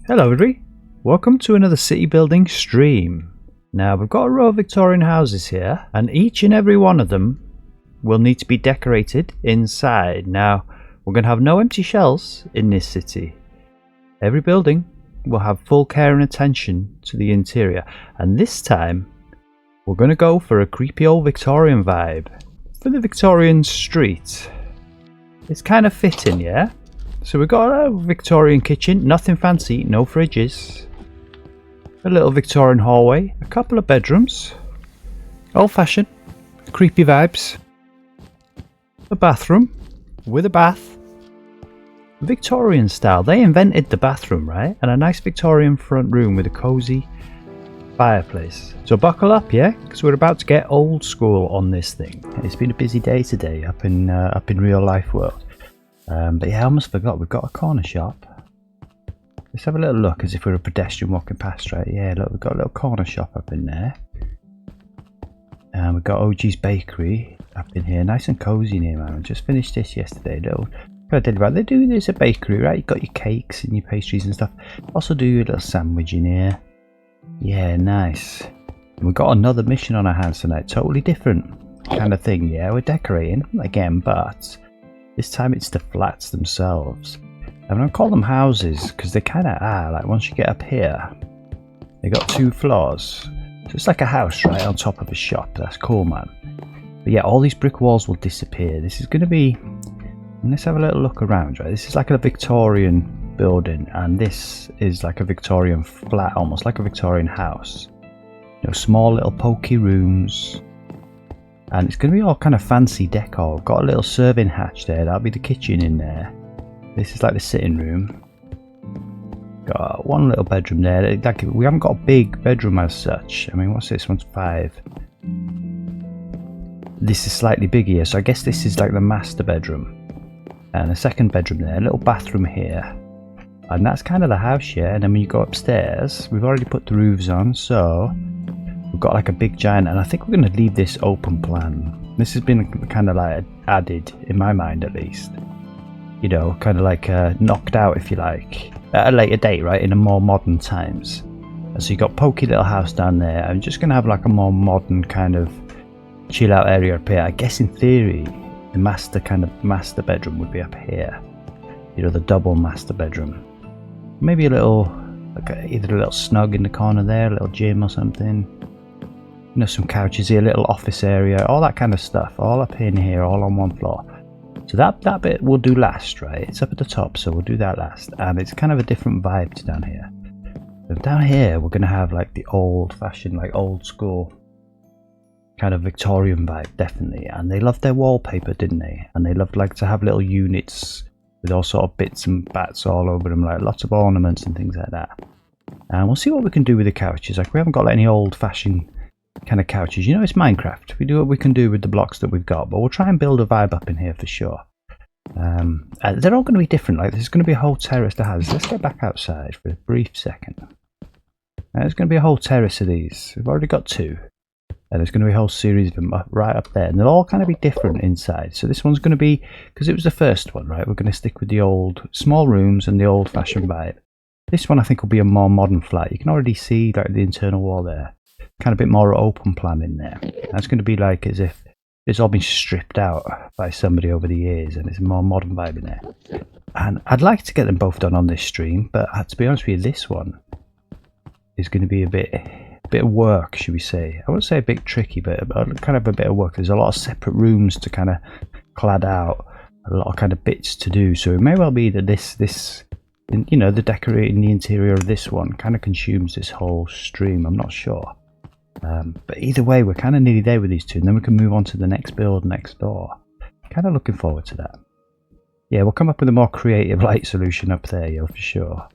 Hello everybody, welcome to another city building stream. Now we've got a row of Victorian houses here and each and every one of them will need to be decorated inside. Now we're going to have no empty shells in this city. Every building will have full care and attention to the interior, and this time we're going to go for a creepy old Victorian vibe for the Victorian street. It's kind of fitting, yeah? So we've got a Victorian kitchen, nothing fancy, no fridges, a little Victorian hallway, a couple of bedrooms, old fashioned, creepy vibes, a bathroom with a bath, Victorian style. They invented the bathroom, right? And a nice Victorian front room with a cozy fireplace. So buckle up, yeah, because we're about to get old school on this thing. It's been a busy day today up in real life world. But yeah, I almost forgot, we've got a corner shop. Let's have a little look as if we're a pedestrian walking past, right? Yeah, look, we've got a little corner shop up in there. And we've got OG's Bakery up in here, nice and cozy in here, man. I just finished this yesterday, little. They do, there's a bakery, right? You've got your cakes and your pastries and stuff. Also do your little sandwich in here. Yeah, nice. And we've got another mission on our hands tonight, totally different kind of thing, yeah? We're decorating again, but this time it's the flats themselves. I'm going to call them houses because they kind of are. Like once you get up here, they got 2 floors. So it's like a house right on top of a shop. That's cool, man. But yeah, all these brick walls will disappear. This is going to be... Let's have a little look around, right? This is like a Victorian building and this is like a Victorian flat, almost like a Victorian house. You know, small little pokey rooms. And it's going to be all kind of fancy decor. Got a little serving hatch there. That'll be the kitchen in there. This is like the sitting room. Got one little bedroom there. Like, we haven't got a big bedroom as such. I mean, what's this? One's 5. This is slightly bigger here. So I guess this is like the master bedroom. And a second bedroom there. A little bathroom here. And that's kind of the house, yeah. And then when you go upstairs, we've already put the roofs on. So... we've got like a big giant, and I think we're going to leave this open plan. This has been kind of like added, in my mind at least. You know, kind of like knocked out, if you like, at a later date, right, in a more modern times. And so you got pokey little house down there. I'm just going to have like a more modern kind of chill out area up here. I guess in theory, the master bedroom would be up here. You know, the double master bedroom. Maybe a little, like either a little snug in the corner there, a little gym or something. You know, some couches here, little office area, all that kind of stuff, all up in here, all on one floor. So that bit we'll do last, right? It's up at the top, so we'll do that last. And it's kind of a different vibe to down here. And down here, we're going to have like the old-fashioned, like old-school kind of Victorian vibe, definitely. And they loved their wallpaper, didn't they? And they loved like to have little units with all sort of bits and bats all over them, like lots of ornaments and things like that. And we'll see what we can do with the couches. Like we haven't got like, any old-fashioned kind of couches, you know, it's Minecraft. We do what we can do with the blocks that we've got, but we'll try and build a vibe up in here for sure. They're all going to be different. Like there's going to be a whole terrace to houses. Let's get back outside for a brief second. There's going to be a whole terrace of these. We've already got 2, and there's going to be a whole series of them right up there, and they'll all kind of be different inside. So this one's going to be, because it was the first one, right, we're going to stick with the old small rooms and the old-fashioned vibe. This one I think will be a more modern flat. You can already see like the internal wall there. Kind of a bit more open plan in there. That's going to be like as if it's all been stripped out by somebody over the years, and it's a more modern vibe in there. And I'd like to get them both done on this stream, but to be honest with you, this one is going to be a bit of work, should we say? I wouldn't say a bit tricky, but kind of a bit of work. There's a lot of separate rooms to kind of clad out, a lot of kind of bits to do. So it may well be that this you know, the decorating the interior of this one kind of consumes this whole stream. I'm not sure. But either way, we're kind of nearly there with these 2, and then we can move on to the next build next door. Kind of looking forward to that. Yeah, we'll come up with a more creative light solution up there, yeah, for sure.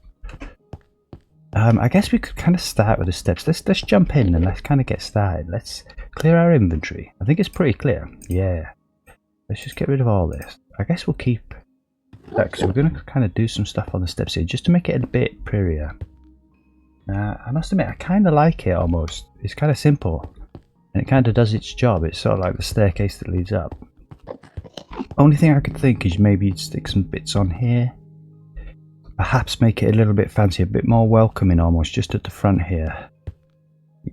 I guess we could kind of start with the steps. Let's jump in and let's kind of get started. Let's clear our inventory. I think it's pretty clear. Yeah. Let's just get rid of all this. I guess we'll keep that because we're going to kind of do some stuff on the steps here just to make it a bit prettier. I must admit, I kind of like it almost. It's kind of simple, and it kind of does its job. It's sort of like the staircase that leads up. Only thing I could think is maybe you'd stick some bits on here. perhaps make it a little bit fancy, a bit more welcoming almost, just at the front here.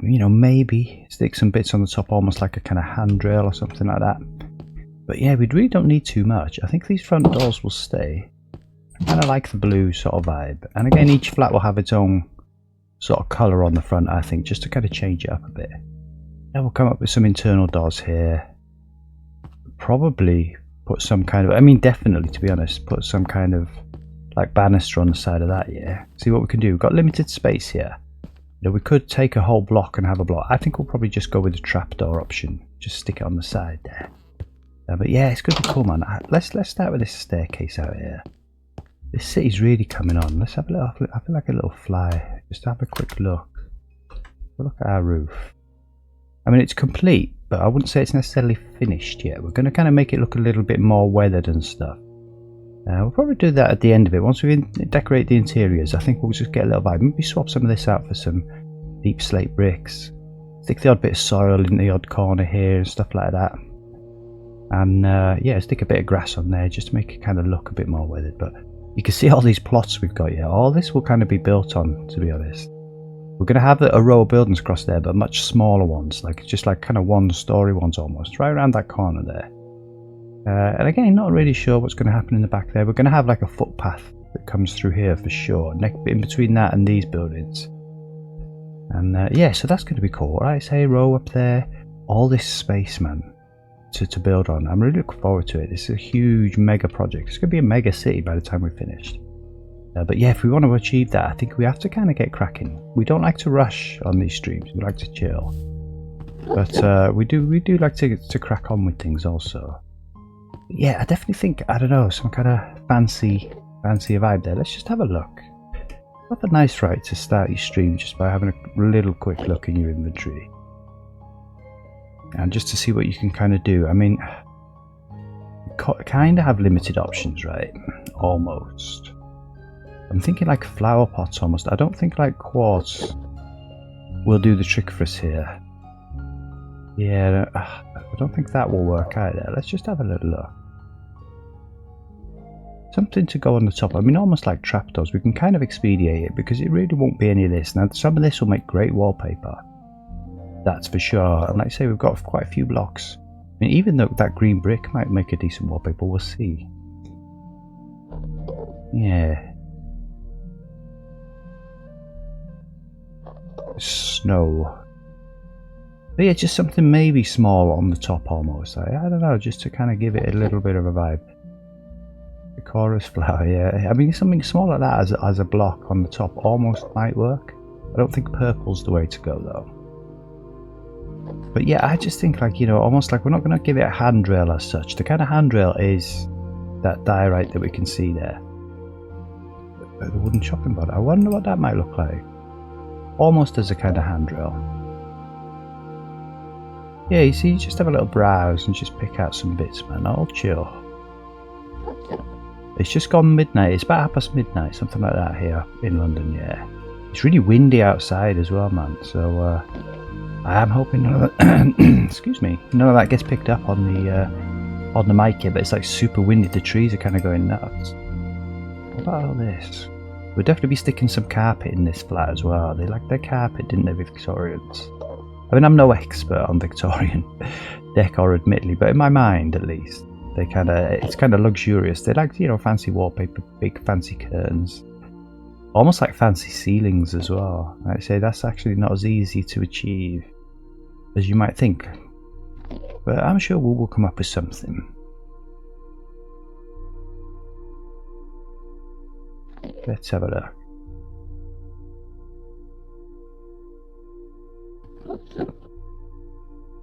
You know, maybe stick some bits on the top, almost like a kind of handrail or something like that. But yeah, we really don't need too much. I think these front doors will stay. I kind of like the blue sort of vibe. And again, each flat will have its own sort of colour on the front, I think, just to kind of change it up a bit. Then we'll come up with some internal doors here. Probably put some kind of, I mean, definitely, to be honest, put some kind of like banister on the side of that, yeah. See what we can do. We've got limited space here. You know, we could take a whole block and have a block. I think we'll probably just go with the trapdoor option. Just stick it on the side there. But yeah, it's going to be cool, man. Let's start with this staircase out here. This city's really coming on. Let's have a little, I feel like a little fly. Just have a quick look. Look at our roof. I mean, it's complete, but I wouldn't say it's necessarily finished yet. We're going to kind of make it look a little bit more weathered and stuff. We'll probably do that at the end of it. Once we decorate the interiors, I think we'll just get a little vibe. Maybe swap some of this out for some deep slate bricks. Stick the odd bit of soil in the odd corner here and stuff like that. And yeah, stick a bit of grass on there just to make it kind of look a bit more weathered. But you can see all these plots we've got here. All this will kind of be built on, to be honest. We're going to have a row of buildings across there, but much smaller ones, like just like kind of one-story ones almost, right around that corner there. And again, not really sure what's going to happen in the back there. We're going to have like a footpath that comes through here for sure, in between that and these buildings. And yeah, so that's going to be cool. Right, say row up there, all this space, man, to build on. I'm really looking forward to it. This is a huge mega project. It's going to be a mega city by the time we're finished. But yeah, if we want to achieve that, I think we have to kind of get cracking. We don't like to rush on these streams. We like to chill, but we do like to crack on with things also. But yeah, I definitely think, I don't know, some kind of fancy vibe there. Let's just have a look. Not a nice right to start your stream just by having a little quick look in your inventory, and just to see what you can kind of do. I mean, you kind of have limited options, right? Almost. I'm thinking like flower pots almost. I don't think like quartz will do the trick for us here. Yeah, I don't think that will work either. Let's just have a little look. Something to go on the top. I mean, almost like trapdoors. We can kind of expedite it because it really won't be any of this. Now, some of this will make great wallpaper. That's for sure. And like I say, we've got quite a few blocks. I mean, even though that green brick might make a decent wallpaper, we'll see. Yeah. Snow. But yeah, just something maybe small on the top almost. I don't know, just to kind of give it a little bit of a vibe. The chorus flower, yeah. I mean, something small like that as a block on the top almost might work. I don't think purple's the way to go though. But yeah, I just think like, you know, almost like we're not going to give it a handrail as such. The kind of handrail is that diorite that we can see there. The wooden chopping board. I wonder what that might look like. Almost as a kind of handrail. Yeah, you see, you just have a little browse and just pick out some bits, man. All chill. It's just gone midnight. It's about midnight, something like that here in London, yeah. It's really windy outside as well, man. So I am hoping none of that excuse me, none of that gets picked up on the mic here, but it's like super windy. The trees are kind of going nuts. What about all this? We'll definitely be sticking some carpet in this flat as well. They like their carpet, didn't they, Victorians? I mean, I'm no expert on Victorian decor, admittedly, but in my mind, at least, it's kind of luxurious. They like, you know, fancy wallpaper, big fancy curtains, almost like fancy ceilings as well. I'd say that's actually not as easy to achieve as you might think, but I'm sure we'll come up with something. Let's have a look.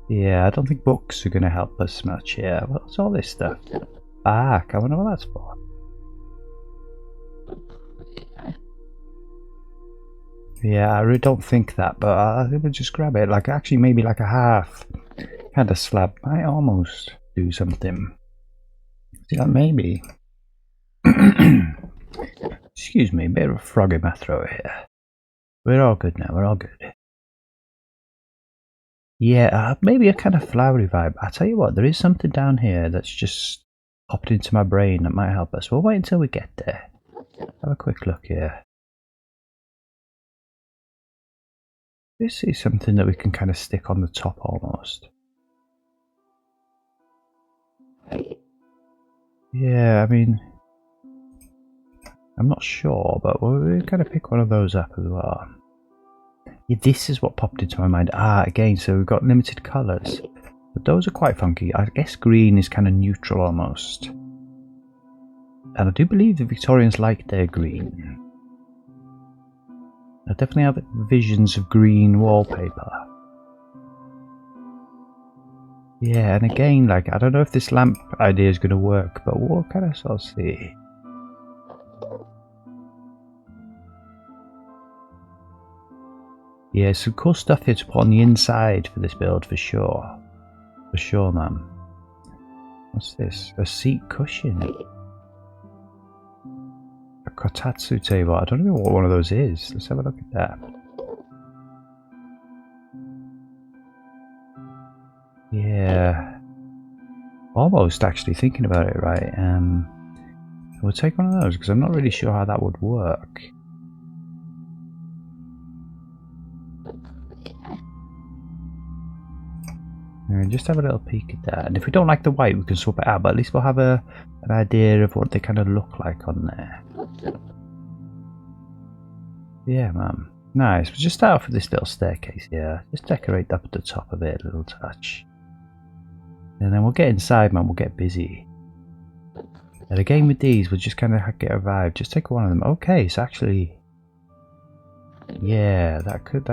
Yeah, I don't think books are going to help us much here. What's all this stuff? I wonder what that's for. Yeah, I really don't think that, but I think we'll just grab it. Like, actually, maybe like a half kind of slab might almost do something. Yeah, maybe. Excuse me, a bit of a frog in my throat here. We're all good now, we're all good. Yeah, maybe a kind of flowery vibe. I tell you what, there is something down here that's just popped into my brain that might help us. We'll wait until we get there. Have a quick look here. This is something that we can kind of stick on the top almost. Yeah, I mean, I'm not sure, but we'll kind of pick one of those up as well. Yeah, this is what popped into my mind. Ah, again, so we've got limited colours. But those are quite funky. I guess green is kind of neutral almost. And I do believe the Victorians like their green. I definitely have visions of green wallpaper. Yeah, and again, like, I don't know if this lamp idea is going to work, but we'll kind of sort of see. Yeah, some cool stuff here to put on the inside for this build, for sure. For sure, man. What's this? A seat cushion. A kotatsu table. I don't know what one of those is. Let's have a look at that. Yeah. Almost actually thinking about it, right? We'll take one of those because I'm not really sure how that would work. And just have a little peek at that. And if we don't like the white, we can swap it out, but at least we'll have an idea of what they kind of look like on there. Yeah, man. Nice. We'll just start off with this little staircase here. Just decorate up at the top of it a little touch. And then we'll get inside, man. We'll get busy. And again with these, we'll just kind of get a vibe. Just take one of them. Okay, so actually... Yeah, that could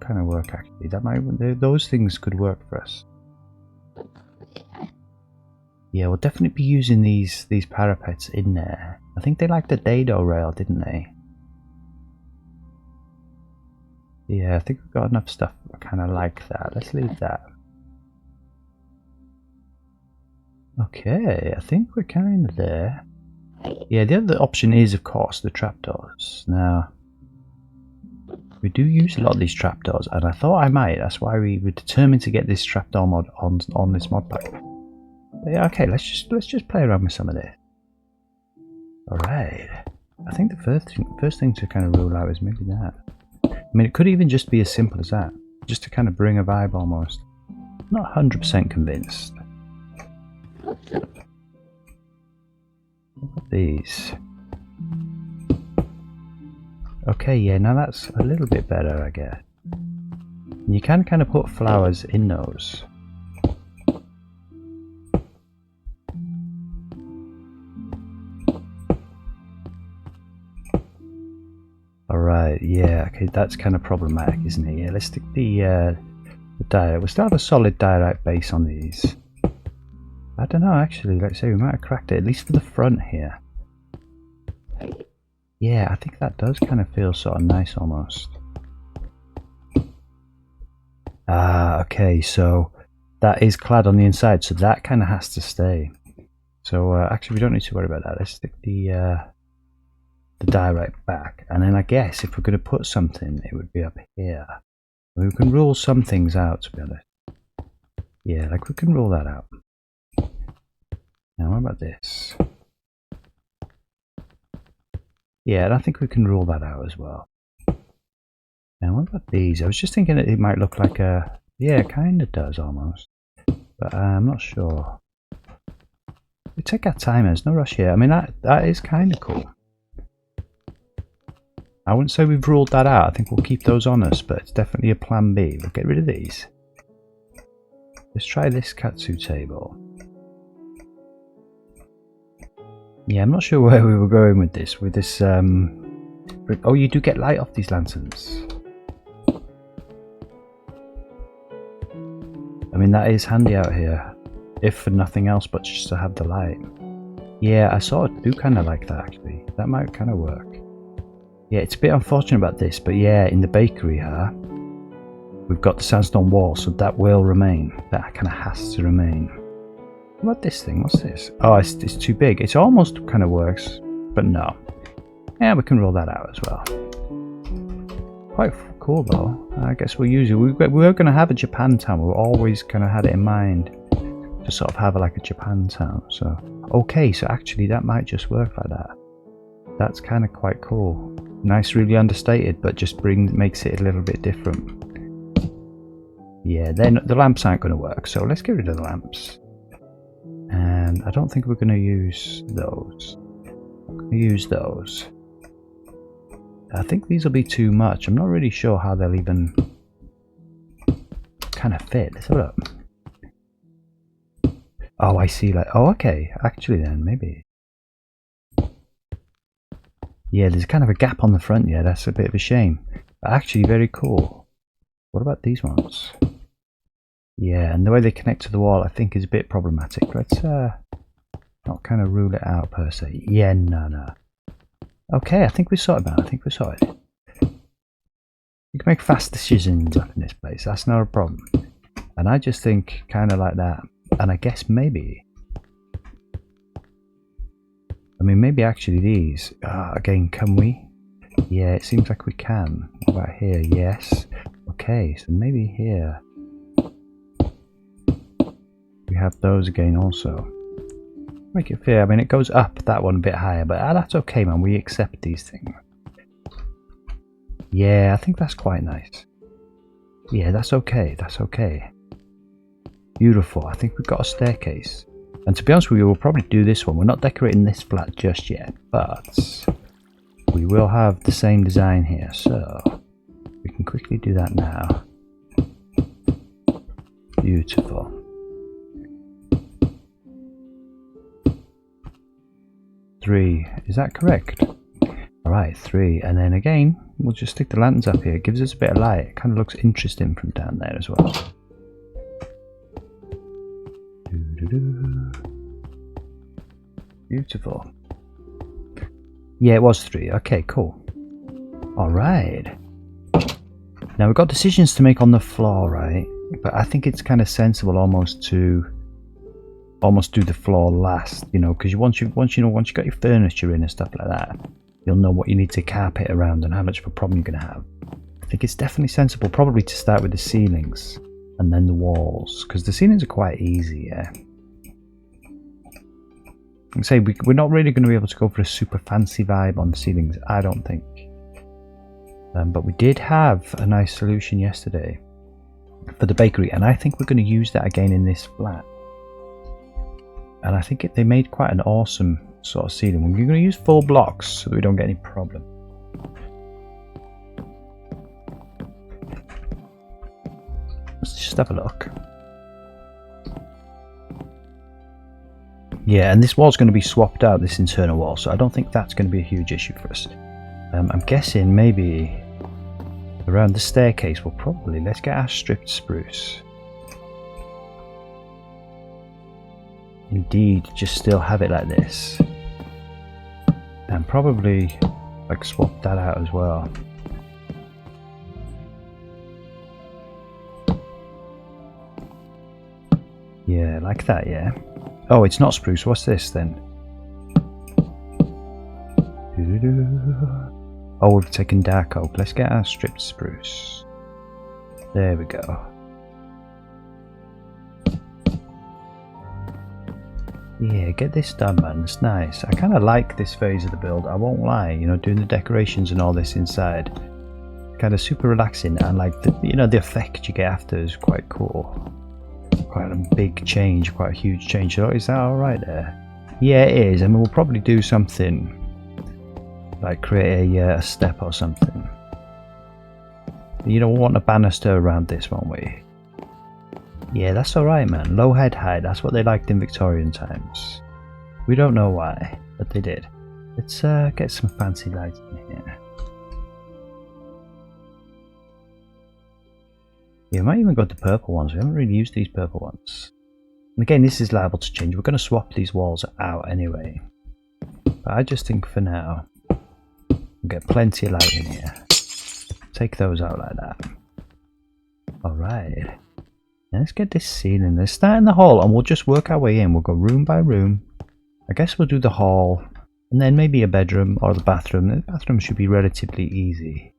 kind of work actually. That might, those things could work for us. Yeah, we'll definitely be using these parapets in there. I think they liked the dado rail, didn't they? Yeah, I think we've got enough stuff kind of like that. Let's leave that. Okay, I think we're kind of there. Yeah, the other option is, of course, the trapdoors. Now, we do use a lot of these trapdoors, and I thought I might. That's why we were determined to get this trapdoor mod on this mod pack. But yeah, okay, let's just play around with some of this. All right. I think the first thing to kind of rule out is maybe that. I mean, it could even just be as simple as that, just to kind of bring a vibe almost. Not 100% convinced. Look at these. Okay, yeah, now that's a little bit better, I guess. You can kind of put flowers in those. Alright, yeah, okay, that's kind of problematic, isn't it? Yeah, let's stick the diorite. We'll still have a solid diorite base on these. I don't know, actually, let's say we might have cracked it, at least for the front here. Yeah, I think that does kind of feel sort of nice almost. Ah, okay, so that is clad on the inside, so that kind of has to stay. So actually, we don't need to worry about that. Let's stick the diorite back, and then I guess if we're going to put something, it would be up here. We can rule some things out, to be honest. Yeah, like we can rule that out. Now, what about this? Yeah, and I think we can rule that out as well. Now, what about these? I was just thinking that it might look like a... Yeah, it kind of does almost. But I'm not sure. We take our time, there's no rush here. I mean, that is kind of cool. I wouldn't say we've ruled that out. I think we'll keep those on us, but it's definitely a plan B. We'll get rid of these. Let's try this katsu table. Yeah, I'm not sure where we were going with this. Oh, you do get light off these lanterns. I mean, that is handy out here. If for nothing else but just to have the light. Yeah, I sort of do kind of like that actually. That might kind of work. Yeah, it's a bit unfortunate about this, but yeah, in the bakery here, we've got the sandstone wall, so that will remain. That kind of has to remain. What about this thing? What's this? Oh, it's too big. It almost kind of works, but no. Yeah, we can roll that out as well. Quite cool though. I guess we'll use it. We were going to have a Japantown. We always kind of had it in mind to sort of have like a Japantown. So, okay, so actually that might just work like that. That's kind of quite cool. Nice, really understated, but just makes it a little bit different. Yeah, then the lamps aren't going to work, so let's get rid of the lamps. And I don't think we're going to use those. I'm going to use those. I think these will be too much. I'm not really sure how they'll even kind of fit. Let's have a look. Oh, I see. Like, oh, okay. Actually, then maybe. Yeah, there's kind of a gap on the front. Yeah, that's a bit of a shame. But actually, very cool. What about these ones? Yeah, and the way they connect to the wall, I think, is a bit problematic. Let's not kind of rule it out per se. Yeah, no. Okay, I think we're sorted, man. I think we're sorted. You can make fast decisions up in this place. That's not a problem. And I just think kind of like that. And I guess maybe... I mean, maybe actually these. Again, can we? Yeah, it seems like we can. What about here? Yes. Okay, so maybe here. We have those again also. Make it fair. I mean, it goes up that one a bit higher, but that's okay, man. We accept these things. Yeah, I think that's quite nice. Yeah, that's okay. That's okay. Beautiful. I think we've got a staircase. And to be honest with you, we'll probably do this one. We're not decorating this flat just yet, but we will have the same design here. So we can quickly do that now. Beautiful. Three, is that correct? Alright, 3, and then again, we'll just stick the lanterns up here. It gives us a bit of light. It kind of looks interesting from down there as well. Beautiful. Yeah, it was 3. Okay, cool. Alright. Now we've got decisions to make on the floor, right? But I think it's kind of sensible almost to do the floor last, you know, because once you got your furniture in and stuff like that, you'll know what you need to carpet around and how much of a problem you're going to have. I think it's definitely sensible probably to start with the ceilings and then the walls, because the ceilings are quite easy, yeah. Like I say, we're not really going to be able to go for a super fancy vibe on the ceilings, I don't think. But we did have a nice solution yesterday for the bakery, and I think we're going to use that again in this flat. And I think they made quite an awesome sort of ceiling. We're going to use 4 blocks so that we don't get any problem. Let's just have a look. Yeah, and this wall's going to be swapped out, this internal wall, so I don't think that's going to be a huge issue for us. I'm guessing maybe around the staircase we'll probably, let's get our stripped spruce. Indeed, just still have it like this. And probably like swap that out as well. Yeah, like that, yeah. Oh, it's not spruce. What's this then? Oh, we've taken dark oak. Let's get our stripped spruce. There we go. Yeah, get this done, man. It's nice. I kind of like this phase of the build. I won't lie. You know, doing the decorations and all this inside, kind of super relaxing, and like the, you know, the effect you get after is quite cool. Quite a big change, quite a huge change. So is that all right there? Yeah, it is. I mean, we'll probably do something like create a step or something. You know, we'll want a banister around this, won't we? Yeah, that's alright, man. Low head height, that's what they liked in Victorian times. We don't know why, but they did. Let's get some fancy lights in here. Yeah, we might even go to the purple ones. We haven't really used these purple ones. And again, this is liable to change. We're going to swap these walls out anyway. But I just think for now, we'll get plenty of light in here. Take those out like that. Alright. Let's get this ceiling. Let's start in the hall and we'll just work our way in. We'll go room by room. I guess we'll do the hall and then maybe a bedroom or the bathroom. The bathroom should be relatively easy.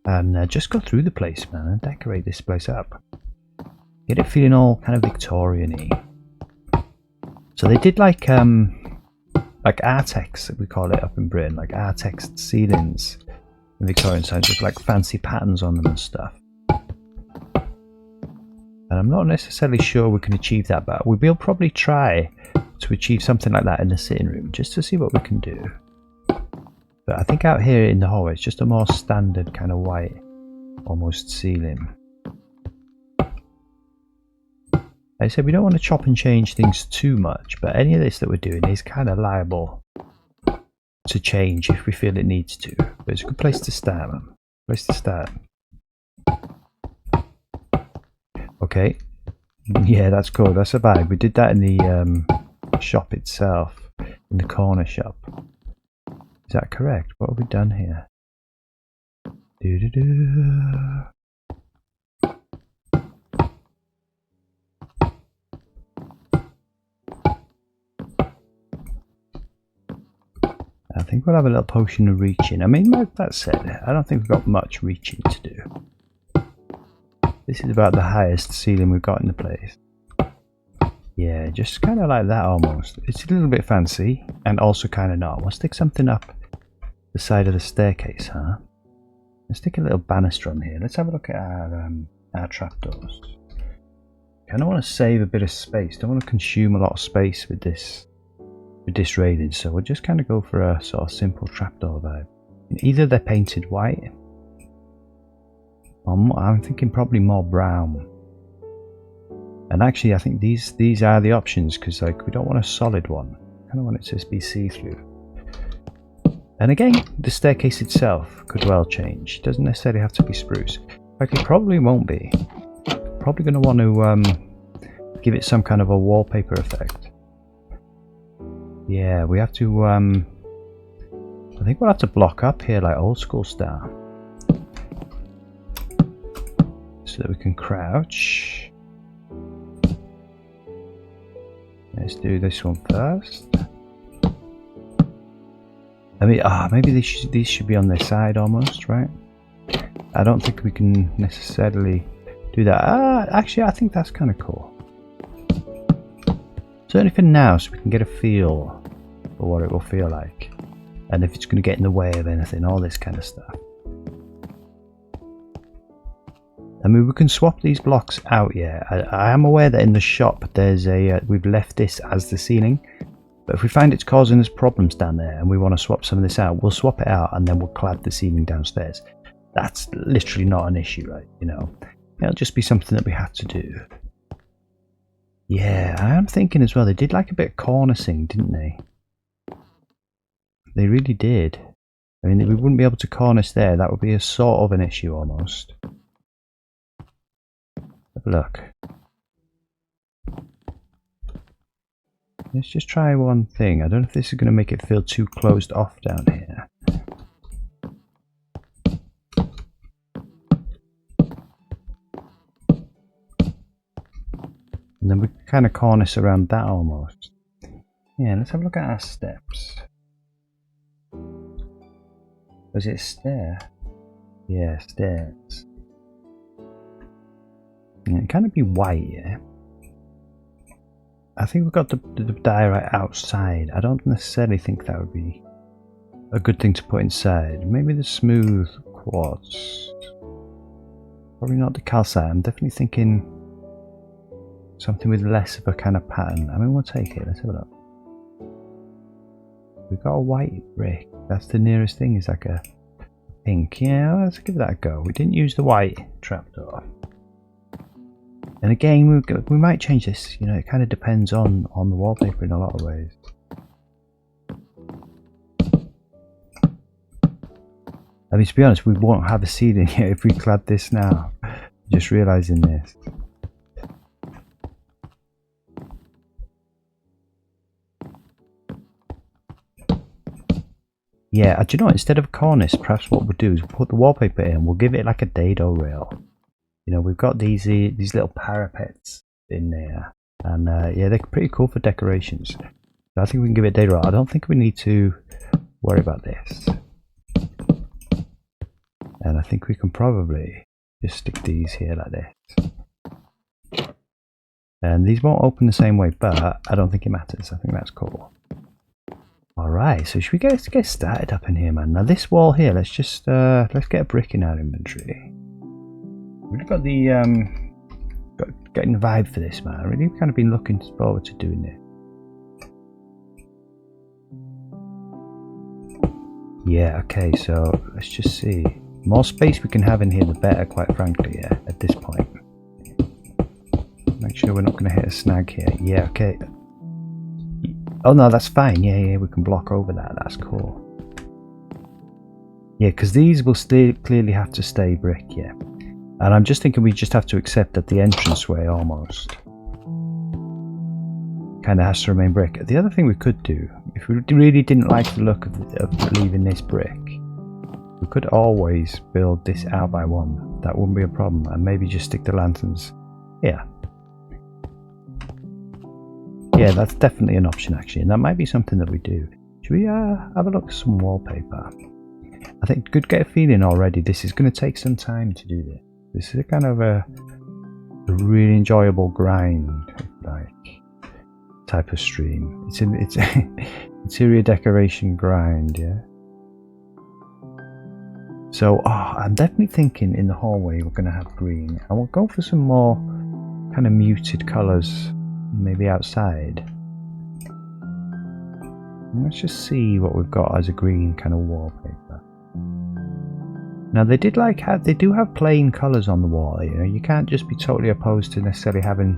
And just go through the place, man, and decorate this place up. Get it feeling all kind of Victorian-y. So they did like a like Artex, we call it up in Britain, like Artex ceilings in Victorian styles with like fancy patterns on them and stuff. And I'm not necessarily sure we can achieve that, but we will probably try to achieve something like that in the sitting room, just to see what we can do. But I think out here in the hallway, it's just a more standard kind of white, almost ceiling. Like I said, we don't want to chop and change things too much, but any of this that we're doing is kind of liable to change if we feel it needs to. But it's a good place to start, man. Place to start. Okay. Yeah, that's cool. That's a vibe. We did that in the shop itself, in the corner shop. Is that correct? What have we done here? Doo-doo-doo. I think we'll have a little potion of reaching. I mean, like that said, I don't think we've got much reaching to do. This is about the highest ceiling we've got in the place. Yeah, just kind of like that almost. It's a little bit fancy and also kind of not. We'll stick something up the side of the staircase, huh? Let's stick a little banister on here. Let's have a look at our trapdoors. Kind of want to save a bit of space. Don't want to consume a lot of space with this railing, so we'll just kind of go for a sort of simple trapdoor vibe. And either they're painted white, or I'm thinking probably more brown. And actually, I think these are the options, because like we don't want a solid one. Kind of want it to just be see-through. And again, the staircase itself could well change. It doesn't necessarily have to be spruce. In fact, it probably won't be. Probably going to want to give it some kind of a wallpaper effect. Yeah, we have to, I think we'll have to block up here like old school style. So that we can crouch. Let's do this one first. I mean, maybe these should be on their side almost, right? I don't think we can necessarily do that. Actually, I think that's kind of cool. Certainly for now, so we can get a feel for what it will feel like, and if it's going to get in the way of anything, all this kind of stuff. I mean, we can swap these blocks out. Yeah, I am aware that in the shop there's we've left this as the ceiling, but if we find it's causing us problems down there and we want to swap some of this out, we'll swap it out and then we'll clad the ceiling downstairs. That's literally not an issue, right? You know, it'll just be something that we have to do. Yeah, I am thinking as well, they did like a bit of cornicing, didn't they? They really did. I mean, we wouldn't be able to cornice there. That would be a sort of an issue almost. Have a look. Let's just try one thing. I don't know if this is going to make it feel too closed off down here. And then we can kind of cornice around that almost. Yeah, let's have a look at our steps. Was it a stair? Yeah, stairs. Yeah, it kind of be white, yeah. I think we've got the diorite outside. I don't necessarily think that would be a good thing to put inside. Maybe the smooth quartz. Probably not the calcite. I'm definitely thinking something with less of a kind of pattern. I mean, we'll take it. Let's have a look. We've got a white brick. That's the nearest thing, is like a pink. Yeah, let's give that a go. We didn't use the white trapdoor. And again, we might change this. You know, it kind of depends on the wallpaper in a lot of ways. I mean, to be honest, we won't have a ceiling yet if we clad this now. Just realising this. Yeah, do you know what? Instead of a cornice, perhaps what we'll do is we'll put the wallpaper in. We'll give it like a dado rail. You know, we've got these little parapets in there, and yeah, they're pretty cool for decorations. So I think we can give it a dado rail. I don't think we need to worry about this. And I think we can probably just stick these here like this. And these won't open the same way, but I don't think it matters. I think that's cool. Alright, so should we get started up in here, man? Now this wall here, let's just let's get a brick in our inventory. We've got the getting the vibe for this, man. I've really kind of been looking forward to doing it. Yeah, okay, so let's just see. The more space we can have in here, the better, quite frankly, yeah, at this point. Make sure we're not going to hit a snag here. Yeah, okay. Oh no, that's fine. Yeah, we can block over that. That's cool. Yeah, because these will still clearly have to stay brick, yeah. And I'm just thinking we just have to accept that the entranceway almost kind of has to remain brick. The other thing we could do, if we really didn't like the look of leaving this brick, we could always build this out by one. That wouldn't be a problem. And maybe just stick the lanterns here. Yeah, that's definitely an option actually, and that might be something that we do. Should we have a look at some wallpaper? I think could get a feeling already this is going to take some time to do this. This is a kind of a really enjoyable grind, like type of stream. It's interior decoration grind, yeah. So I'm definitely thinking in the hallway we're going to have green. I will go for some more kind of muted colours. Maybe outside. Let's just see what we've got as a green kind of wallpaper. Now they do have plain colours on the wall. You know, you can't just be totally opposed to necessarily having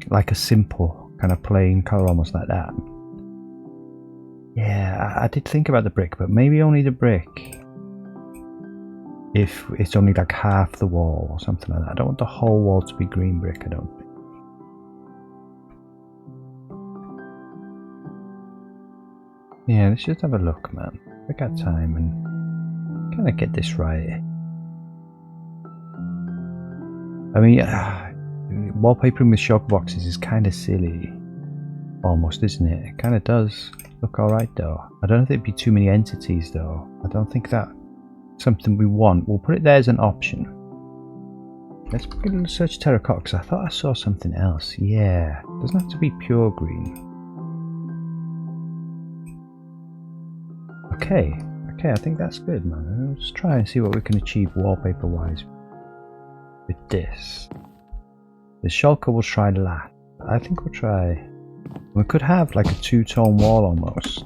like a simple kind of plain colour, almost like that. Yeah, I did think about the brick, but maybe only the brick. If it's only like half the wall or something like that. I don't want the whole wall to be green brick. I don't think. Yeah, let's just have a look, man. Take our time and kind of get this right. I mean, wallpapering with shock boxes is kind of silly, almost, isn't it? It kind of does look alright, though. I don't think it'd be too many entities, though. I don't think that's something we want. We'll put it there as an option. Let's get a search terracotta, because I thought I saw something else. Yeah, it doesn't have to be pure green. Okay, I think that's good, man. Let's try and see what we can achieve wallpaper wise with this. The shulker will try last. I think we'll try. We could have like a two-tone wall almost.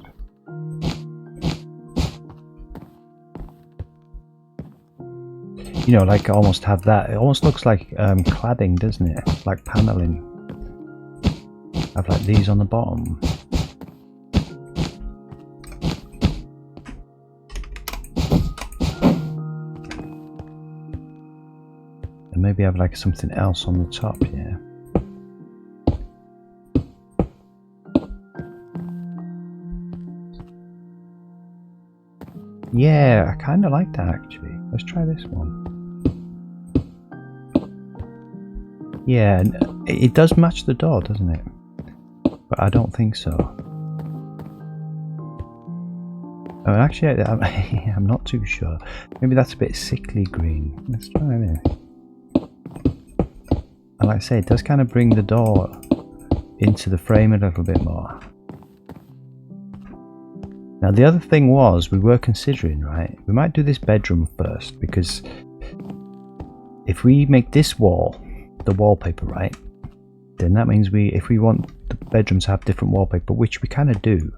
You know, like almost have that. It almost looks like cladding, doesn't it? Like paneling. Have like these on the bottom. Maybe have like something else on the top here. Yeah, I kind of like that actually. Let's try this one. Yeah, it does match the door, doesn't it? But I don't think so. Oh, actually, I'm not too sure. Maybe that's a bit sickly green. Let's try this. And like I say, it does kind of bring the door into the frame a little bit more. Now the other thing was, we were considering, right, we might do this bedroom first, because if we make this wall the wallpaper, right, then that means if we want the bedrooms to have different wallpaper, which we kind of do,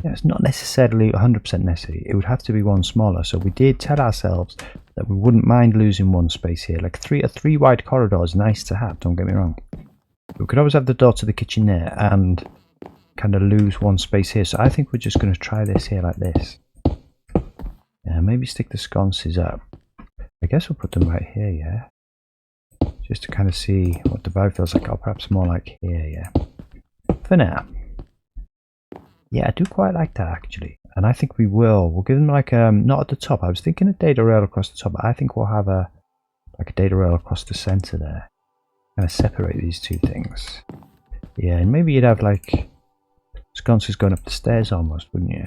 yeah, it's not necessarily 100% necessary. It would have to be one smaller. So we did tell ourselves that we wouldn't mind losing one space here. Like a three wide corridor is nice to have, don't get me wrong. We could always have the door to the kitchen there and kind of lose one space here. So I think we're just going to try this here like this. Yeah, maybe stick the sconces up. I guess we'll put them right here, yeah. Just to kind of see what the vibe feels like. Or perhaps more like here, yeah. For now. Yeah, I do quite like that actually, and I think we'll give them like not at the top. I was thinking a data rail across the top, but I think we'll have a data rail across the center there, kind of separate these two things. Yeah, and maybe you'd have like sconces going up the stairs almost, wouldn't you?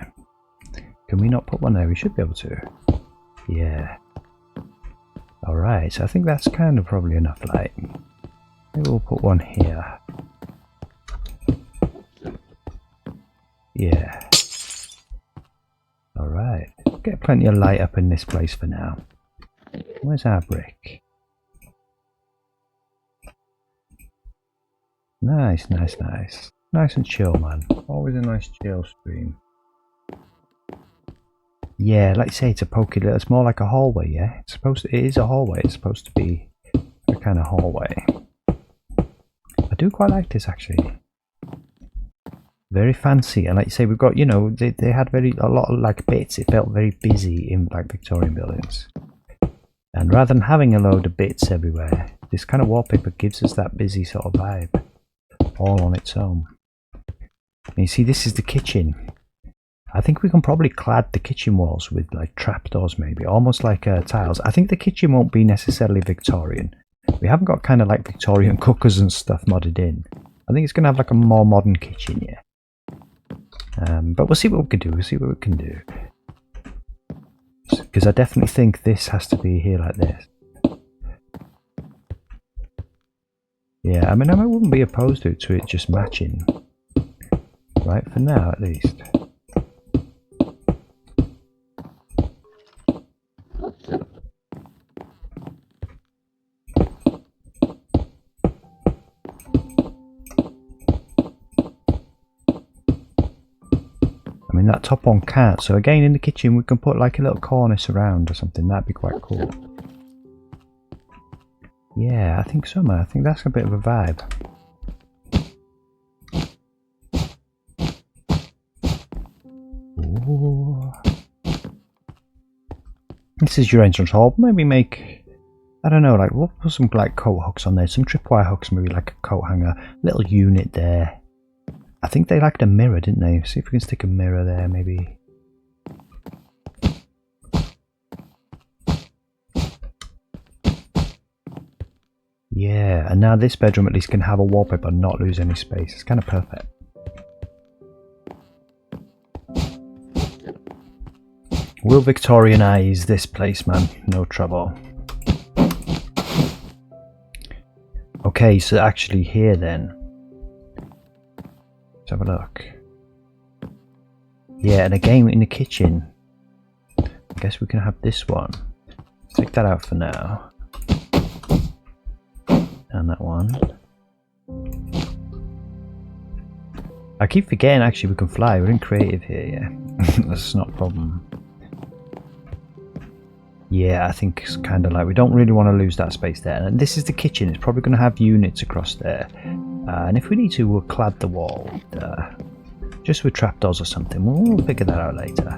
Can we not put one there? We should be able to. Yeah. All right, so I think that's kind of probably enough light. Maybe we'll put one here. Yeah. Alright. Get plenty of light up in this place for now. Where's our brick? Nice, nice, nice. Nice and chill, man. Always a nice chill stream. Yeah, like you say, it's a pokey little, it's more like a hallway, yeah? It's supposed to, it is a hallway, it's supposed to be a kind of hallway. I do quite like this, actually. Very fancy, and like you say, we've got, you know, they had a lot of like bits. It felt very busy in like Victorian buildings. And rather than having a load of bits everywhere, this kind of wallpaper gives us that busy sort of vibe, all on its own. And you see, this is the kitchen. I think we can probably clad the kitchen walls with like trapdoors, maybe, almost like tiles. I think the kitchen won't be necessarily Victorian. We haven't got kind of like Victorian cookers and stuff modded in. I think it's going to have like a more modern kitchen, yeah. But we'll see what we can do. We'll see what we can do. Because I definitely think this has to be here like this. Yeah, I mean, I wouldn't be opposed to it just matching. Right, for now at least. I mean, that top one can't, so again in the kitchen we can put like a little cornice around or something. That'd be quite cool. Yeah, I think so, man. I think that's a bit of a vibe. Ooh. This is your entrance hall. Maybe make, I don't know, like we'll put some like coat hooks on there, some tripwire hooks, maybe like a coat hanger, little unit there. I think they liked a mirror, didn't they? See if we can stick a mirror there, maybe. Yeah, and now this bedroom at least can have a wallpaper and not lose any space. It's kind of perfect. We'll Victorianize this place, man. No trouble. Okay, so actually here then. Let's have a look. Yeah, and again in the kitchen. I guess we can have this one. Let's take that out for now. And that one. I keep forgetting actually we can fly. We're in creative here, yeah. That's not a problem. Yeah, I think it's kind of like we don't really want to lose that space there. And this is the kitchen. It's probably going to have units across there. And if we need to, we'll clad the wall just with trapdoors or something. We'll figure that out later.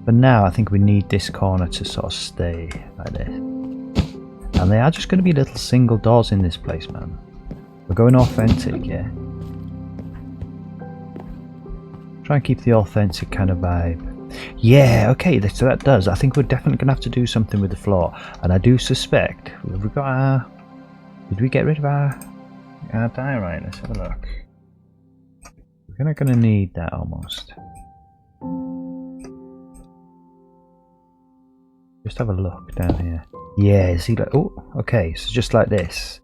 But now I think we need this corner to sort of stay like this. And they are just going to be little single doors in this place, man. We're going authentic, yeah. Try and keep the authentic kind of vibe. Yeah, okay, so that does. I think we're definitely going to have to do something with the floor. And I do suspect, have we got our... Did we get rid of our diorite? Let's have a look. We're going to need that almost. Just have a look down here. Yeah, see, like, oh, okay, so just like this.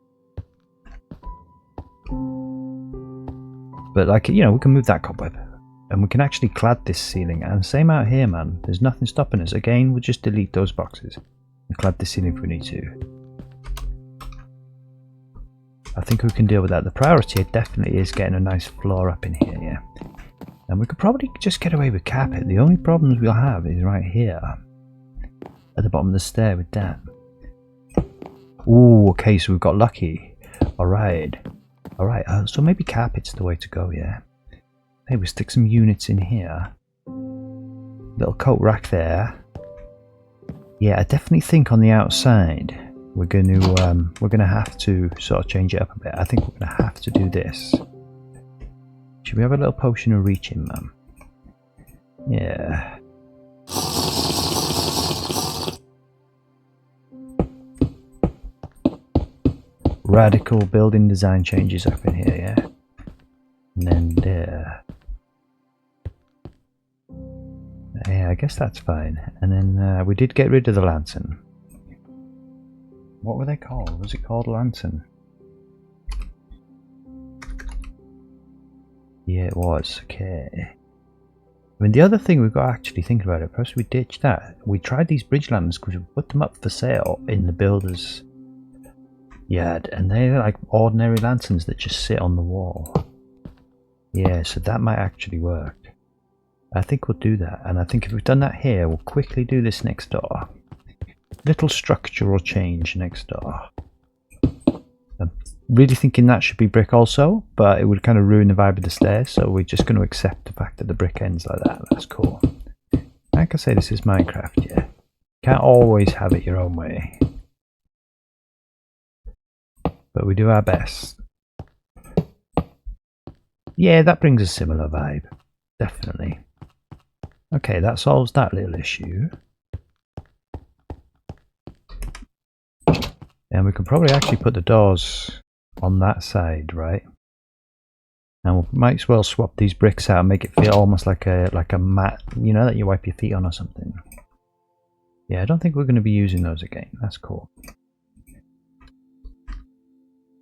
But like, you know, we can move that cobweb. And we can actually clad this ceiling. And same out here, man. There's nothing stopping us. Again, we'll just delete those boxes. And clad the ceiling if we need to. I think we can deal with that. The priority definitely is getting a nice floor up in here, yeah. And we could probably just get away with carpet. The only problems we'll have is right here. At the bottom of the stair with that. Ooh, okay, so we've got lucky. Alright. Alright, so maybe carpet's the way to go, yeah. Hey, we stick some units in here. Little coat rack there. Yeah, I definitely think on the outside we're going to have to sort of change it up a bit. I think we're going to have to do this. Should we have a little potion of reaching, man? Yeah. Radical building design changes up in here, yeah. And then there. Yeah, I guess that's fine. And then we did get rid of the lantern. What were they called? Was it called lantern? Yeah, it was. Okay. mean, the other thing we've got to actually think about it, perhaps we ditch that. We tried these bridge lanterns because we put them up for sale in the builder's yard, and they're like ordinary lanterns that just sit on the wall. Yeah, so that might actually work. I think we'll do that, and I think if we've done that here, we'll quickly do this next door. Little structural change next door. I'm really thinking that should be brick also, but it would kind of ruin the vibe of the stairs, so we're just going to accept the fact that the brick ends like that. That's cool. Like I say, this is Minecraft, yeah. Can't always have it your own way. But we do our best. Yeah, that brings a similar vibe. Definitely. Okay, that solves that little issue. And we can probably actually put the doors on that side, right? And we might as well swap these bricks out and make it feel almost like a mat, you know, that you wipe your feet on or something. Yeah, I don't think we're going to be using those again. That's cool.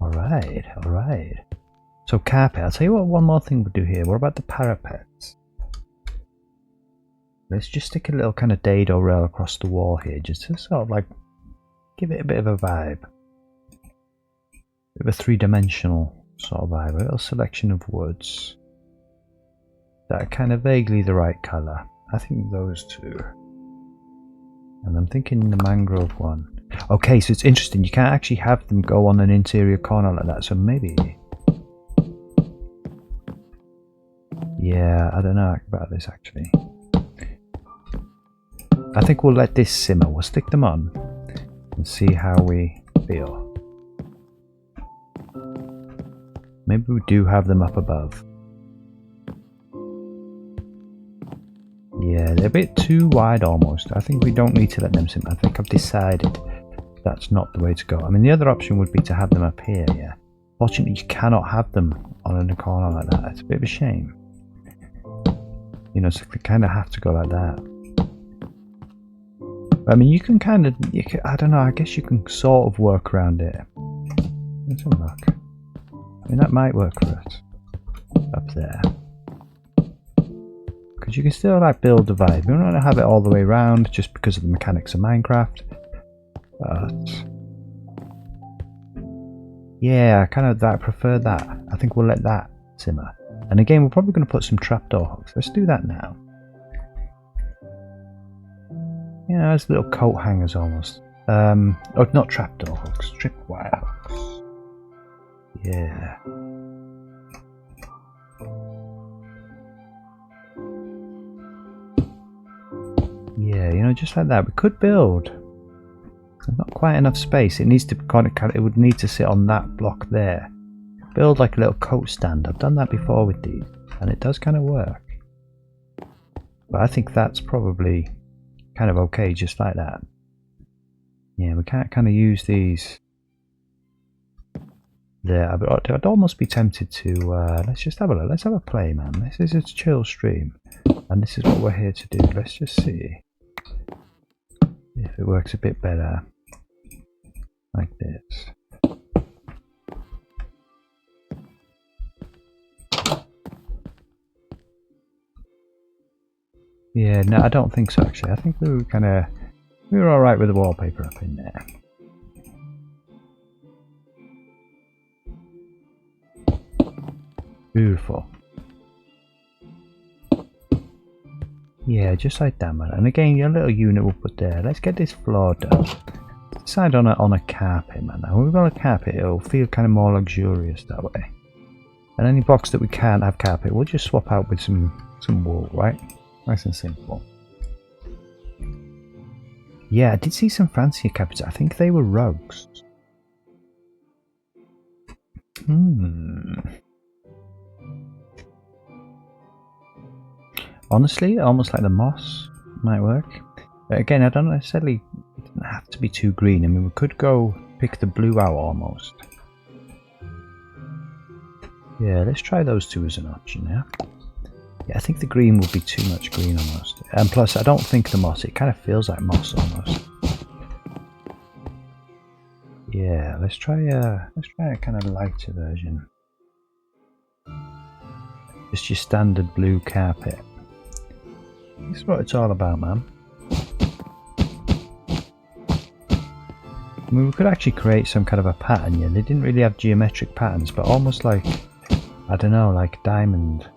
Alright, alright. So carpet, I'll tell you what, one more thing we'll do here. What about the parapets? Let's just stick a little kind of dado rail across the wall here, just to sort of like give it a bit of a vibe. Bit of a three-dimensional sort of vibe. A little selection of woods that are kind of vaguely the right colour. I think those two. And I'm thinking the mangrove one. Okay, so it's interesting. You can't actually have them go on an interior corner like that, so maybe... Yeah, I don't know about this actually. I think we'll let this simmer. We'll stick them on and see how we feel. Maybe we do have them up above. Yeah, they're a bit too wide almost. I think we don't need to let them simmer. I think I've decided that's not the way to go. I mean, the other option would be to have them up here, yeah. Fortunately, you cannot have them on a corner like that. It's a bit of a shame. You know, so they kind of have to go like that. I mean, you can kind of, I don't know, I guess you can sort of work around it. Let's have a look. I mean, that might work for us. Up there. Because you can still, like, build the vibe. We don't want to have it all the way around just because of the mechanics of Minecraft. But... yeah, I prefer that. I think we'll let that simmer. And again, we're probably going to put some trapdoor hooks. Let's do that now. You know, as little coat hangers almost. Oh, not trapdoor hooks, tripwire hooks. Yeah. Yeah, you know, just like that. We could build. There's not quite enough space. It needs to it would need to sit on that block there. Build like a little coat stand. I've done that before with these, and it does kind of work. But I think that's probably kind of okay, just like that. Yeah, we can't kind of use these there. But I'd almost be tempted to, let's just have a look. Let's have a play, man. This is a chill stream, and this is what we're here to do. Let's just see if it works a bit better like this. Yeah, no, I don't think so actually. I think we were alright with the wallpaper up in there. Beautiful. Yeah, just like that, man. And again, your little unit we'll put there. Let's get this floor done. Decide on a carpet, man. Now, when we've got a carpet, it'll feel kind of more luxurious that way. And any box that we can't have carpet, we'll just swap out with some wool, right? Nice and simple. Yeah, I did see some fancier carpets. I think they were rugs. Honestly, almost like the moss might work. But again, I don't necessarily, it doesn't have to be too green. I mean, we could go pick the blue out almost. Yeah, let's try those two as an option, yeah? Yeah, I think the green would be too much green almost. And plus, I don't think the moss, it kind of feels like moss almost. Yeah, let's try a kind of lighter version. Just your standard blue carpet. This is what it's all about, man. I mean, we could actually create some kind of a pattern. Yeah, they didn't really have geometric patterns, but almost like, I don't know, like diamond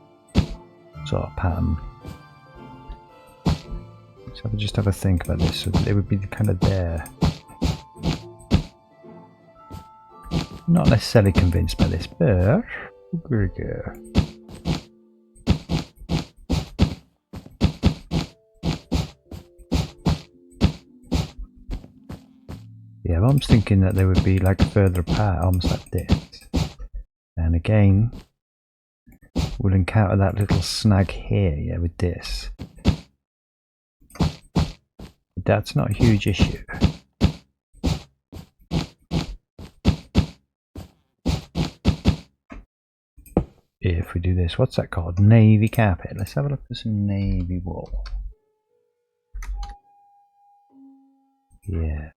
sort of pattern. So I'll just have a think about this. So it would be kind of there. Not necessarily convinced by this, but we'll go. Yeah, I'm thinking that they would be like further apart, almost like this. And again, we'll encounter that little snag here, yeah, with this. But that's not a huge issue. If we do this, what's that called? Navy carpet. Let's have a look at some navy wool. Yeah.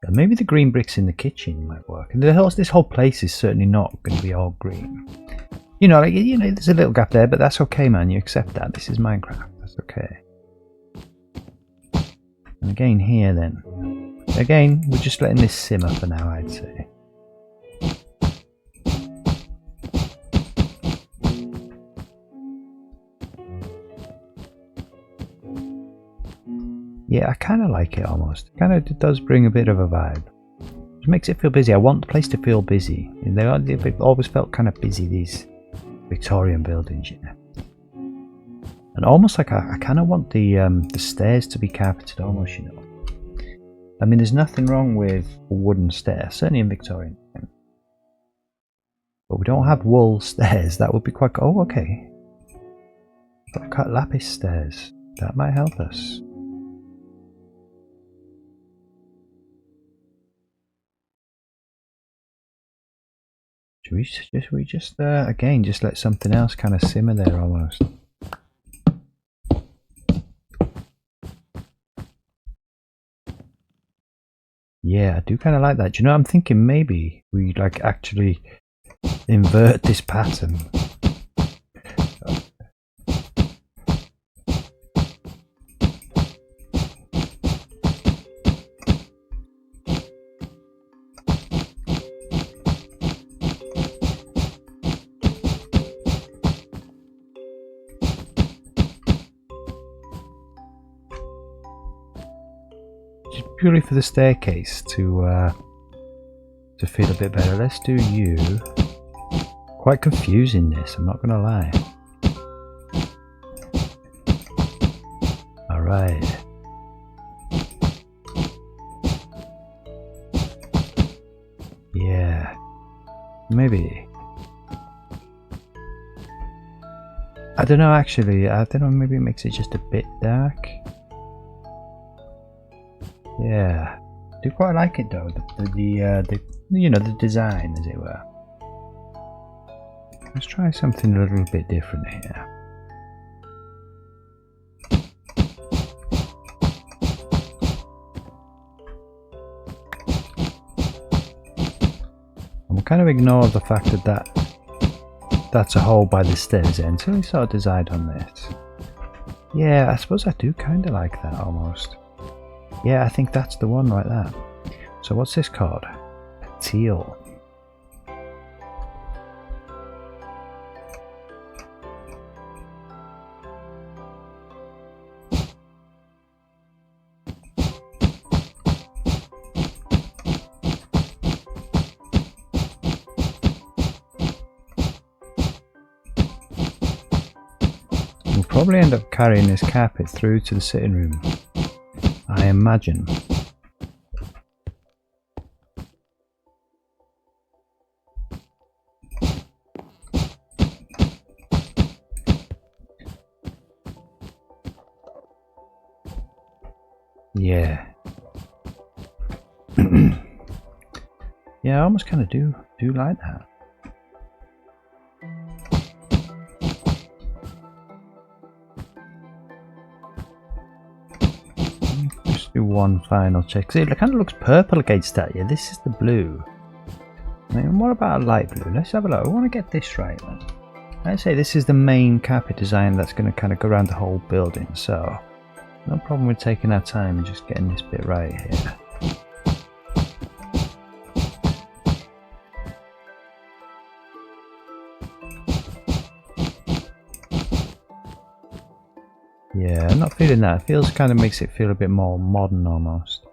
And maybe the green bricks in the kitchen might work. And this whole place is certainly not going to be all green. You know, there's a little gap there, but that's okay, man. You accept that. This is Minecraft. That's okay. And again here, then. Again, we're just letting this simmer for now, I'd say. Yeah, I kind of like it almost. Kind of does bring a bit of a vibe. It makes it feel busy. I want the place to feel busy. They've always felt kind of busy, these Victorian buildings, you know. And almost like I kind of want the stairs to be carpeted, almost, you know. I mean, there's nothing wrong with a wooden stair, certainly in Victorian. But we don't have wool stairs. That would be quite. Oh, okay. Got cut lapis stairs. That might help us. Should we just again just let something else kind of simmer there almost? Yeah, I do kind of like that. Do you know, I'm thinking maybe we like actually invert this pattern. Purely for the staircase to feel a bit better. Let's do you. Quite confusing this, I'm not gonna lie. Alright. Yeah. Maybe. I don't know actually, I don't know, maybe it makes it just a bit dark. Yeah, I do quite like it though. The you know, the design, as it were. Let's try something a little bit different here. And we'll kind of ignore the fact that that's a hole by the stairs end. So we sort of decide on this. Yeah, I suppose I do kind of like that almost. Yeah, I think that's the one like that. So what's this called? Teal. We'll probably end up carrying this carpet through to the sitting room, I imagine. Yeah. Yeah, I almost kind of do like that. Just do one final check. See, it kind of looks purple against that. Yeah, this is the blue. I mean, what about a light blue? Let's have a look. I want to get this right then. I'd say this is the main carpet design that's going to kind of go around the whole building, so no problem with taking our time and just getting this bit right here. Yeah, I'm not feeling that. It feels kind of makes it feel a bit more modern almost.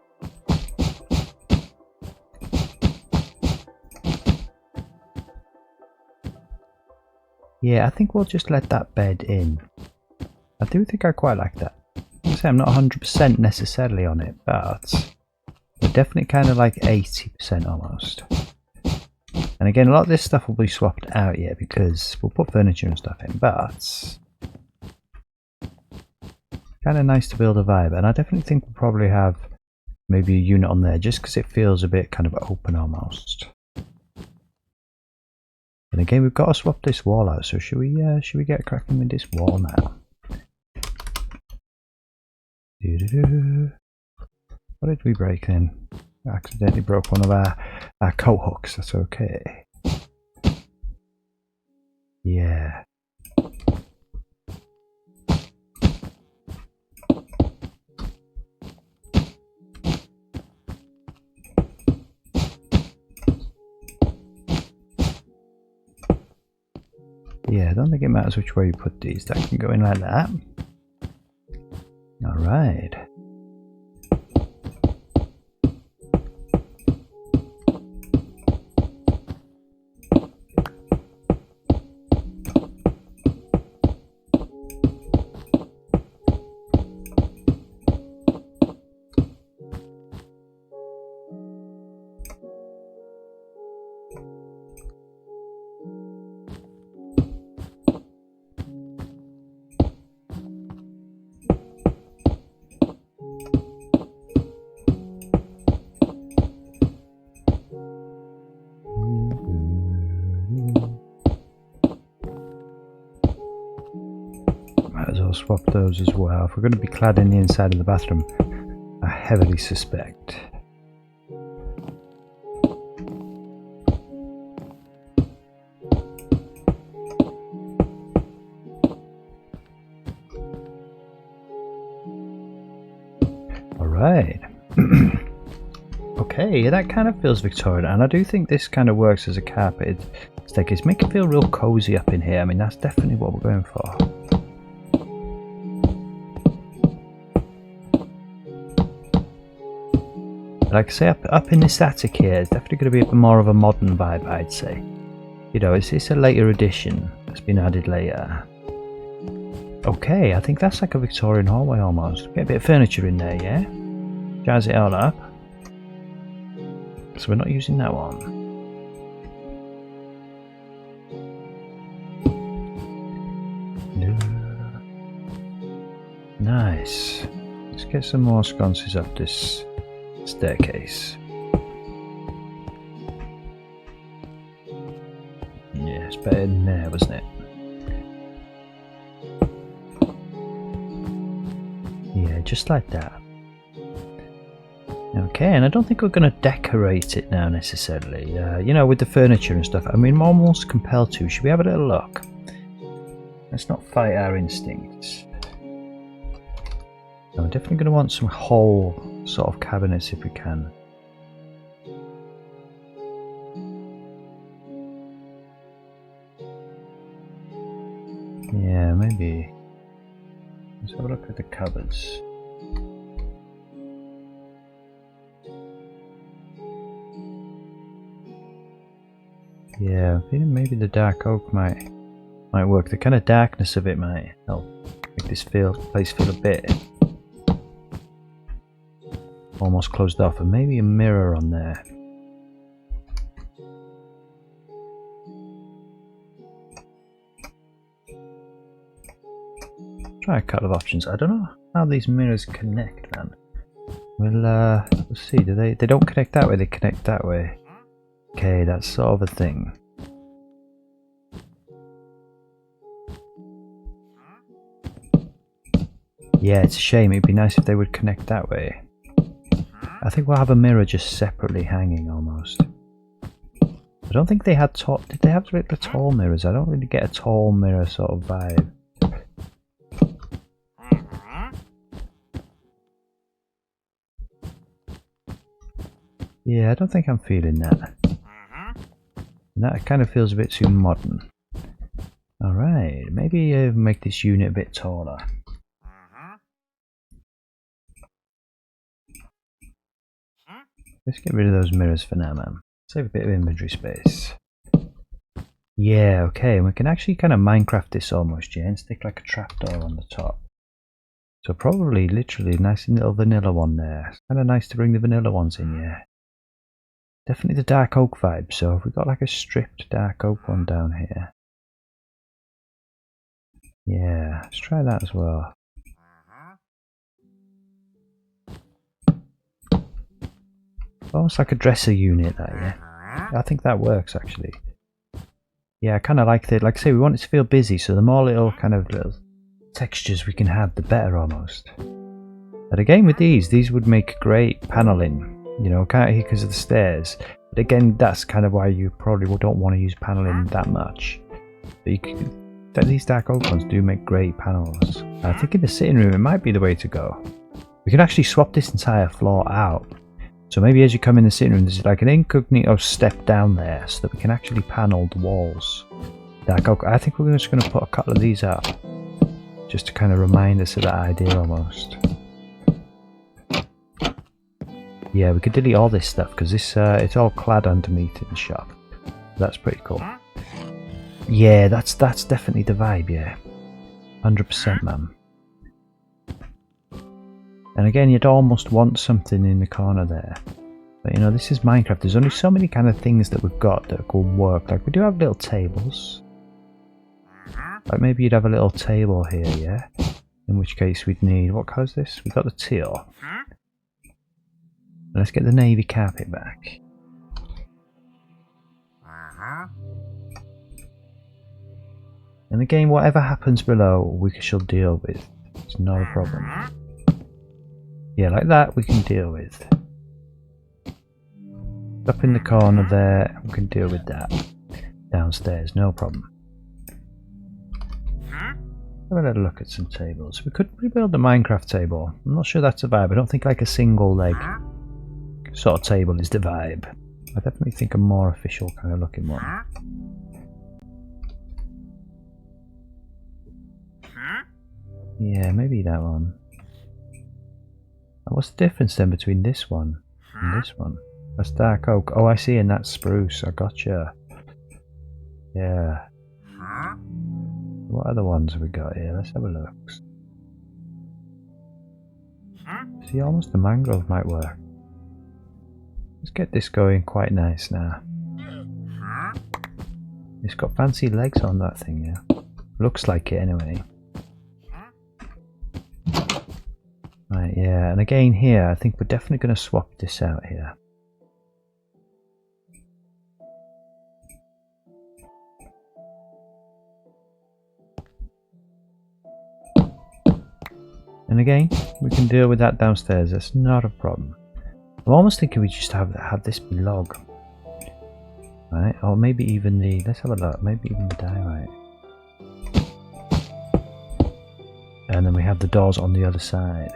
Yeah, I think we'll just let that bed in. I do think I quite like that. I say I'm not 100% necessarily on it, but we're definitely kind of like 80% almost. And again, a lot of this stuff will be swapped out yet because we'll put furniture and stuff in, but kind of nice to build a vibe. And I definitely think we'll probably have maybe a unit on there just because it feels a bit kind of open almost. And again, we've got to swap this wall out, so should we get cracking with this wall now? What did we break then? I accidentally broke one of our coat hooks, that's okay. Yeah. Yeah, I don't think it matters which way you put these. That can go in like that. Alright. Might as well swap those as well. If we're going to be clad in the inside of the bathroom, I heavily suspect. Alright. Okay, that kind of feels Victorian, and I do think this kind of works as a carpeted staircase. Make it feel real cozy up in here. I mean, that's definitely what we're going for. Like I say, up in this attic here, it's definitely going to be a bit more of a modern vibe, I'd say. You know, it's a later addition that's been added later. Okay, I think that's like a Victorian hallway almost. Get a bit of furniture in there, yeah? Jazz it all up. So we're not using that one. No. Nice. Let's get some more sconces up this staircase. Yeah, it's better than there, wasn't it? Yeah, just like that. Okay, and I don't think we're going to decorate it now necessarily. You know, with the furniture and stuff. I mean, I'm almost compelled to. Should we have a little look? Let's not fight our instincts. No, we're definitely going to want some whole sort of cabinets if we can. Yeah, maybe. Let's have a look at the cupboards. Yeah, I think maybe the dark oak might work. The kind of darkness of it might help make this place feel a bit almost closed off, and maybe a mirror on there. Try a couple of options. I don't know how these mirrors connect, man. We'll see. Do they don't connect that way, they connect that way. Okay, that's sort of a thing. Yeah, it's a shame. It'd be nice if they would connect that way. I think we'll have a mirror just separately hanging almost. I don't think they had tall... Did they have the tall mirrors? I don't really get a tall mirror sort of vibe. Yeah, I don't think I'm feeling that. And that kind of feels a bit too modern. Alright, maybe make this unit a bit taller. Let's get rid of those mirrors for now, man. Save a bit of inventory space. Yeah, okay, and we can actually kind of Minecraft this almost, yeah, and stick like a trapdoor on the top. So probably, literally, nice little vanilla one there. It's kind of nice to bring the vanilla ones in, yeah. Definitely the dark oak vibe, so if we've got like a stripped dark oak one down here. Yeah, let's try that as well. Almost like a dresser unit, that, yeah. I think that works actually. Yeah, I kind of like that. Like I say, we want it to feel busy, so the more little textures we can have, the better almost. But again, with these would make great paneling. You know, kind of because of the stairs. But again, that's kind of why you probably don't want to use paneling that much. But you can, these dark oak ones do make great panels. I think in the sitting room, it might be the way to go. We can actually swap this entire floor out. So maybe as you come in the sitting room, there's like an incognito step down there, so that we can actually panel the walls. Dark oak. I think we're just going to put a couple of these up, just to kind of remind us of that idea almost. Yeah, we could delete all this stuff because this it's all clad underneath in the shop. That's pretty cool. Yeah, that's definitely the vibe. Yeah, 100%, man. And again, you'd almost want something in the corner there. But you know, this is Minecraft. There's only so many kind of things that we've got that could work. Like we do have little tables. Like maybe you'd have a little table here, yeah. In which case we'd need, what colour is this? We've got the teal. Let's get the navy carpet back. And again, whatever happens below, we shall deal with. It's not a problem. Yeah, like that we can deal with. Up in the corner there, we can deal with that. Downstairs, no problem. Have a little look at some tables. We could rebuild the Minecraft table. I'm not sure that's a vibe. I don't think like a single leg sort of table is the vibe. I definitely think a more official kind of looking one. Yeah, maybe that one. And what's the difference then between this one and this one? That's dark oak. Oh, I see, and that's spruce. I gotcha. Yeah. What other ones have we got here? Let's have a look. See, almost the mangrove might work. Let's get this going quite nice now. It's got fancy legs on that thing, yeah. Looks like it anyway. Right, yeah, and again here, I think we're definitely going to swap this out here. And again, we can deal with that downstairs, that's not a problem. I'm almost thinking we just have this be log. Right, or maybe even the, let's have a look, maybe even the diorite. And then we have the doors on the other side.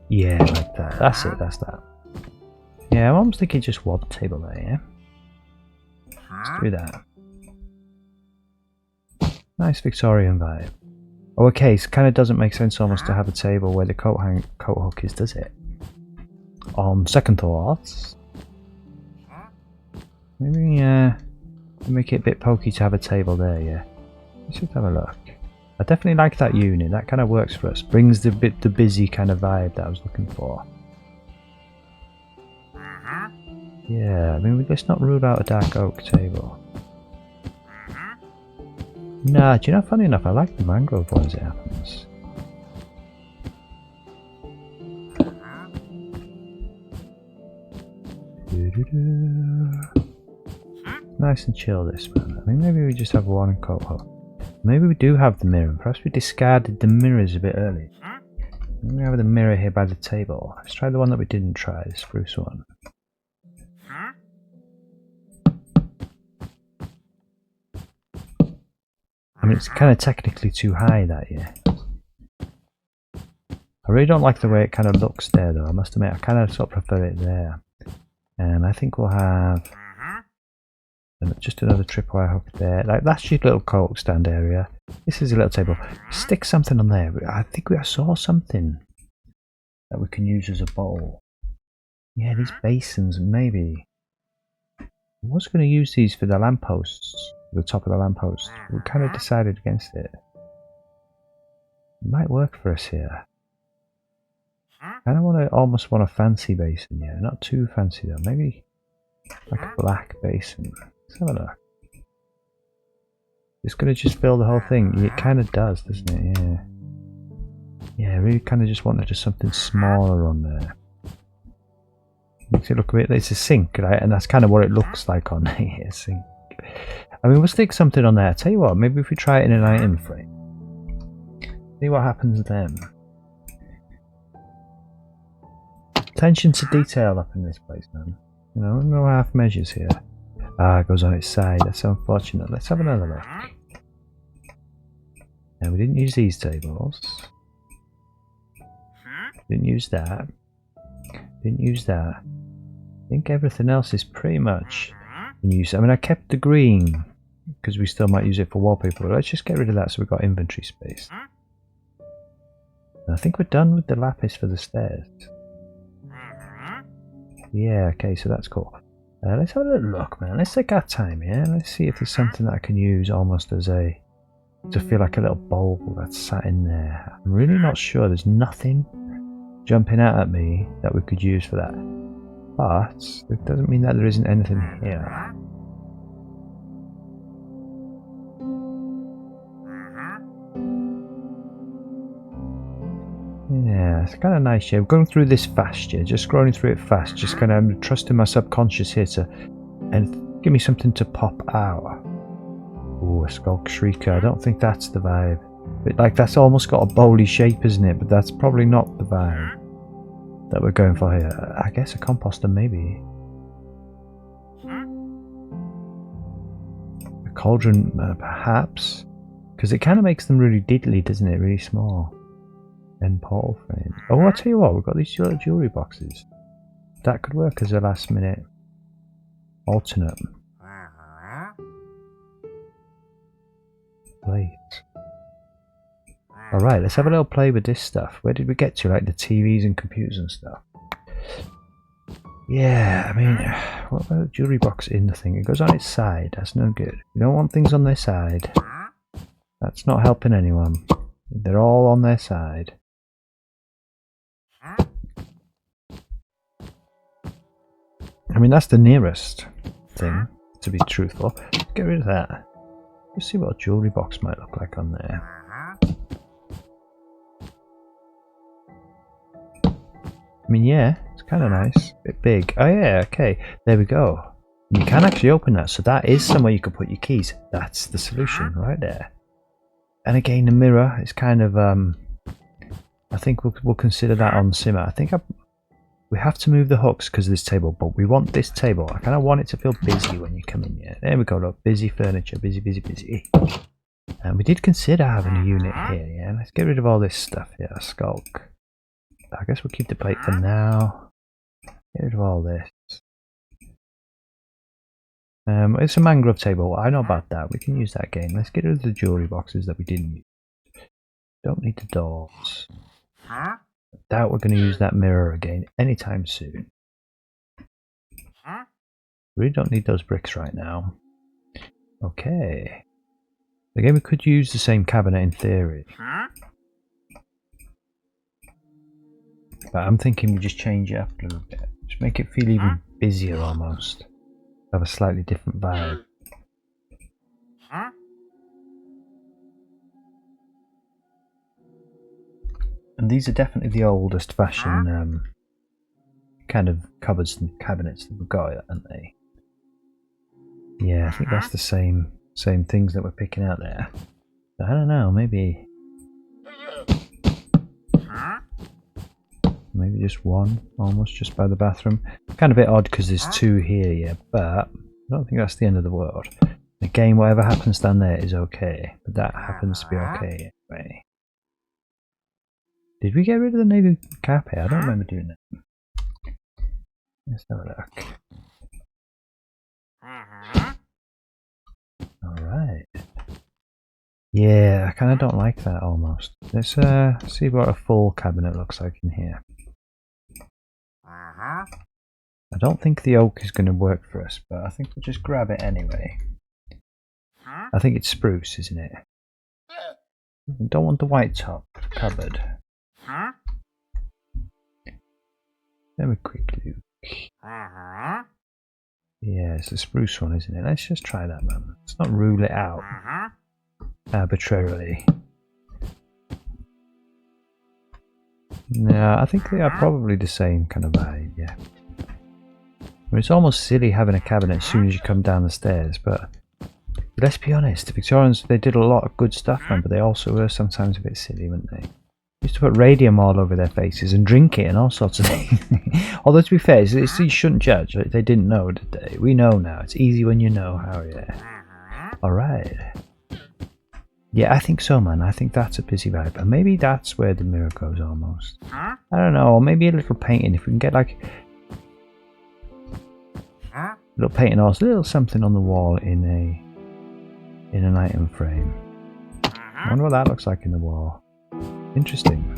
Yeah, like that. That's it, that's that. Yeah, I'm almost thinking just one table there, yeah? Let's do that. Nice Victorian vibe. Oh, okay, so it kind of doesn't make sense almost to have a table where the coat hook is, does it? On second thoughts, maybe make it a bit pokey to have a table there, yeah. Let's just have a look. I definitely like that unit, that kind of works for us. Brings the busy kind of vibe that I was looking for. Yeah, I mean, let's not rule out a dark oak table. Nah, do you know, funny enough, I like the mangrove ones, it happens. Nice and chill this, man. I mean, maybe we just have one coat hook. Maybe we do have the mirror. Perhaps we discarded the mirrors a bit early. We have the mirror here by the table. Let's try the one that we didn't try, the spruce one. I mean, it's kind of technically too high, that, yeah. I really don't like the way it kind of looks there, though. I must admit, I kind of sort of prefer it there. And I think we'll have just another tripwire hook there. Like, that's your little coat stand area. This is a little table. Stick something on there. I think I saw something that we can use as a bowl. Yeah, these basins, maybe. I was going to use these for the lampposts, the top of the lamppost. We kind of decided against it. It might work for us here. I don't almost want a fancy basin, yeah. Not too fancy though. Maybe like a black basin. Let's have a look. It's going to just fill the whole thing. It kind of does, doesn't it? Yeah. Yeah, I really kind of just wanted just something smaller on there. Makes it look a bit. It's a sink, right? And that's kind of what it looks like on here. Sink. I mean, we'll stick something on there. I tell you what, maybe if we try it in an item frame, see what happens then. Attention to detail up in this place, man. You know, no half measures here. Ah, it goes on its side. That's so unfortunate. Let's have another look. Now, we didn't use these tables. Didn't use that. Didn't use that. I think everything else is pretty much in use. I mean, I kept the green because we still might use it for wallpaper. But let's just get rid of that so we've got inventory space. And I think we're done with the lapis for the stairs. Yeah, okay, so that's cool. Let's have a little look, man. Let's take our time, yeah? Let's see if there's something that I can use almost as a... to feel like a little bowl that's sat in there. I'm really not sure. There's nothing jumping out at me that we could use for that. But it doesn't mean that there isn't anything here. Yeah, it's kind of nice. Yeah, we're going through this fast. Yeah, just scrolling through it fast. Just kind of trusting my subconscious here to and give me something to pop out. Oh, a Skulk Shrieker. I don't think that's the vibe. But like, that's almost got a bowly shape, isn't it? But that's probably not the vibe that we're going for here. I guess a composter, maybe. A cauldron, perhaps. Because it kind of makes them really diddly, doesn't it? Really small. And portal frames. Oh, I'll tell you what, we've got these little jewellery boxes. That could work as a last minute alternate. Plate. Alright, let's have a little play with this stuff. Where did we get to? Like the TVs and computers and stuff. Yeah, I mean, what about the jewellery box in the thing? It goes on its side. That's no good. You don't want things on their side. That's not helping anyone. They're all on their side. I mean, that's the nearest thing, to be truthful. Get rid of that. Let's see what a jewellery box might look like on there. I mean, yeah, it's kind of nice. A bit big. Oh yeah, okay. There we go. You can actually open that, so that is somewhere you could put your keys. That's the solution right there. And again, the mirror is kind of, I think we'll consider that on simmer. I think we have to move the hooks because of this table, but we want this table. I kind of want it to feel busy when you come in here. There we go, look, busy furniture, busy, busy, busy. And we did consider having a unit here, yeah? Let's get rid of all this stuff here, Skulk. I guess we'll keep the plate for now. Get rid of all this. It's a mangrove table. I know about that. We can use that again. Let's get rid of the jewellery boxes that we didn't use. Don't need the doors. I doubt we're going to use that mirror again anytime soon. Really don't need those bricks right now. Okay. Again, we could use the same cabinet in theory. But I'm thinking we just change it up a little bit. Just make it feel even busier almost. Have a slightly different vibe. And these are definitely the oldest fashioned kind of cupboards and cabinets that we've got, aren't they? Yeah, I think that's the same things that we're picking out there. I don't know, maybe. just one, almost just by the bathroom. Kind of a bit odd because there's two here, yeah, but I don't think that's the end of the world. Again, whatever happens down there is okay, but that happens to be okay anyway. Did we get rid of the navy carpet? I don't remember doing that. Let's have a look. Alright. Yeah, I kind of don't like that almost. Let's see what a full cabinet looks like in here. I don't think the oak is going to work for us, but I think we'll just grab it anyway. I think it's spruce, isn't it? I don't want the white top cupboard. Let me quickly look. Yeah, it's a spruce one, isn't it? Let's just try that, man. Let's not rule it out arbitrarily. No, I think they are probably the same kind of vibe, yeah. I mean, it's almost silly having a cabinet as soon as you come down the stairs, but let's be honest, the Victorians, they did a lot of good stuff, man, but they also were sometimes a bit silly, weren't they? Used to put radium all over their faces and drink it and all sorts of things. Although to be fair, you shouldn't judge. They didn't know, did they? We know now. It's easy when you know how, yeah. Alright. Yeah, I think so, man. I think that's a busy vibe. And maybe that's where the mirror goes almost. I don't know. Or maybe a little painting. If we can get like a little painting or a little something on the wall in an item frame. I wonder what that looks like in the wall. Interesting.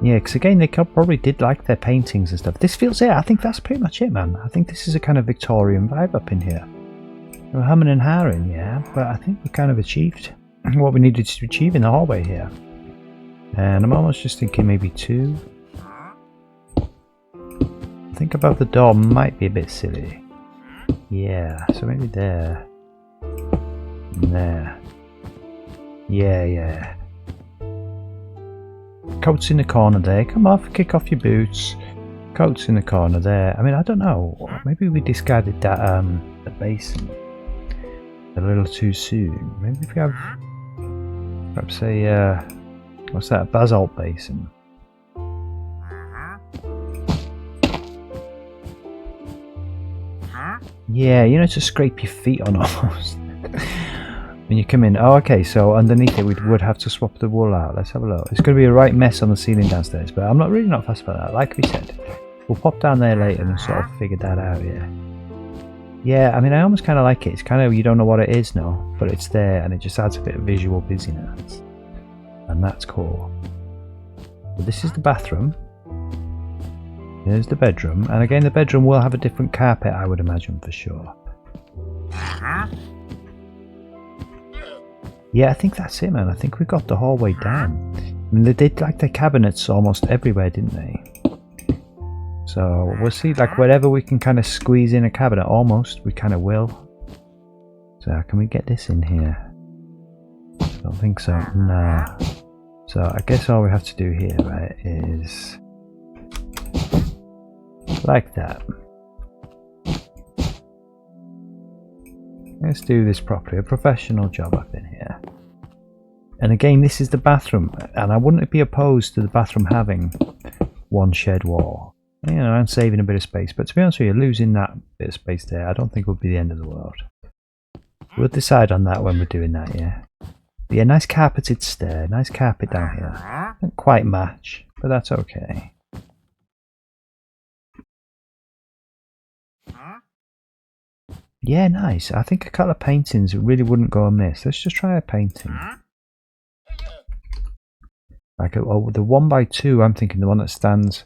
Yeah, because again, they probably did like their paintings and stuff. This feels, yeah, I think that's pretty much it, man. I think this is a kind of Victorian vibe up in here. We're humming and hawing, yeah, but I think we kind of achieved what we needed to achieve in the hallway here. And I'm almost just thinking maybe two. I think above the door might be a bit silly. Yeah, so maybe there. And there. Yeah. Coats in the corner there. Come off, kick off your boots. Coats in the corner there. I mean, I don't know. Maybe we discarded that the basin a little too soon. Maybe if we have perhaps a what's that? A basalt basin. Yeah, you know, to scrape your feet on almost. When you come in. Oh, okay, so underneath it we would have to swap the wool out. Let's have a look. It's going to be a right mess on the ceiling downstairs, but I'm really not fussed about that. Like we said, we'll pop down there later and sort of figure that out, yeah. Yeah, I mean, I almost kind of like it. It's kind of, you don't know what it is now, but it's there and it just adds a bit of visual busyness. And that's cool. But this is the bathroom. Here's the bedroom. And again, the bedroom will have a different carpet, I would imagine, for sure. Yeah, I think that's it, man. I think we got the hallway down. I mean, they did like their cabinets almost everywhere, didn't they? So we'll see, like wherever we can kind of squeeze in a cabinet, almost, we kind of will. So can we get this in here? I don't think so. Nah. So I guess all we have to do here, right, is like that. Let's do this properly. A professional job up in here. And again, this is the bathroom, and I wouldn't be opposed to the bathroom having one shed wall. You know, and saving a bit of space. But to be honest with you, losing that bit of space there, I don't think would be the end of the world. We'll decide on that when we're doing that, yeah. But yeah, nice carpeted stair, nice carpet down here. Don't quite match, but that's okay. Yeah, nice. I think a couple of paintings really wouldn't go amiss. Let's just try a painting. Like the 1x2, I'm thinking the one that stands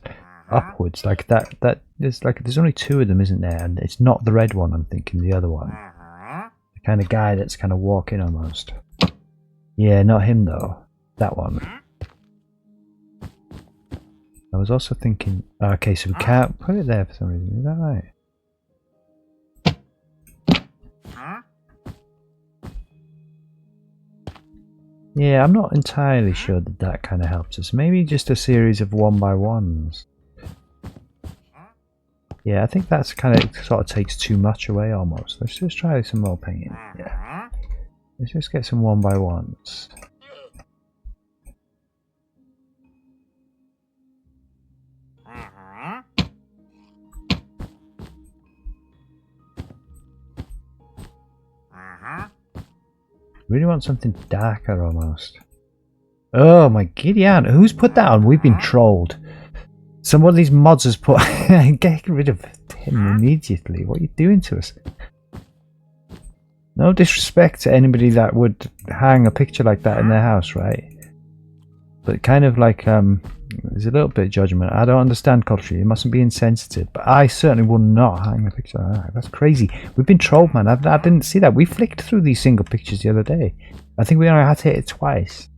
upwards, like that. There's only two of them, isn't there? And it's not the red one. I'm thinking the other one. The kind of guy that's kind of walking almost. Yeah, not him though. That one. I was also thinking. Okay, so we can't put it there for some reason. Is that right? Yeah, I'm not entirely sure that that kind of helps us. Maybe just a series of 1x1s. Yeah, I think that's kind of sort of takes too much away almost. Let's just try some more painting. Yeah. Let's just get some 1x1s. Really want something darker almost. Oh my Gideon, who's put that on? We've been trolled. Some of these mods has put get rid of him immediately. What are you doing to us? No disrespect to anybody that would hang a picture like that in their house, right? But kind of like there's a little bit of judgment. I don't understand culture. You mustn't be insensitive. But I certainly would not hang a picture like that. That's crazy. We've been trolled, man. I didn't see that. We flicked through these single pictures the other day. I think we only had to hit it twice.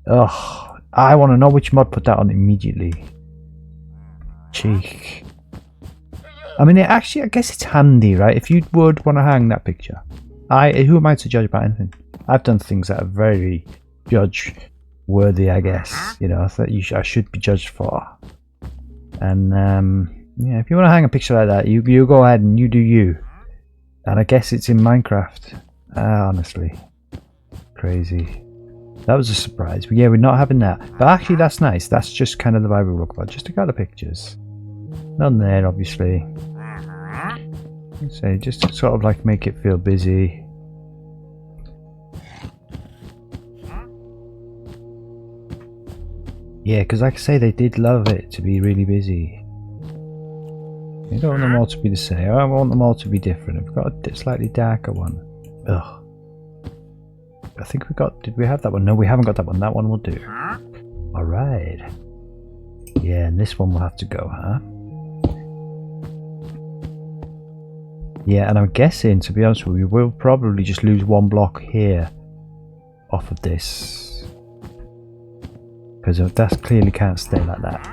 Ugh. I want to know which mod put that on immediately. Cheek. I mean, I guess it's handy, right? If you would want to hang that picture. Who am I to judge about anything? I've done things that are very judge worthy, I guess, you know, that I should be judged for. And yeah, if you want to hang a picture like that, you go ahead and you do you. And I guess it's in Minecraft. Honestly, crazy. That was a surprise. But yeah, we're not having that. But actually, that's nice. That's just kind of the vibe we look for. Just to get the pictures. None there, obviously. So just to sort of like make it feel busy. Yeah, because like I say, they did love it to be really busy. I don't want them all to be the same. I want them all to be different. I've got a slightly darker one. Ugh. I think we got... Did we have that one? No, we haven't got that one. That one will do. Alright. Yeah, and this one will have to go, huh? Yeah, and I'm guessing, to be honest with you, we'll probably just lose one block here off of this. Because that clearly can't stay like that.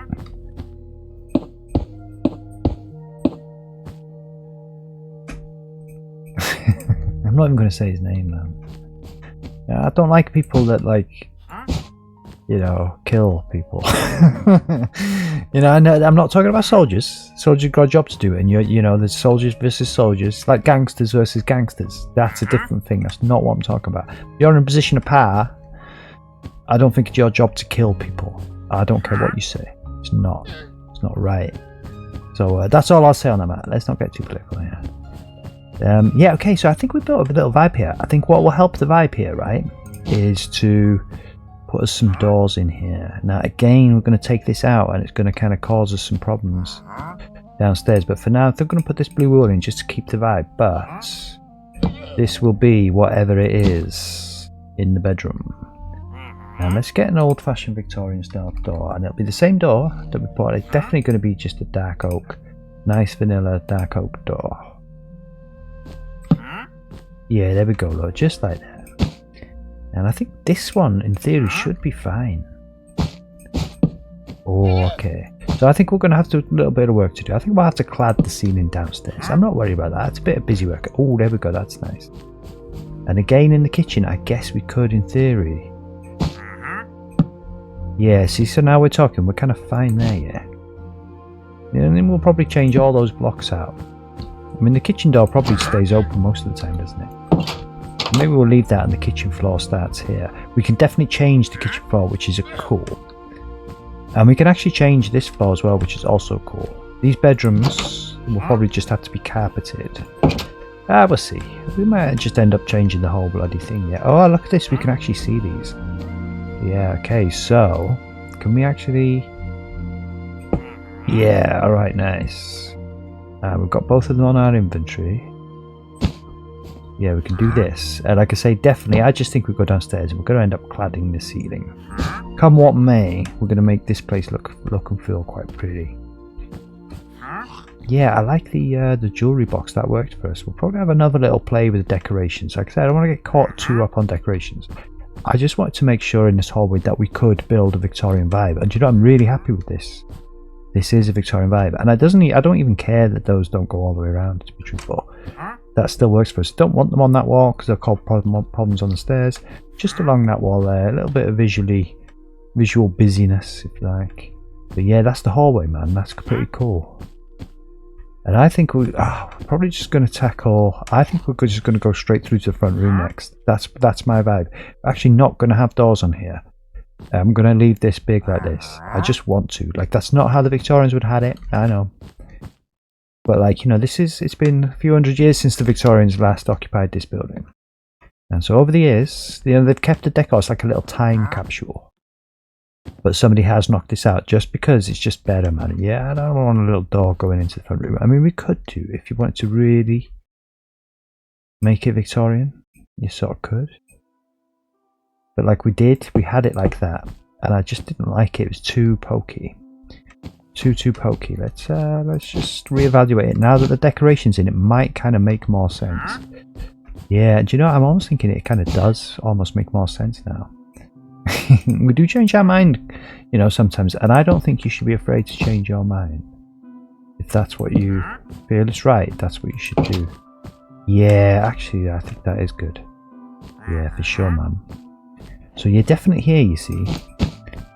I'm not even going to say his name, man. I don't like people that, like, you know, kill people. You know, I'm not talking about soldiers. Soldiers got a job to do, and you know, there's soldiers versus soldiers, like gangsters versus gangsters. That's a different thing. That's not what I'm talking about. You're in a position of power. I don't think it's your job to kill people. I don't care what you say. It's not. It's not right. So that's all I'll say on that matter. Let's not get too political here. Yeah, okay, so I think we built a little vibe here. I think what will help the vibe here, right, is to put us some doors in here. Now, again, we're going to take this out, and it's going to kind of cause us some problems downstairs. But for now, they're going to put this blue wall in just to keep the vibe. But this will be whatever it is in the bedroom. Now, let's get an old-fashioned Victorian style door, and it'll be the same door that we bought. It's definitely going to be just a dark oak, nice vanilla dark oak door. Yeah, there we go, look, just like that. And I think this one, in theory, should be fine. Oh, okay. So I think we're going to have a little bit of work to do. I think we'll have to clad the ceiling downstairs. I'm not worried about that. It's a bit of busy work. Oh, there we go. That's nice. And again, in the kitchen, I guess we could, in theory. Yeah, see, so now we're talking. We're kind of fine there, yeah. And then we'll probably change all those blocks out. I mean, the kitchen door probably stays open most of the time, doesn't it? Maybe we'll leave that and the kitchen floor starts here. We can definitely change the kitchen floor, which is cool. And we can actually change this floor as well, which is also cool. These bedrooms will probably just have to be carpeted. We'll see. We might just end up changing the whole bloody thing, yeah. Oh, look at this. We can actually see these. Yeah, okay, so... Can we actually... Yeah, alright, nice. We've got both of them on our inventory. Yeah, we can do this. Like I say, definitely, I just think we go downstairs and we're going to end up cladding the ceiling. Come what may, we're going to make this place look and feel quite pretty. Yeah, I like the jewellery box. That worked for us. We'll probably have another little play with the decorations. Like I said, I don't want to get caught too up on decorations. I just wanted to make sure in this hallway that we could build a Victorian vibe. And you know, I'm really happy with this. This is a Victorian vibe, and I don't even care that those don't go all the way around, to be truthful. That still works for us. Don't want them on that wall because they'll cause problems on the stairs. Just along that wall there, a little bit of visual busyness, if you like. But yeah, that's the hallway, man. That's pretty cool. And I think we're probably just going to tackle... I think we're just going to go straight through to the front room next. That's my vibe. We're actually not going to have doors on here. I'm going to leave this big like this. I just want to. Like, that's not how the Victorians would have had it. I know. But, like, you know, it's been a few hundred years since the Victorians last occupied this building. And so over the years, you know, they've kept the decor. It's like a little time capsule. But somebody has knocked this out just because it's just better, man. Yeah, I don't want a little door going into the front room. I mean, we could do, if you wanted to really make it Victorian, you sort of could. But like we had it like that, and I just didn't like it. It was too pokey. Too pokey. Let's just reevaluate it. Now that the decoration's in, it might kind of make more sense. Yeah, do you know, I'm almost thinking it kind of does almost make more sense now. We do change our mind, you know, sometimes, and I don't think you should be afraid to change your mind. If that's what you feel is right, that's what you should do. Yeah, actually, I think that is good. Yeah, for sure, man. So you're definitely here, you see.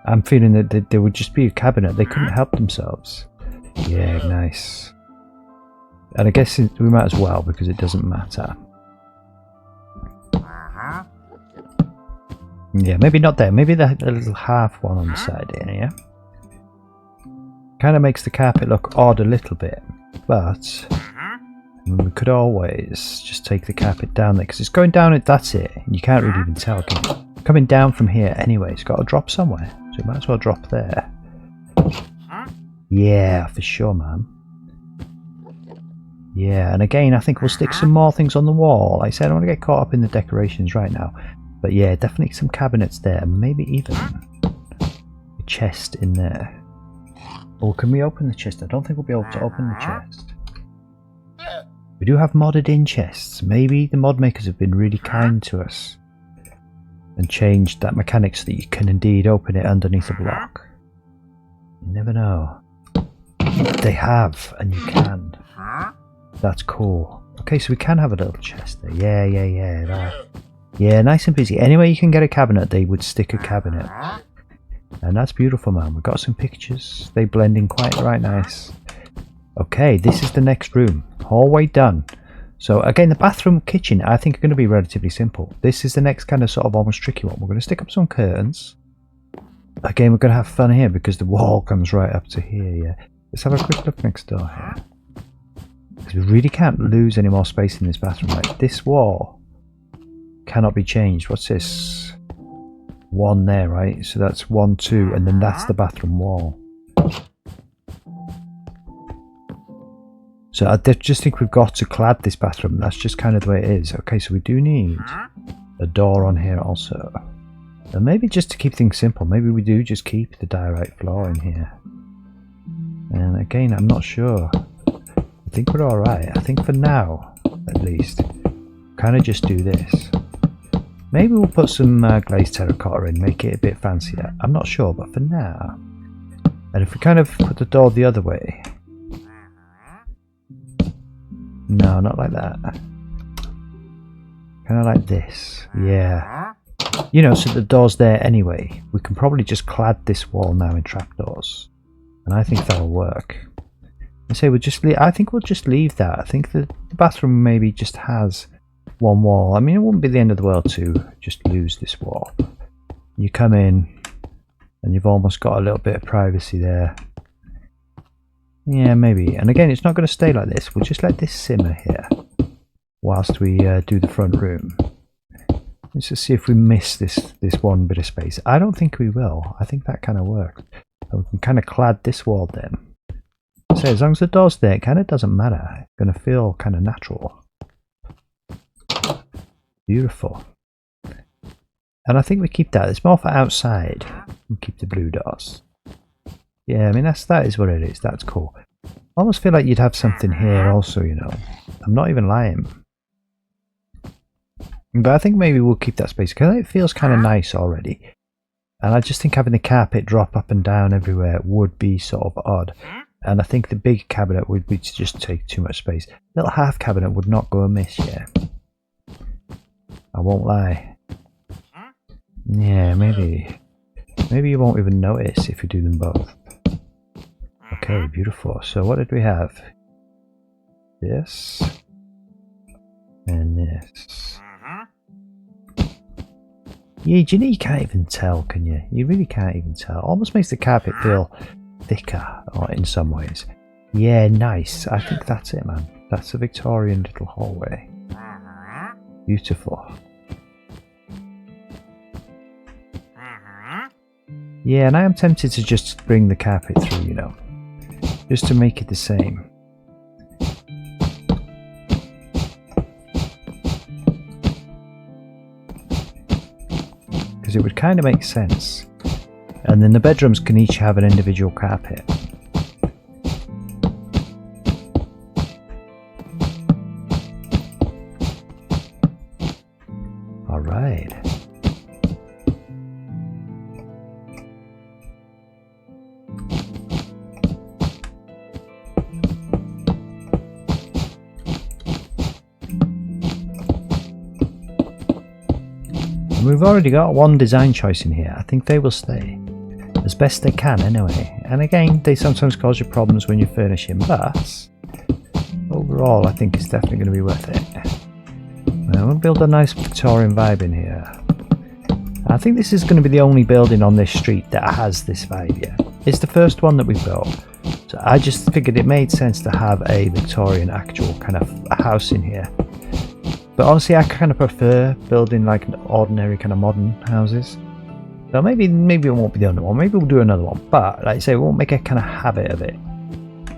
I'm feeling that there would just be a cabinet. They couldn't help themselves. Yeah, nice. And I guess we might as well, because it doesn't matter. Yeah, maybe not there. Maybe the little half one on the side here, yeah? Kind of makes the carpet look odd a little bit. But we could always just take the carpet down there, because it's going down, that's it. You can't really even tell, can you? Coming down from here anyway, it's got to drop somewhere. So it might as well drop there. Yeah, for sure, man. Yeah, and again, I think we'll stick some more things on the wall. Like I said, I don't want to get caught up in the decorations right now. But yeah, definitely some cabinets there. Maybe even a chest in there. Or can we open the chest? I don't think we'll be able to open the chest. We do have modded in chests. Maybe the mod makers have been really kind to us and changed that mechanic so that you can indeed open it underneath a block. You never know. They have, and you can. That's cool. Okay, so we can have a little chest there. Yeah. Right. Yeah, nice and busy. Anywhere you can get a cabinet, they would stick a cabinet. And that's beautiful, man. We've got some pictures. They blend in quite right nice. Okay, this is the next room. Hallway done. So again, the bathroom, kitchen, I think are going to be relatively simple. This is the next kind of sort of almost tricky one. We're going to stick up some curtains. Again, we're going to have fun here because the wall comes right up to here, yeah. Let's have a quick look next door here. Because we really can't lose any more space in this bathroom. Like, this wall cannot be changed. What's this? One there, right? So that's 1, 2, and then that's the bathroom wall. So I just think we've got to clad this bathroom. That's just kind of the way it is. Okay, so we do need a door on here also. And maybe just to keep things simple, maybe we do just keep the direct floor in here. And again, I'm not sure. I think we're alright. I think for now, at least, kind of just do this. Maybe we'll put some glazed terracotta in, make it a bit fancier. I'm not sure, but for now. And if we kind of put the door the other way. No, not like that. Kind of like this. Yeah. You know, so the door's there anyway. We can probably just clad this wall now in trapdoors. And I think that'll work. I say we'll just I think we'll just leave that. I think the bathroom maybe just has one wall. I mean, it wouldn't be the end of the world to just lose this wall. You come in and you've almost got a little bit of privacy there. Yeah, maybe. And again, it's not going to stay like this. We'll just let this simmer here whilst we do the front room. Let's just see if we miss this one bit of space. I don't think we will. I think that kind of works. And we can kind of clad this wall then. So as long as the door's there, it kind of doesn't matter. It's going to feel kind of natural. Beautiful. And I think we keep that. It's more for outside. We keep the blue doors. Yeah, I mean, that is what it is. That's cool. I almost feel like you'd have something here also, you know. I'm not even lying. But I think maybe we'll keep that space because it feels kind of nice already. And I just think having the carpet drop up and down everywhere would be sort of odd. And I think the big cabinet would be to just take too much space. Little half cabinet would not go amiss, yeah. I won't lie. Yeah, maybe. Maybe you won't even notice if you do them both. Okay, beautiful. So what did we have? this. And this. Yeah, do you know you can't even tell, can you? You really can't even tell. Almost makes the carpet feel thicker in some ways. Yeah, nice. I think that's it, man. That's a Victorian little hallway. Beautiful. Yeah, and I am tempted to just bring the carpet through, you know, just to make it the same. Because it would kind of make sense. And then the bedrooms can each have an individual carpet. Alright. We've already got one design choice in here. I think they will stay as best they can anyway. And again, they sometimes cause you problems when you're furnishing, but overall I think it's definitely going to be worth it. Now we'll build a nice Victorian vibe in here. I think this is going to be the only building on this street that has this vibe yet. It's the first one that we've built. So I just figured it made sense to have a Victorian actual kind of a house in here. But honestly, I kind of prefer building like an ordinary kind of modern houses. So maybe it won't be the only one. Maybe we'll do another one. But like I say, we won't make a kind of habit of it.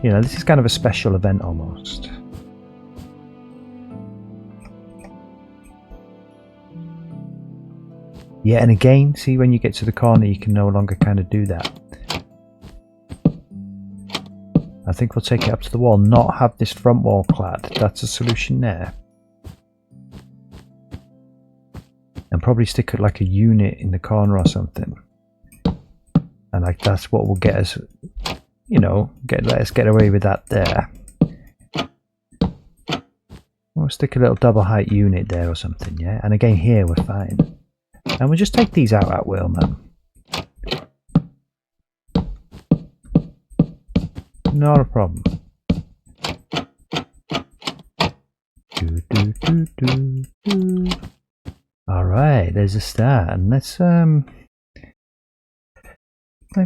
You know, this is kind of a special event almost. Yeah, and again, see when you get to the corner, you can no longer kind of do that. I think we'll take it up to the wall, not have this front wall clad. That's a solution there. And probably stick it like a unit in the corner or something. And like that's what will get us, you know, let us get away with that there. We'll stick a little double height unit there or something, yeah? And again here we're fine. And we'll just take these out at will, man. Not a problem. Alright, there's a start, and let's maybe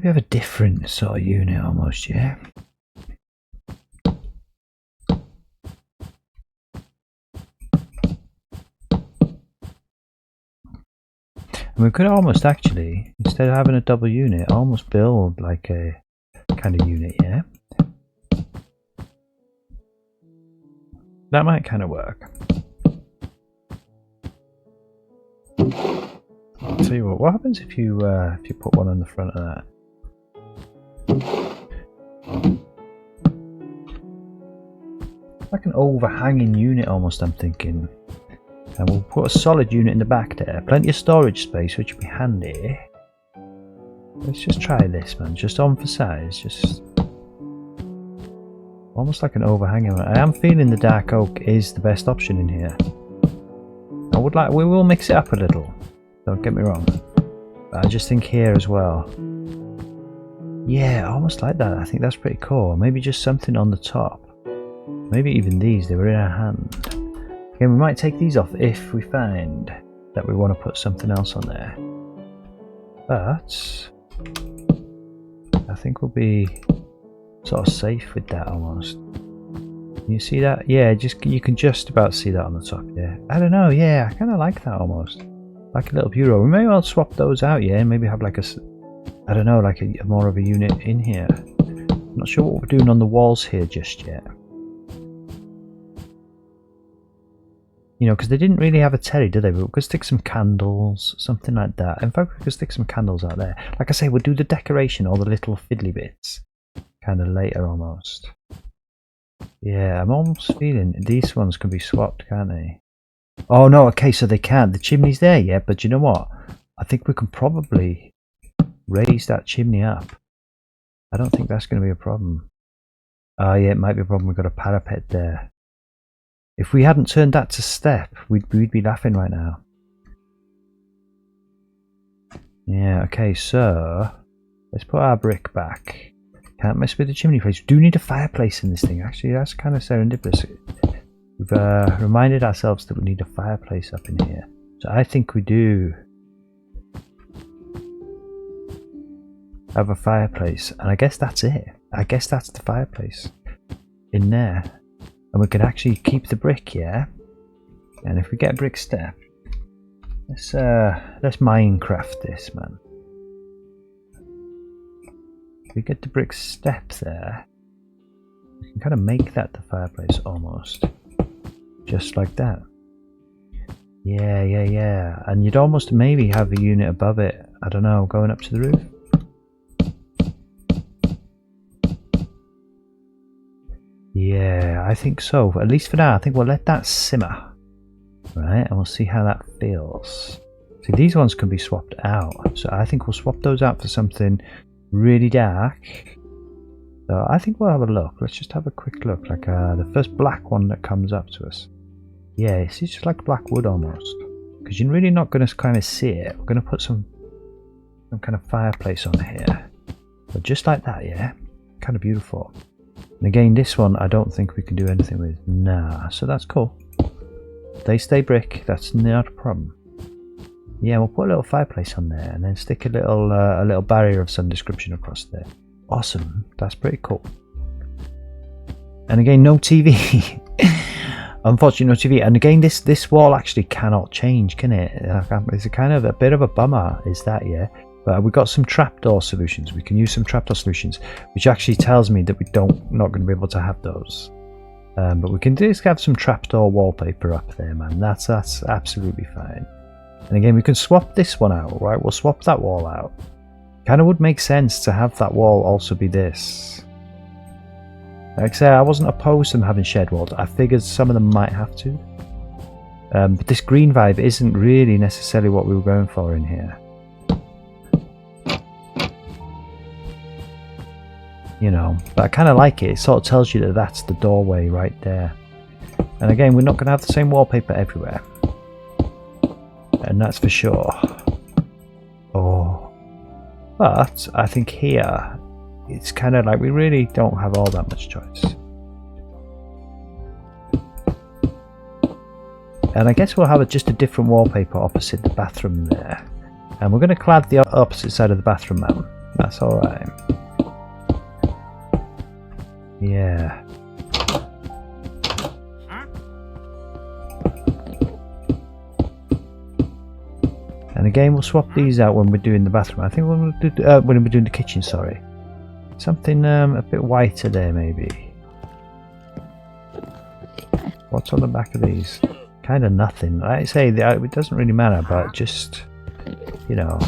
have a different sort of unit almost, yeah? And we could almost actually, instead of having a double unit, almost build like a kind of unit, yeah? That might kind of work. I'll tell you what happens if you put one on the front of that? Like an overhanging unit almost, I'm thinking. And we'll put a solid unit in the back there. Plenty of storage space, which would be handy. Let's just try this, man. Just on for size. Just almost like an overhanging one. I am feeling the dark oak is the best option in here. We will mix it up a little. Don't get me wrong. But I just think here as well. Yeah, almost like that. I think that's pretty cool. Maybe just something on the top. Maybe even these. They were in our hand. Again, we might take these off if we find that we want to put something else on there. But I think we'll be sort of safe with that almost. Can you see that? Yeah, you can just about see that on the top. Yeah, I don't know. Yeah, I kind of like that almost, like a little bureau. We may well swap those out. Yeah, and maybe have like I don't know, like a more of a unit in here. I'm not sure what we're doing on the walls here just yet. You know, because they didn't really have a telly, did they? But we could stick some candles, something like that. In fact, we could stick some candles out there. Like I say, we'll do the decoration, all the little fiddly bits, kind of later almost. Yeah, I'm almost feeling these ones can be swapped, can't they? Oh no, okay, so they can't. The chimney's there, yeah, but you know what? I think we can probably raise that chimney up. I don't think that's going to be a problem. Oh yeah, it might be a problem. We've got a parapet there. If we hadn't turned that to step, we'd be laughing right now. Yeah, okay, so let's put our brick back. Can't mess with the chimney place. We do need a fireplace in this thing, actually. That's kind of serendipitous. We've reminded ourselves that we need a fireplace up in here. So I think we do have a fireplace, and I guess that's it. I guess that's the fireplace in there. And we can actually keep the brick, yeah? And if we get a brick step, let's Minecraft this, man. If we get the brick step there, we can kind of make that the fireplace almost. Just like that. Yeah. And you'd almost maybe have a unit above it. I don't know, going up to the roof. Yeah, I think so. At least for now, I think we'll let that simmer. Right, and we'll see how that feels. See, these ones can be swapped out. So I think we'll swap those out for something really dark. So I think we'll have a look. Let's just have a quick look. Like the first black one that comes up to us. Yeah, it's just like black wood almost. Because you're really not going to kind of see it. We're going to put some kind of fireplace on here. But just like that, yeah. Kind of beautiful. And again, this one I don't think we can do anything with. Nah, so that's cool. They stay brick, that's not a problem. Yeah, we'll put a little fireplace on there and then stick a little barrier of some description across there. Awesome, that's pretty cool. And again, no TV. Unfortunately, no TV. And again, this wall actually cannot change, can it? It's a kind of a bit of a bummer, is that, yeah? But we've got some trapdoor solutions. We can use some trapdoor solutions, which actually tells me that not going to be able to have those. But we can just have some trapdoor wallpaper up there, man. That's absolutely fine. And again, we can swap this one out, right? We'll swap that wall out. Kind of would make sense to have that wall also be this. Like I say, I wasn't opposed to them having shed walls. I figured some of them might have to. But this green vibe isn't really necessarily what we were going for in here. You know, but I kind of like it. It sort of tells you that that's the doorway right there. And again, we're not going to have the same wallpaper everywhere. And that's for sure. Oh. But I think here, it's kind of like we really don't have all that much choice. And I guess we'll have just a different wallpaper opposite the bathroom there. And we're going to clad the opposite side of the bathroom out. That's alright. Yeah. And again, we'll swap these out when we're doing the bathroom. I think when we're doing the kitchen, sorry. Something a bit whiter there, maybe. What's on the back of these? Kind of nothing. Like I say, it doesn't really matter, but just, you know,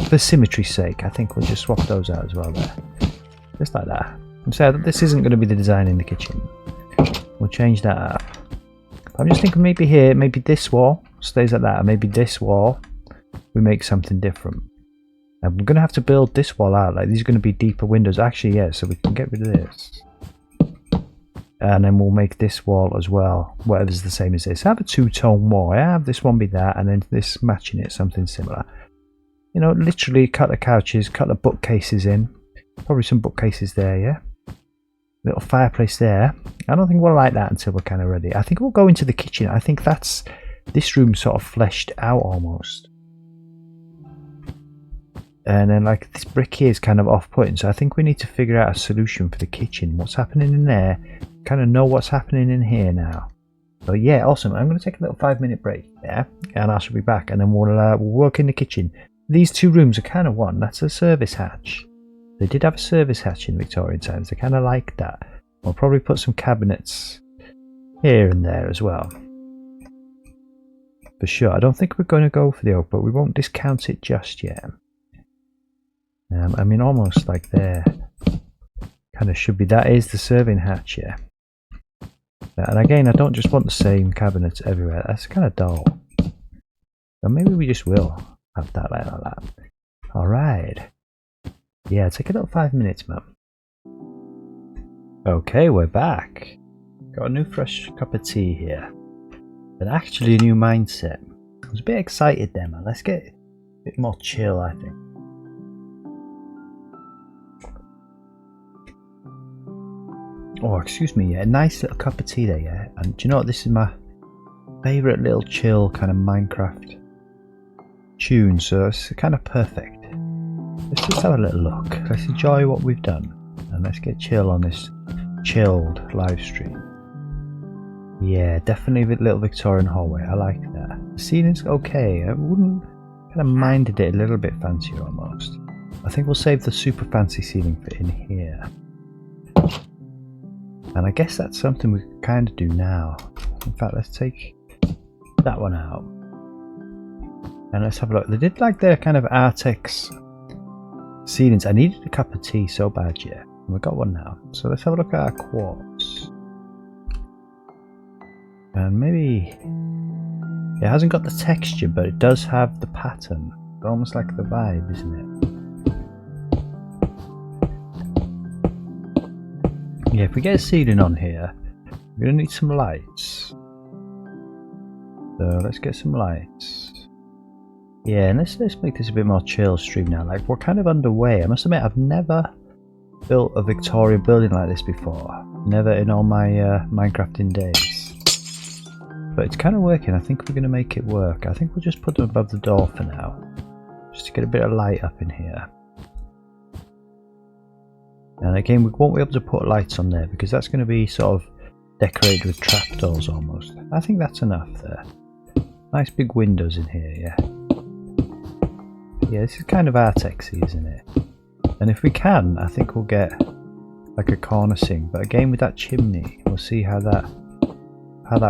for symmetry's sake, I think we'll just swap those out as well there. Just like that. So this isn't going to be the design in the kitchen. We'll change that up. I'm just thinking maybe here, maybe this wall stays like that, and maybe this wall we make something different. And we're going to have to build this wall out. Like these are going to be deeper windows. Actually, yeah, so we can get rid of this. And then we'll make this wall as well, whatever's the same as this. I have a two-tone wall. I have this one be that, and then this matching it, something similar. You know, literally cut the couches, cut the bookcases in. Probably some bookcases there, yeah? Little fireplace there. I don't think we'll like that until we're kind of ready. I think we'll go into the kitchen. I think that's this room sort of fleshed out almost. And then like this brick here is kind of off-putting, so I think we need to figure out a solution for the kitchen. What's happening in there? Kind of know what's happening in here now. So yeah, awesome. I'm going to take a little 5-minute break there, and I shall be back, and then we'll work in the kitchen. These two rooms are kind of one. That's a service hatch. They did have a service hatch in Victorian times. They kind of like that. We'll probably put some cabinets here and there as well. For sure. I don't think we're going to go for the oak, but we won't discount it just yet. I mean, almost like there. Kind of should be. That is the serving hatch, yeah. And again, I don't just want the same cabinets everywhere. That's kind of dull. But maybe we just will have that like that. Alright. Yeah, take a little 5 minutes, man. Okay, we're back. Got a new fresh cup of tea here. But actually a new mindset. I was a bit excited there, man. Let's get a bit more chill, I think. Oh, excuse me, yeah, a nice little cup of tea there, yeah. And do you know what? This is my favourite little chill kind of Minecraft tune, so it's kind of perfect. Let's just have a little look. Let's enjoy what we've done, and let's get chill on this chilled live stream. Yeah, definitely a little Victorian hallway. I like that. The ceiling's okay. I wouldn't kind of minded it a little bit fancier almost. I think we'll save the super fancy ceiling for in here. And I guess that's something we can kind of do now. In fact, let's take that one out. And let's have a look. They did like their kind of Artex ceilings. I needed a cup of tea so bad, yeah. And we got one now. So let's have a look at our quartz. And maybe it hasn't got the texture, but it does have the pattern. Almost like the vibe, isn't it? Yeah, if we get a ceiling on here, we're going to need some lights. So let's get some lights. Yeah, and let's make this a bit more chill stream now. Like, we're kind of underway. I must admit, I've never built a Victorian building like this before. Never in all my Minecrafting days. But it's kind of working. I think we're going to make it work. I think we'll just put them above the door for now. Just to get a bit of light up in here. And again, we won't be able to put lights on there because that's going to be sort of decorated with trapdoors almost. I think that's enough there. Nice big windows in here, yeah. Yeah, this is kind of Artexy, isn't it? And if we can, I think we'll get like a corner sink. But again, with that chimney, we'll see how that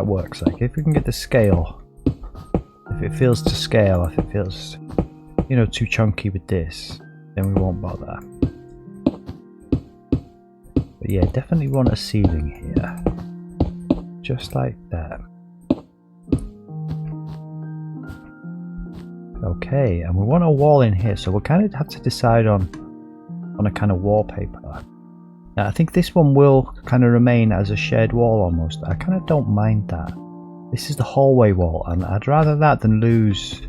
works. Like, if we can get the scale, if it feels to scale, if it feels, you know, too chunky with this, then we won't bother. But yeah, definitely want a ceiling here. Just like that. Okay, and we want a wall in here, so we'll kind of have to decide on a kind of wallpaper. Now I think this one will kind of remain as a shared wall almost. I kind of don't mind that. This is the hallway wall, and I'd rather that than lose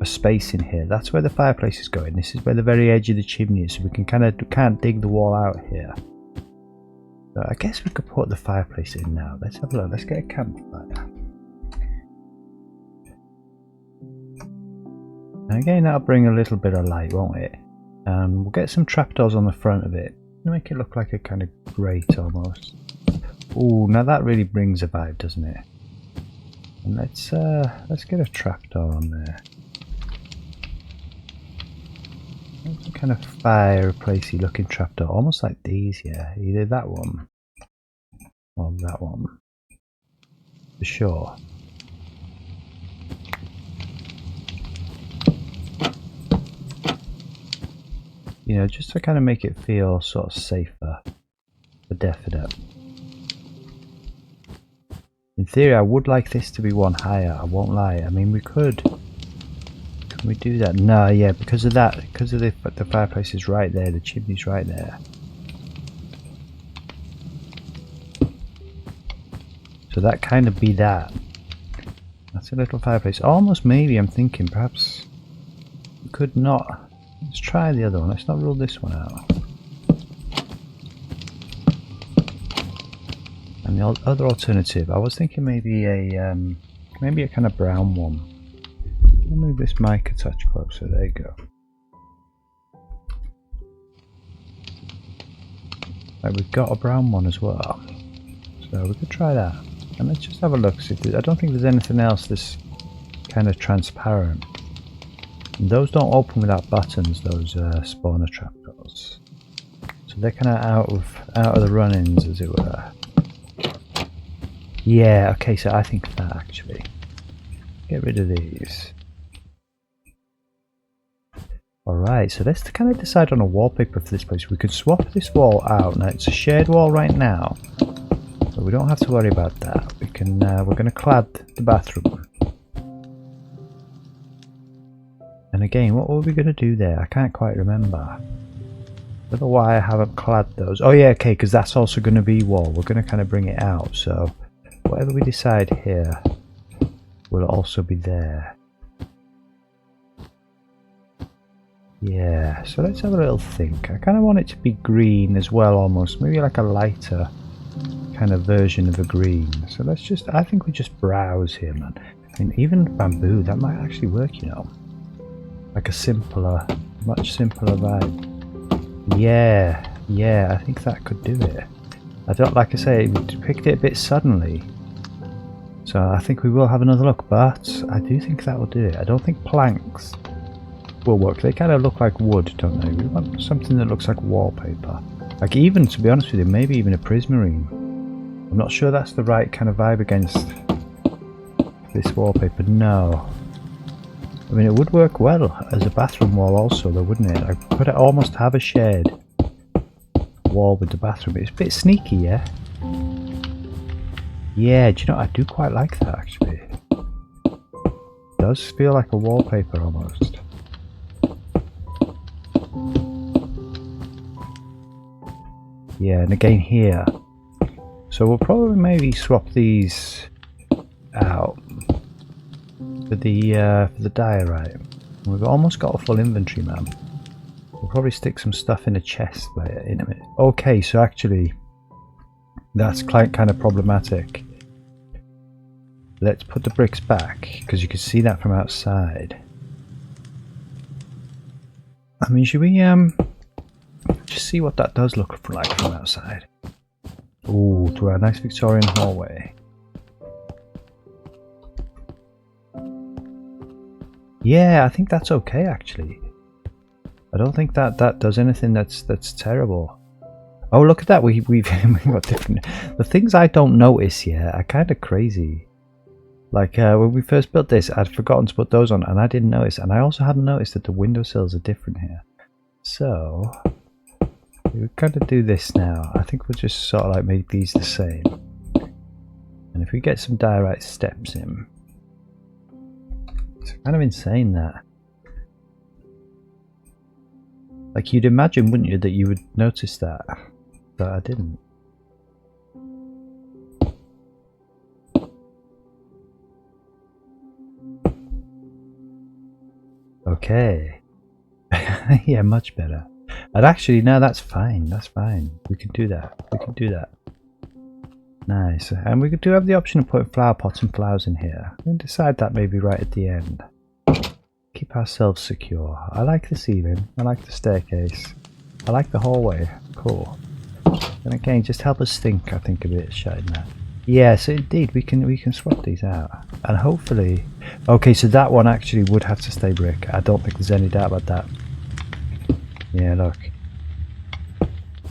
a space in here. That's where the fireplace is going. This is where the very edge of the chimney is, so we can can't dig the wall out here. So I guess we could put the fireplace in now. Let's have a look. Let's get a campfire. And again, that'll bring a little bit of light, won't it? And we'll get some trapdoors on the front of it to make it look like a kind of grate almost. Ooh, now that really brings a vibe, doesn't it? And let's get a trapdoor on there. That's a kind of fireplacey looking trapdoor, almost like these, yeah. Either that one or that one, for sure. You know, just to kind of make it feel sort of safer, for definite. In theory, I would like this to be one higher, I won't lie. I mean, we could. Can we do that? No, yeah, because of that, because of the fireplace is right there, the chimney's right there. So that kind of be that. That's a little fireplace. Almost maybe I'm thinking perhaps we could not. Let's try the other one. Let's not rule this one out. And the other alternative, I was thinking maybe a kind of brown one. I'll move this mic a touch closer. There you go. Right, we've got a brown one as well, so we could try that. And let's just have a look. See if I don't think there's anything else that's kind of transparent. And those don't open without buttons. Those spawner trapdoors. So they're kind of out of the run-ins, as it were. Yeah. Okay. So I think that actually. Get rid of these. Alright, so let's kind of decide on a wallpaper for this place. We could swap this wall out. Now it's a shared wall right now, so we don't have to worry about that. We can. We're going to clad the bathroom. And again, what were we going to do there? I can't quite remember. I don't know why I haven't clad those. Oh yeah, okay, because that's also going to be wall. We're going to kind of bring it out. So whatever we decide here will also be there. Yeah, so let's have a little think. I kind of want it to be green as well, almost. Maybe like a lighter kind of version of a green. So let's just, I think we just browse here, man. I mean, even bamboo, that might actually work, you know. Like a simpler, much simpler vibe. Yeah, I think that could do it. I don't, like I say, we picked it a bit suddenly. So I think we will have another look, but I do think that will do it. I don't think planks will work. They kind of look like wood, don't they? We want something that looks like wallpaper. Like even, to be honest with you, maybe even a prismarine. I'm not sure that's the right kind of vibe against this wallpaper. No. I mean, it would work well as a bathroom wall also, though, wouldn't it? I could almost have a shared wall with the bathroom. It's a bit sneaky, yeah? Yeah, do you know, I do quite like that, actually. It does feel like a wallpaper, almost. Yeah, and again here. So we'll probably maybe swap these out for the diorite. We've almost got a full inventory, man. We'll probably stick some stuff in a chest later in a minute. Okay, so actually that's kind of problematic. Let's put the bricks back because you can see that from outside. I mean, should we just see what that does look like from outside? Ooh, to our nice Victorian hallway. Yeah, I think that's okay actually. I don't think that does anything that's terrible. Oh, look at that! We've got different. The things I don't notice yet are kind of crazy. Like when we first built this, I'd forgotten to put those on, and I didn't notice. And I also hadn't noticed that the windowsills are different here. So we'll kind of do this now. I think we'll just sort of like make these the same. And if we get some diorite steps in, it's kind of insane that. Like you'd imagine, wouldn't you, that you would notice that, but I didn't. Okay. Yeah, much better. And actually, no, that's fine. That's fine. We can do that. We can do that. Nice. And we do have the option of putting flower pots and flowers in here. We'll decide that maybe right at the end. Keep ourselves secure. I like the ceiling. I like the staircase. I like the hallway. Cool. And again, just help us think, I think, a bit shutting that. Yes, indeed, we can swap these out. And hopefully... Okay, so that one actually would have to stay brick. I don't think there's any doubt about that. Yeah, look.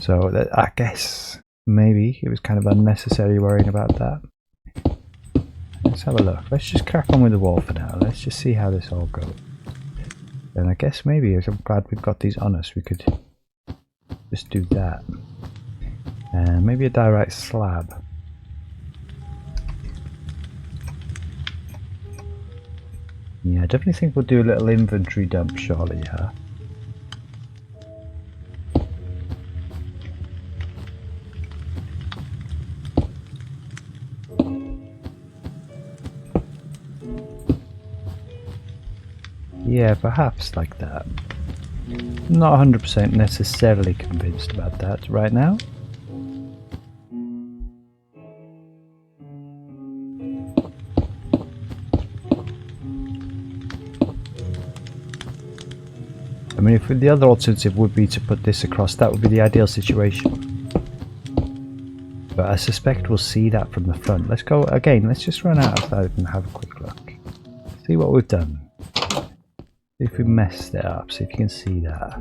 So, I guess maybe it was kind of unnecessary worrying about that. Let's have a look. Let's just crack on with the wall for now. Let's just see how this all goes. And I guess maybe, I'm glad we've got these on us, we could just do that. And maybe a diorite slab. Yeah, I definitely think we'll do a little inventory dump shortly, huh? Yeah, perhaps like that. Not 100% necessarily convinced about that right now. I mean, if the other alternative would be to put this across, that would be the ideal situation. But I suspect we'll see that from the front. Let's go again, let's just run outside and have a quick look. See what we've done. See if we messed it up, see if you can see that.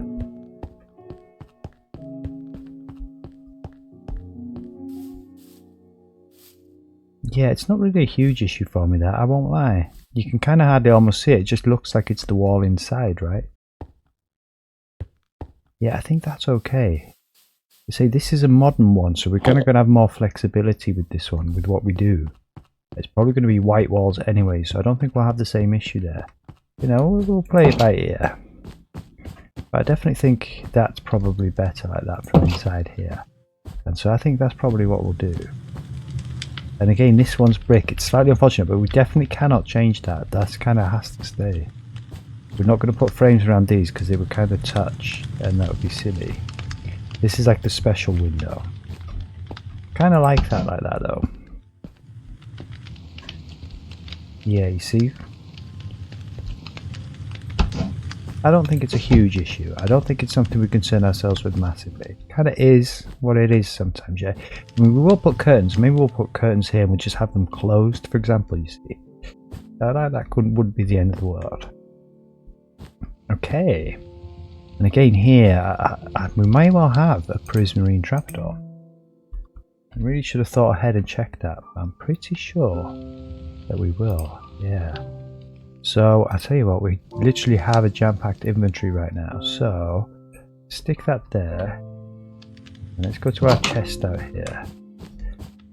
Yeah, it's not really a huge issue for me, that, I won't lie. You can kind of hardly almost see it, it just looks like it's the wall inside, right? Yeah, I think that's okay. You see, this is a modern one, so we're kind of going to have more flexibility with this one, with what we do. It's probably going to be white walls anyway, so I don't think we'll have the same issue there. You know, we'll play it by ear. But I definitely think that's probably better like that from inside here. And so I think that's probably what we'll do. And again, this one's brick. It's slightly unfortunate, but we definitely cannot change that. That's kind of has to stay. We're not going to put frames around these because they would kind of touch and that would be silly. This is like the special window. kind of like that though. Yeah, you see? I don't think it's a huge issue. I don't think it's something we concern ourselves with massively. It kind of is what it is sometimes, yeah. I mean, we will put curtains. Maybe we'll put curtains here and we'll just have them closed, for example, you see. That wouldn't be the end of the world. Okay. And again here, we may well have a prismarine trapdoor. I really should have thought ahead and checked that. But I'm pretty sure that we will, yeah. So I'll tell you what, we literally have a jam-packed inventory right now. So stick that there. And let's go to our chest out here.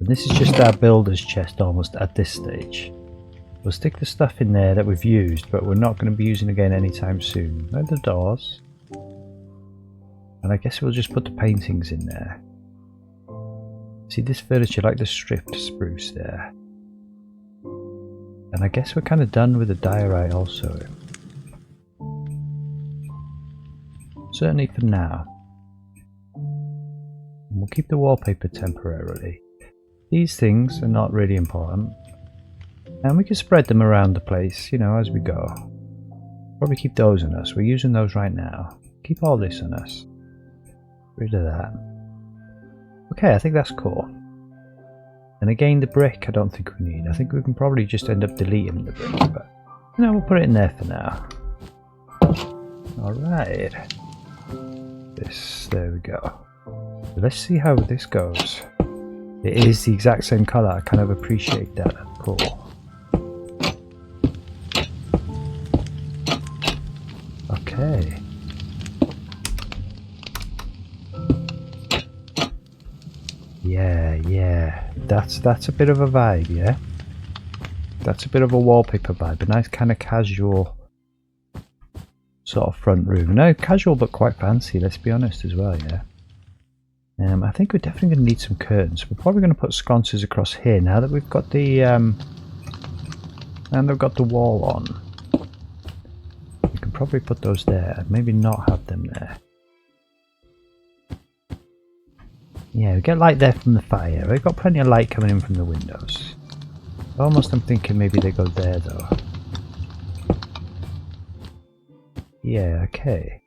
And this is just our builder's chest almost at this stage. We'll stick the stuff in there that we've used, but we're not going to be using again anytime soon. There are the doors. And I guess we'll just put the paintings in there. See this furniture, like the stripped spruce there. And I guess we're kind of done with the diorite also. Certainly for now. And we'll keep the wallpaper temporarily. These things are not really important. And we can spread them around the place, you know, as we go. Probably keep those on us. We're using those right now. Keep all this on us. Rid of that. Okay, I think that's cool. And again, the brick I don't think we need. I think we can probably just end up deleting the brick, but you know, we'll put it in there for now. Alright. There we go. So let's see how this goes. It is the exact same colour. I kind of appreciate that. Cool. Okay. Yeah. That's a bit of a vibe, yeah? That's a bit of a wallpaper vibe. A nice kind of casual sort of front room. No, casual but quite fancy, let's be honest as well, yeah? I think we're definitely going to need some curtains. We're probably going to put sconces across here now that we've got the and they've got the wall on. We can probably put those there and maybe not have them there. Yeah, we get light there from the fire. We've got plenty of light coming in from the windows. Almost I'm thinking maybe they go there though. Yeah, okay.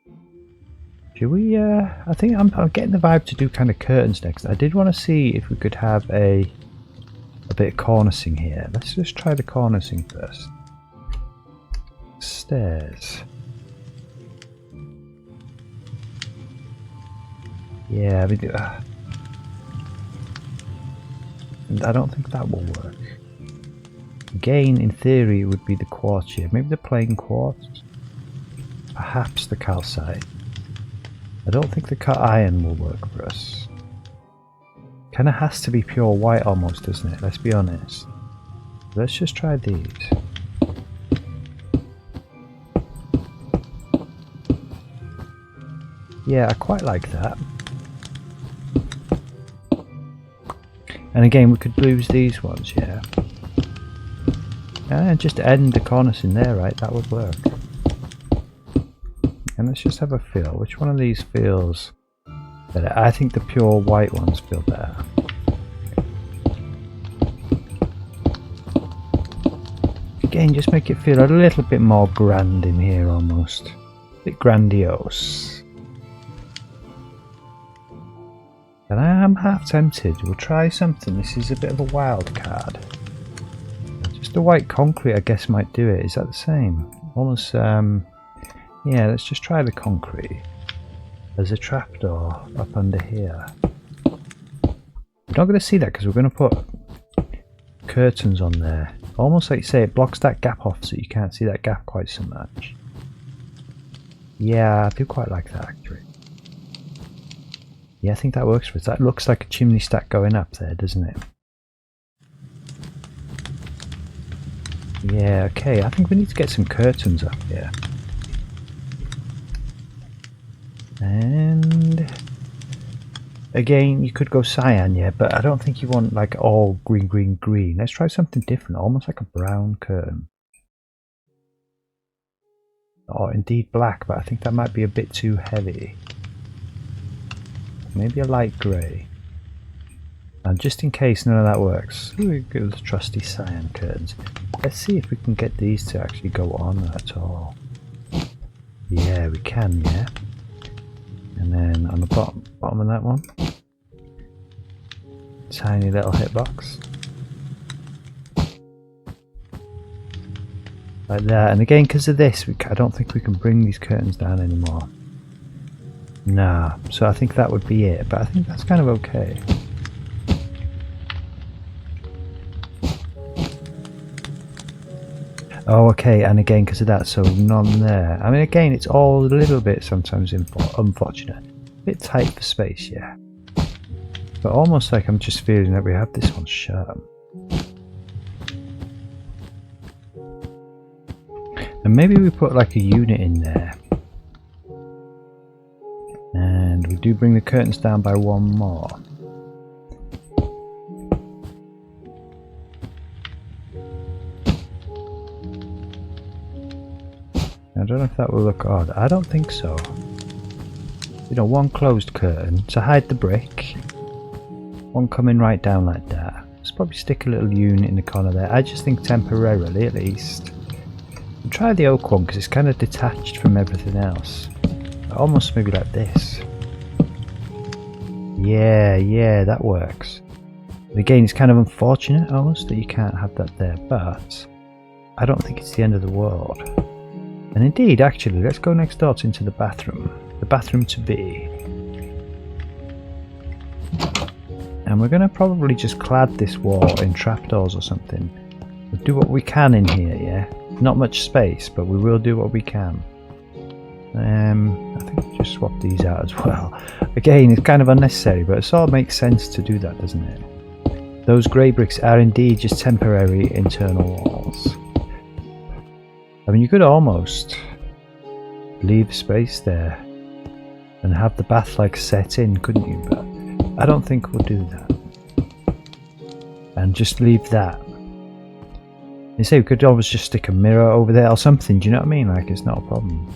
Should we, I think I'm getting the vibe to do kind of curtains next. I did want to see if we could have a bit of cornicing here. Let's just try the cornicing first. Stairs. Yeah, we do. And I don't think that will work. Again, in theory, it would be the quartz here. Maybe the plain quartz. Perhaps the calcite. I don't think the cut iron will work for us. Kinda has to be pure white almost, doesn't it? Let's be honest. Let's just try these. Yeah, I quite like that. And again, we could lose these ones, yeah. And just end the cornice in there, right? That would work. And let's just have a feel. Which one of these feels better? I think the pure white ones feel better. Again, just make it feel a little bit more grand in here almost. A bit grandiose. And I am half tempted. We'll try something. This is a bit of a wild card. Just the white concrete I guess might do it. Is that the same? Almost, yeah, let's just try the concrete. There's a trapdoor up under here. We're not going to see that because we're going to put curtains on there. Almost like you say, it blocks that gap off so you can't see that gap quite so much. Yeah, I do quite like that actually. Yeah, I think that works for us. That looks like a chimney stack going up there, doesn't it? Yeah, okay, I think we need to get some curtains up here. And again, you could go cyan, yeah, but I don't think you want like all green. Let's try something different, almost like a brown curtain. Or indeed black, but I think that might be a bit too heavy. Maybe a light grey. And just in case none of that works, we go with the trusty cyan curtains. Let's see if we can get these to actually go on at all. Yeah, we can, yeah. And then on the bottom of that one, tiny little hitbox. Like that. And again, because of this, I don't think we can bring these curtains down anymore. Nah, so I think that would be it, but I think that's kind of okay. Oh, okay, and again, because of that, so none there. I mean, again, it's all a little bit sometimes unfortunate. A bit tight for space, yeah. But almost like I'm just feeling that we have this one shut. And maybe we put like a unit in there. And we do bring the curtains down by one more. I don't know if that will look odd. I don't think so. You know, one closed curtain to hide the brick. One coming right down like that. Let's probably stick a little unit in the corner there. I just think temporarily at least. We'll try the oak one because it's kind of detached from everything else. Almost maybe like this. Yeah, that works. But again, it's kind of unfortunate almost that you can't have that there, but I don't think it's the end of the world. And indeed, actually, let's go next door into the bathroom. The bathroom to be. And we're going to probably just clad this wall in trapdoors or something. We'll do what we can in here, yeah? Not much space, but we will do what we can. I think we'll just swap these out as well. Again, it's kind of unnecessary, but it sort of makes sense to do that, doesn't it? Those grey bricks are indeed just temporary internal walls. I mean, you could almost leave space there and have the bath like set in, couldn't you? But I don't think we'll do that. And just leave that. You say we could always just stick a mirror over there or something, do you know what I mean? Like, it's not a problem.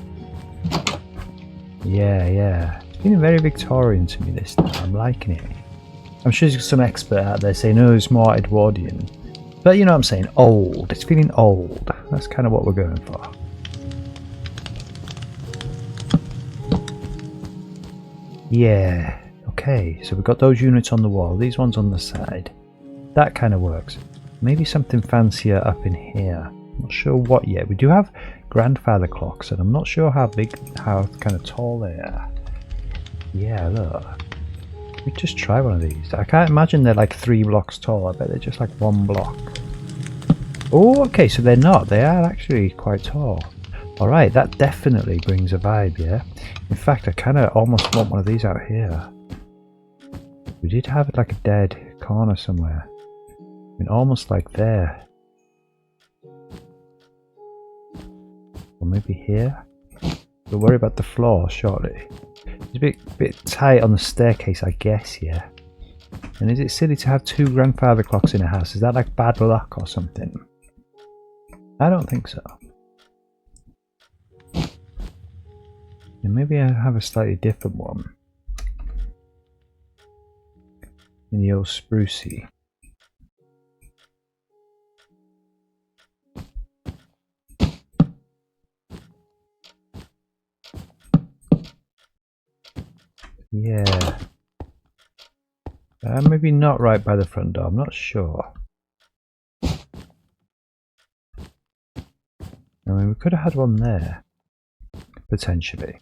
Yeah. It's feeling very Victorian to me this time. I'm liking it. I'm sure there's some expert out there saying, oh, it's more Edwardian. But you know what I'm saying, old. It's feeling old. That's kind of what we're going for. Yeah. Okay, so we've got those units on the wall. These ones on the side. That kind of works. Maybe something fancier up in here. Not sure what yet. We do have grandfather clocks, and I'm not sure how kind of tall they are. Yeah, look. We just try one of these. I can't imagine they're like 3 blocks tall. I bet they're just like 1 block. Oh, okay, so they're not. They are actually quite tall. Alright, that definitely brings a vibe, yeah? In fact, I kind of almost want one of these out here. We did have it like a dead corner somewhere. I mean, almost like there. Or maybe here. We'll worry about the floor shortly. It's a bit tight on the staircase, I guess, yeah. And is it silly to have 2 grandfather clocks in a house? Is that like bad luck or something? I don't think so. And maybe I have a slightly different one. In the old sprucey. Yeah. Maybe not right by the front door, I'm not sure. I mean, we could have had one there. Potentially.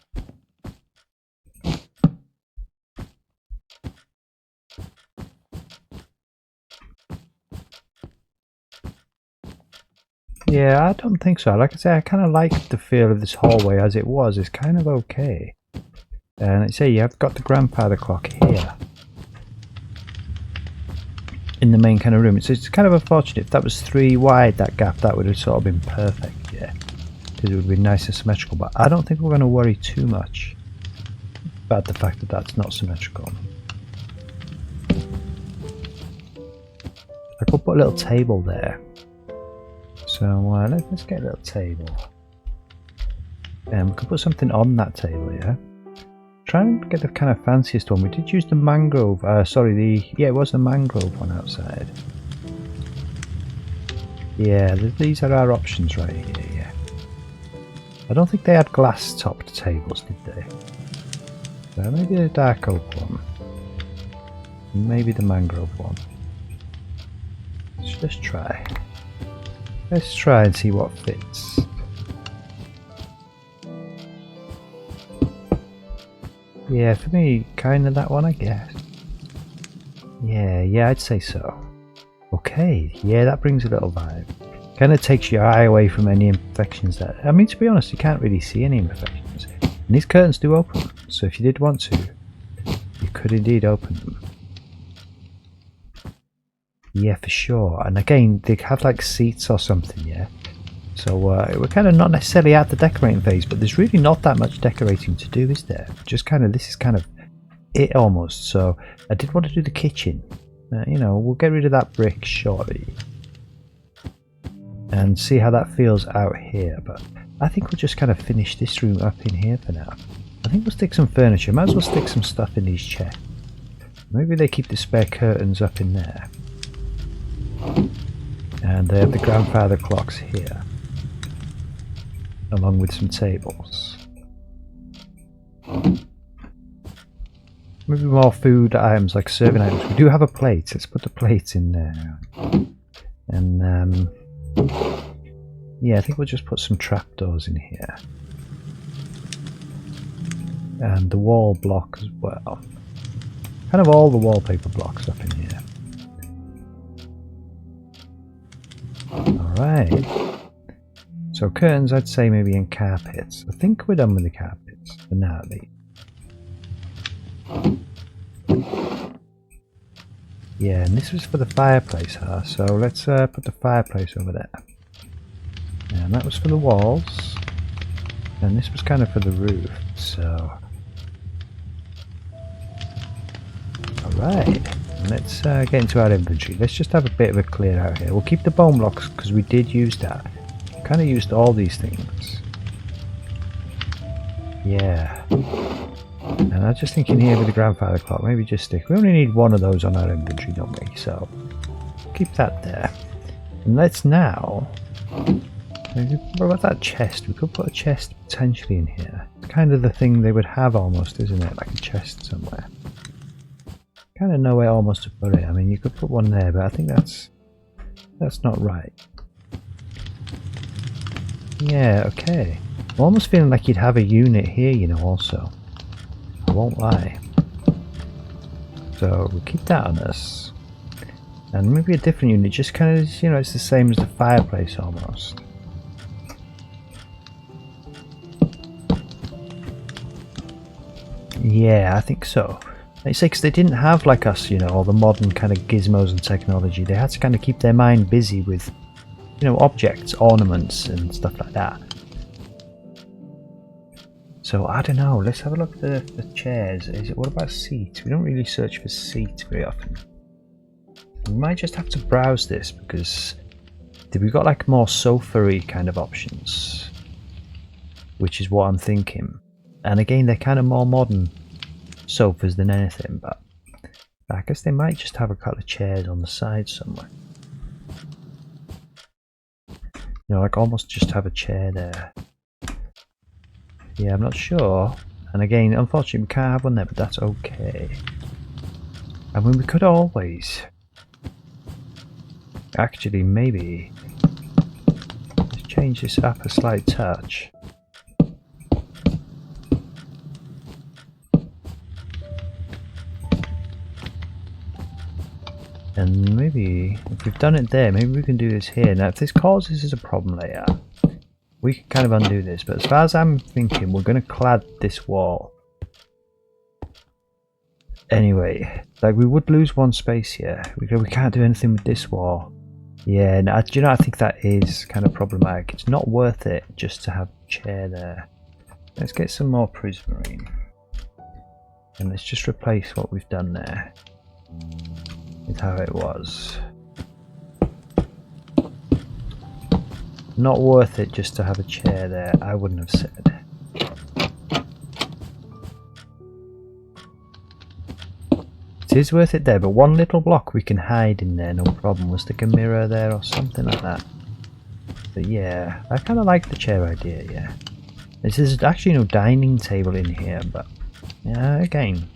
Yeah, I don't think so. Like I say, I kind of like the feel of this hallway as it was. It's kind of okay. And let's say you have got the grandfather clock here. In the main kind of room. So it's kind of unfortunate. If that was 3 wide, that gap, that would have sort of been perfect, yeah. Because it would be nice and symmetrical. But I don't think we're going to worry too much about the fact that that's not symmetrical. I could put a little table there. So let's get a little table. And we can put something on that table, yeah? Trying to get the kind of fanciest one. We did use the mangrove. Yeah, it was the mangrove one outside. Yeah, these are our options right here. Yeah. I don't think they had glass-topped tables, did they? So maybe the dark oak one. Maybe the mangrove one. Let's just try. Let's try and see what fits. Yeah, for me, kind of that one, I guess. Yeah, I'd say so. Okay, yeah, that brings a little vibe. Kind of takes your eye away from any imperfections there. I mean, to be honest, you can't really see any imperfections. And these curtains do open, so if you did want to, you could indeed open them. Yeah, for sure. And again, they have like seats or something, yeah? So we're kind of not necessarily at the decorating phase, but there's really not that much decorating to do, is there? Just kind of, this is kind of it almost. So I did want to do the kitchen. You know, we'll get rid of that brick shortly and see how that feels out here. But I think we'll just kind of finish this room up in here for now. I think we'll stick some furniture. Might as well stick some stuff in these chests. Maybe they keep the spare curtains up in there. And they have the grandfather clocks here, along with some tables. Maybe more food items, like serving items. We do have a plate. Let's put the plates in there. And yeah, I think we'll just put some trapdoors in here. And the wall block as well. Kind of all the wallpaper blocks up in here. Alright. So curtains, I'd say maybe in carpets. I think we're done with the carpets for now, at least. Yeah, and this was for the fireplace, huh? So let's put the fireplace over there. And that was for the walls. And this was kind of for the roof, so... Alright, let's get into our inventory. Let's just have a bit of a clear out here. We'll keep the bone blocks because we did use that. Kind of used all these things. Yeah. And I was just thinking here with the grandfather clock, maybe just stick. We only need one of those on our inventory, don't we? So keep that there. And let's now. Maybe, what about that chest? We could put a chest potentially in here. It's kind of the thing they would have almost, isn't it? Like a chest somewhere. Kind of know where almost to put it. I mean, you could put one there, but I think that's not right. Yeah, okay. I'm almost feeling like you'd have a unit here, you know, also. I won't lie. So we'll keep that on us. And maybe a different unit, just kind of, you know, it's the same as the fireplace almost. Yeah, I think so. Like I say, because they didn't have like us, you know, all the modern kind of gizmos and technology. They had to kind of keep their mind busy with, you know, objects, ornaments and stuff like that. So I don't know, let's have a look at the chairs. What about seats? We don't really search for seats very often. We might just have to browse this because we've got like more sofa-y kind of options, which is what I'm thinking. And again, they're kind of more modern sofas than anything, but I guess they might just have a couple of chairs on the side somewhere. You know, like almost just have a chair there. Yeah, I'm not sure. And again, unfortunately we can't have one there, but that's okay. I mean, we could always... Actually, maybe... Let's change this up a slight touch. And maybe, if we've done it there, maybe we can do this here. Now, if this causes us a problem later, we can kind of undo this. But as far as I'm thinking, we're going to clad this wall. Anyway, like we would lose one space here. We can't do anything with this wall. Yeah, no, do you know, I think that is kind of problematic. It's not worth it just to have a chair there. Let's get some more prismarine. And let's just replace what we've done there with how it was. Not worth it just to have a chair there, I wouldn't have said. It is worth it there, but one little block we can hide in there, no problem. We'll stick a mirror there or something like that. But yeah, I kind of like the chair idea, yeah. There's actually no dining table in here, but yeah, again,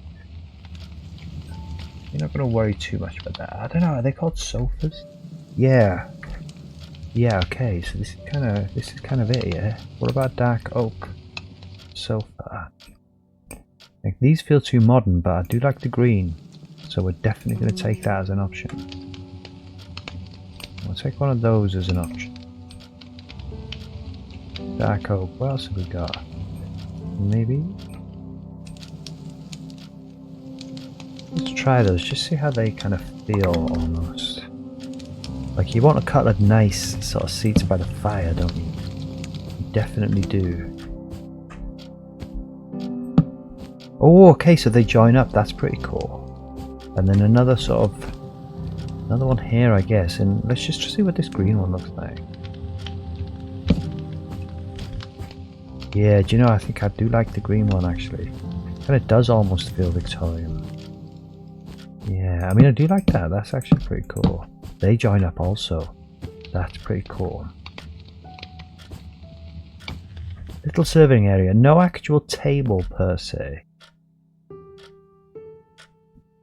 you're not going to worry too much about that. I don't know, are they called sofas? Yeah. Yeah, okay, so this is kind of it, yeah. What about dark oak sofa? Like, these feel too modern, but I do like the green, so we're definitely going to take that as an option. We'll take one of those as an option. Dark oak, what else have we got? Maybe? Let's try those, just see how they kind of feel almost. Like, you want a couple of nice sort of seats by the fire, don't you? You definitely do. Oh, okay, so they join up, that's pretty cool. And then another one here, I guess, and let's just see what this green one looks like. Yeah, do you know, I think I do like the green one actually. Kind of does almost feel Victorian. Yeah, I mean, I do like that, that's actually pretty cool. They join up also. That's pretty cool. Little serving area, no actual table per se.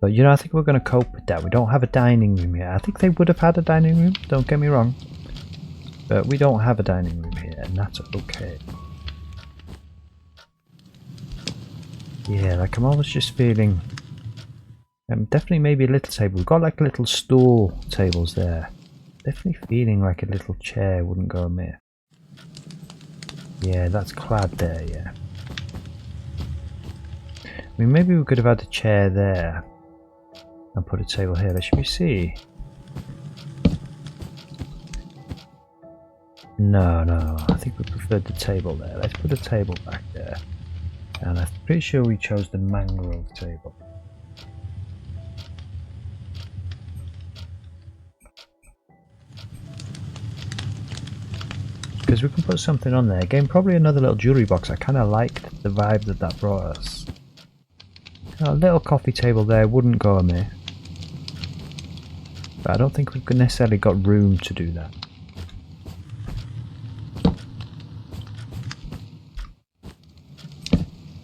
But you know, I think we're going to cope with that. We don't have a dining room here. I think they would have had a dining room, don't get me wrong. But we don't have a dining room here, and that's okay. Yeah, like I'm always just feeling... definitely maybe a little table. We've got like little stool tables there. Definitely feeling like a little chair wouldn't go amiss. Yeah, that's clad there, yeah. I mean, maybe we could have had a chair there. And put a table here. Should we see? No. I think we preferred the table there. Let's put a table back there. And I'm pretty sure we chose the mangrove table. Because we can put something on there. Again, probably another little jewellery box. I kind of liked the vibe that brought us. A little coffee table there wouldn't go amiss. But I don't think we've necessarily got room to do that.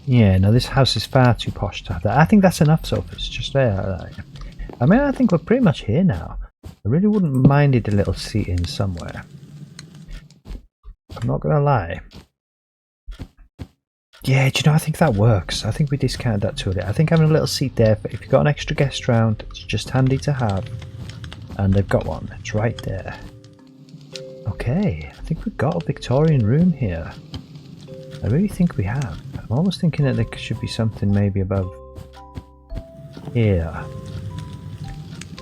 Yeah, no, this house is far too posh to have that. I think that's enough sofas, just there. I mean, I think we're pretty much here now. I really wouldn't mind it a little seating somewhere. I'm not going to lie. Yeah, do you know, I think that works. I think we discounted that to it. I think having a little seat there, if you've got an extra guest round, it's just handy to have. And they've got one. It's right there. Okay, I think we've got a Victorian room here. I really think we have. I'm almost thinking that there should be something maybe above here.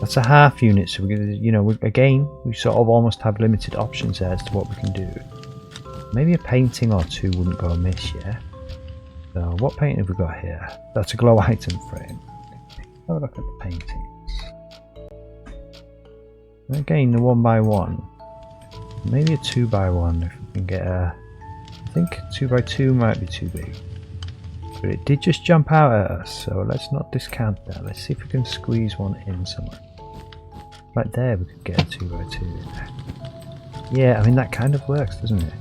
That's a half unit, so we're gonna, you know, again, we sort of almost have limited options there as to what we can do. Maybe a painting or two wouldn't go amiss, yeah? So, what painting have we got here? That's a glow item frame. Have a look at the paintings. Again, the 1x1. Maybe a 2x1 if we can get a... I think 2x2 might be too big. But it did just jump out at us, so let's not discount that. Let's see if we can squeeze one in somewhere. Right there we could get a 2x2. Yeah, I mean that kind of works, doesn't it?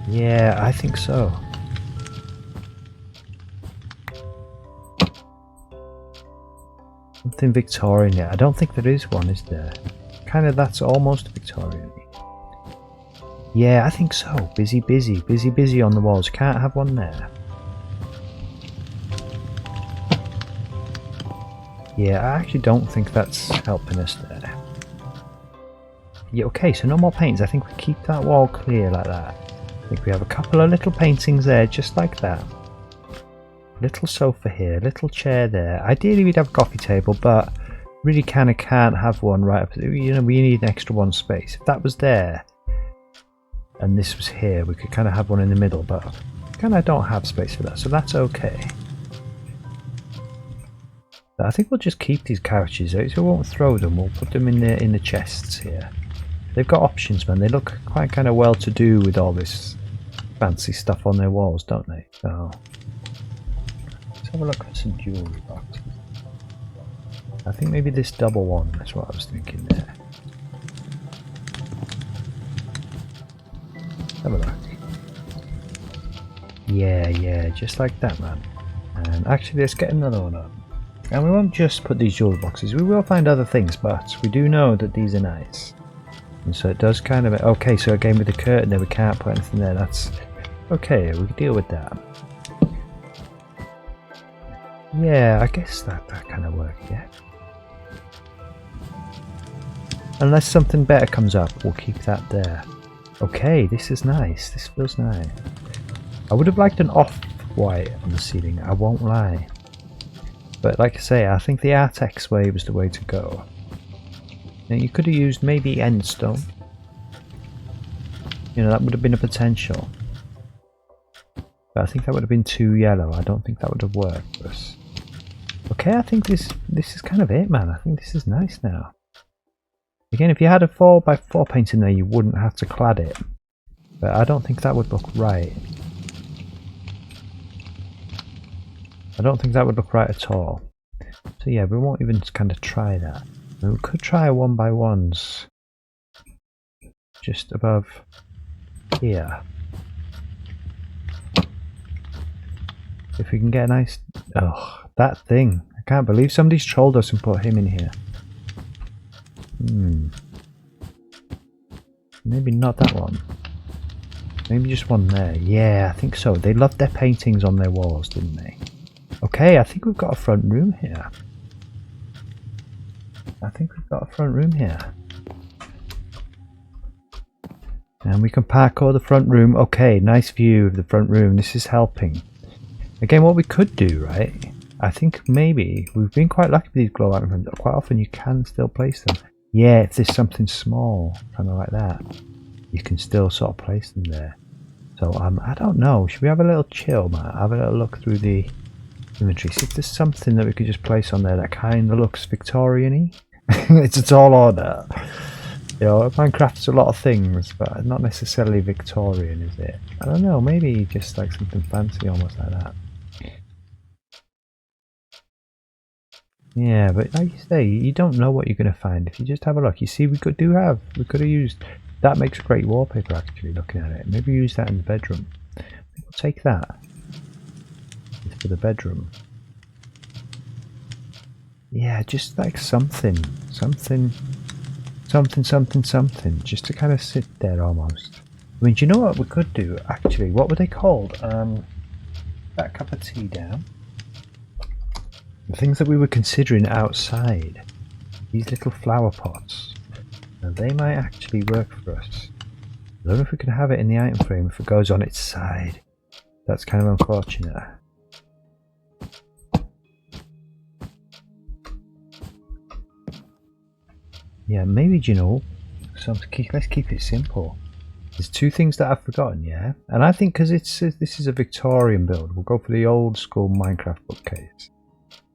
Yeah, I think so. Something Victorian, yeah. I don't think there is one, is there? Kind of, that's almost Victorian. Yeah, I think so. Busy on the walls. Can't have one there. Yeah, I actually don't think that's helping us there. Yeah, okay, so no more paints. I think we keep that wall clear like that. I think we have a couple of little paintings there, just like that. Little sofa here, little chair there. Ideally we'd have a coffee table, but really kind of can't have one right up. You know, we need an extra one space. If that was there and this was here, we could kind of have one in the middle, but kind of don't have space for that, so that's okay. But I think we'll just keep these couches. So we won't throw them. We'll put them in the chests here. They've got options, man. They look quite kind of well to do with all this fancy stuff on their walls, don't they? So let's have a look at some jewellery boxes. I think maybe this double one, that's what I was thinking there. Have a look. Yeah, just like that, man. And actually, let's get another one up. And we won't just put these jewel boxes, we will find other things, but we do know that these are nice. And so it does kind of... Okay, so again with the curtain there, we can't put anything there. That's... Okay, we can deal with that. Yeah, I guess that kind of works, yeah. Unless something better comes up, we'll keep that there. Okay, this is nice. This feels nice. I would have liked an off-white on the ceiling, I won't lie. But like I say, I think the Artex way was the way to go. Now you could have used maybe endstone. You know, that would have been a potential. But I think that would have been too yellow. I don't think that would have worked for us. Okay, I think this is kind of it, man. I think this is nice now. Again, if you had a 4x4 paint in there, you wouldn't have to clad it. But I don't think that would look right. I don't think that would look right at all. So yeah, we won't even kind of try that. We could try a 1x1s just above here. If we can get a nice... Oh, that thing. I can't believe somebody's trolled us and put him in here. Maybe not that one. Maybe just one there. Yeah, I think so. They loved their paintings on their walls, didn't they? Okay, I think we've got a front room here. And we can parkour the front room. Okay, nice view of the front room. This is helping. Again, what we could do, right? I think maybe we've been quite lucky with these glow light rooms. Quite often you can still place them. Yeah, if there's something small, kind of like that, you can still sort of place them there. So I don't know. Should we have a little chill, Matt? Have a little look through the inventory. See if there's something that we could just place on there that kind of looks Victorian-y. It's a tall order. You know, Minecraft's a lot of things, but not necessarily Victorian, is it? I don't know. Maybe just like something fancy, almost like that. Yeah, but like you say, you don't know what you're going to find if you just have a look. You see, we could have used... That makes great wallpaper, actually, looking at it. Maybe use that in the bedroom. We'll take that for the bedroom. Yeah, just like something, just to kind of sit there almost. I mean, do you know what we could do, actually? What were they called? That cup of tea down. The things that we were considering outside. These little flower pots. Now they might actually work for us. I don't know if we can have it in the item frame if it goes on its side. That's kind of unfortunate. Yeah, maybe, do you know, let's keep it simple. There's two things that I've forgotten, yeah? And I think because this is a Victorian build, we'll go for the old school Minecraft bookcase.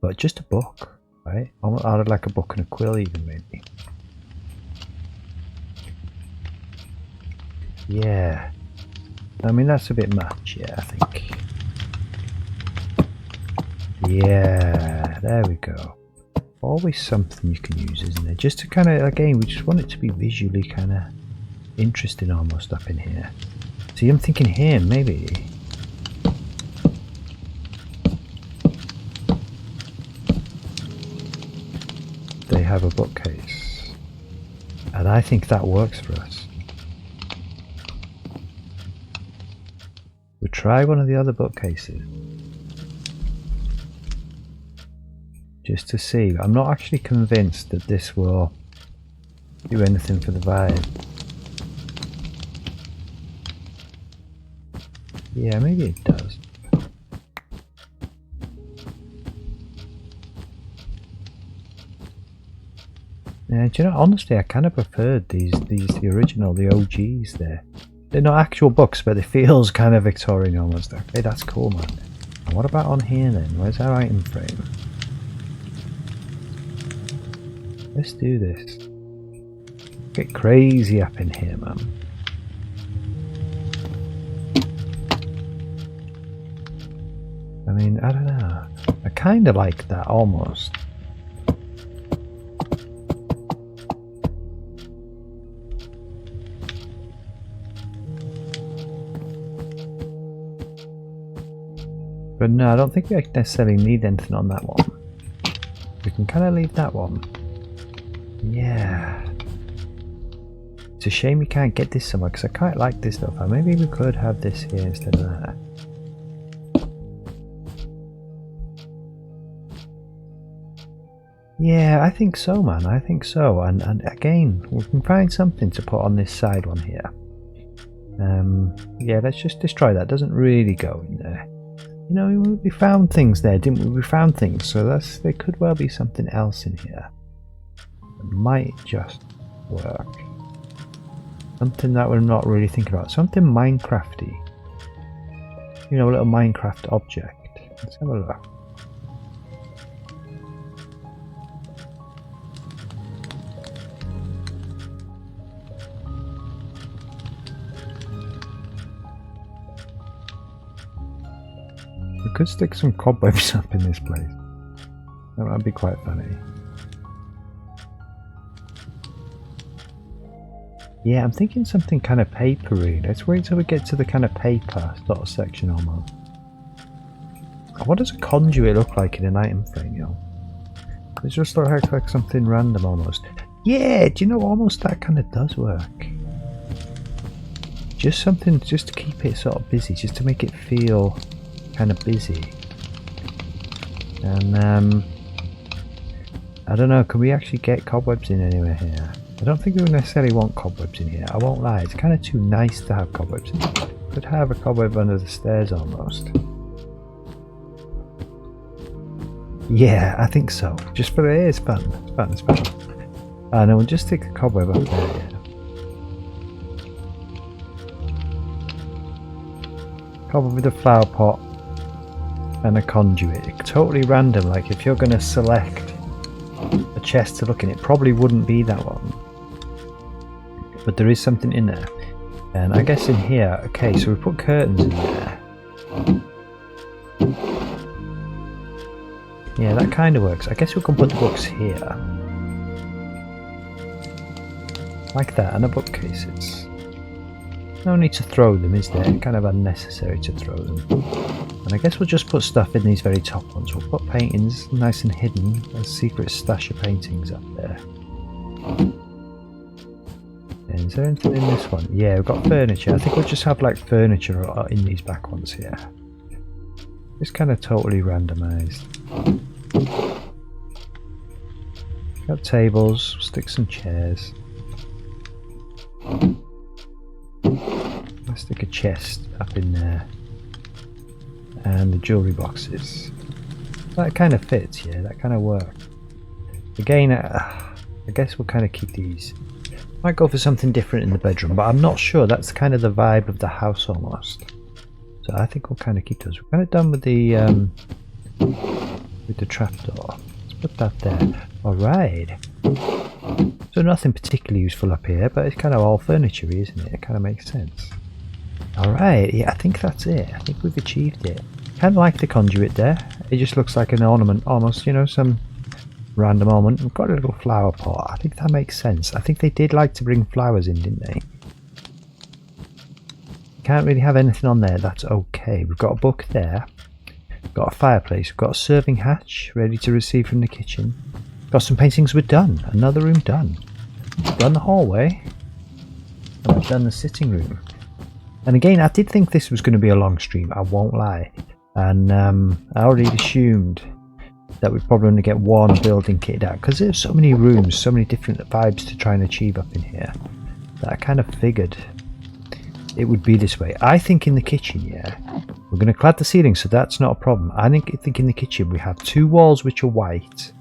But just a book, right? I'd like a book and a quill even, maybe. Yeah. I mean, that's a bit much, yeah, I think. Yeah, there we go. Always something you can use, isn't there? Just to kind of, again, we just want it to be visually kind of interesting almost up in here. See, I'm thinking here, maybe. They have a bookcase. And I think that works for us. We'll try one of the other bookcases. Just to see. I'm not actually convinced that this will do anything for the vibe. Yeah, maybe it does. Yeah, do you know, honestly, I kind of preferred the original, the OGs there. They're not actual books, but it feels kind of Victorian almost. Okay, that's cool, man. And what about on here then? Where's our item frame? Let's do this. Get crazy up in here, man. I mean, I don't know. I kind of like that almost. But no, I don't think we necessarily need anything on that one. We can kind of leave that one. Yeah. It's a shame we can't get this somewhere, because I quite like this stuff. Maybe we could have this here instead of that. Yeah, I think so, man. I think so. And again, we can find something to put on this side one here. Yeah, let's just destroy that. Doesn't really go in there. You know, we found things there, didn't we? We found things, so there could well be something else in here. It might just work. Something that we're not really thinking about. Something Minecrafty. You know, a little Minecraft object. Let's have a look. We could stick some cobwebs up in this place. That would be quite funny. Yeah, I'm thinking something kind of papery. Let's wait till we get to the kind of paper sort of section almost. What does a conduit look like in an item frame, you know? It just looks like something random almost. Yeah, do you know, almost that kind of does work. Just something, just to keep it sort of busy, just to make it feel kind of busy. And I don't know, can we actually get cobwebs in anywhere here? I don't think we necessarily want cobwebs in here, I won't lie. It's kind of too nice to have cobwebs in here. Could have a cobweb under the stairs almost. Yeah, I think so. Just for it is fun. It's fun, it's fun. And then we'll just stick the cobweb up there, yeah. Cobweb with a flower pot and a conduit. Totally random, like if you're going to select a chest to look in, it probably wouldn't be that one. But there is something in there. And I guess in here, okay, so we put curtains in there. Yeah, that kind of works. I guess we can put the books here. Like that, and the bookcases. No need to throw them, is there? Kind of unnecessary to throw them. And I guess we'll just put stuff in these very top ones. We'll put paintings nice and hidden. A secret stash of paintings up there. And is there anything in this one? Yeah, we've got furniture. I think we'll just have like furniture in these back ones here. It's kind of totally randomised. Got tables, stick some chairs. Let's stick a chest up in there. And the jewellery boxes. That kind of fits, yeah, that kind of works. Again, I guess we'll kind of keep these. Might go for something different in the bedroom, but I'm not sure. That's kind of the vibe of the house almost. So I think we'll kind of keep those. We're kind of done with the trapdoor. Let's put that there. Alright. So nothing particularly useful up here, but it's kind of all furniture-y, isn't it? It kind of makes sense. Alright, yeah, I think that's it. I think we've achieved it. Kind of like the conduit there. It just looks like an ornament, almost, you know, some random ornament. We've got a little flower pot. I think that makes sense. I think they did like to bring flowers in, didn't they? Can't really have anything on there. That's okay. We've got a book there. We've got a fireplace. We've got a serving hatch ready to receive from the kitchen. Got some paintings. We're done. Another room done. Done the hallway. And we've done the sitting room. And again, I did think this was going to be a long stream. I won't lie. And I already assumed that we'd probably only get one building kitted out, because there's so many rooms, so many different vibes to try and achieve up in here, that I kind of figured it would be this way. I think in the kitchen, yeah, we're going to clad the ceiling, so that's not a problem. I think in the kitchen we have two walls which are white.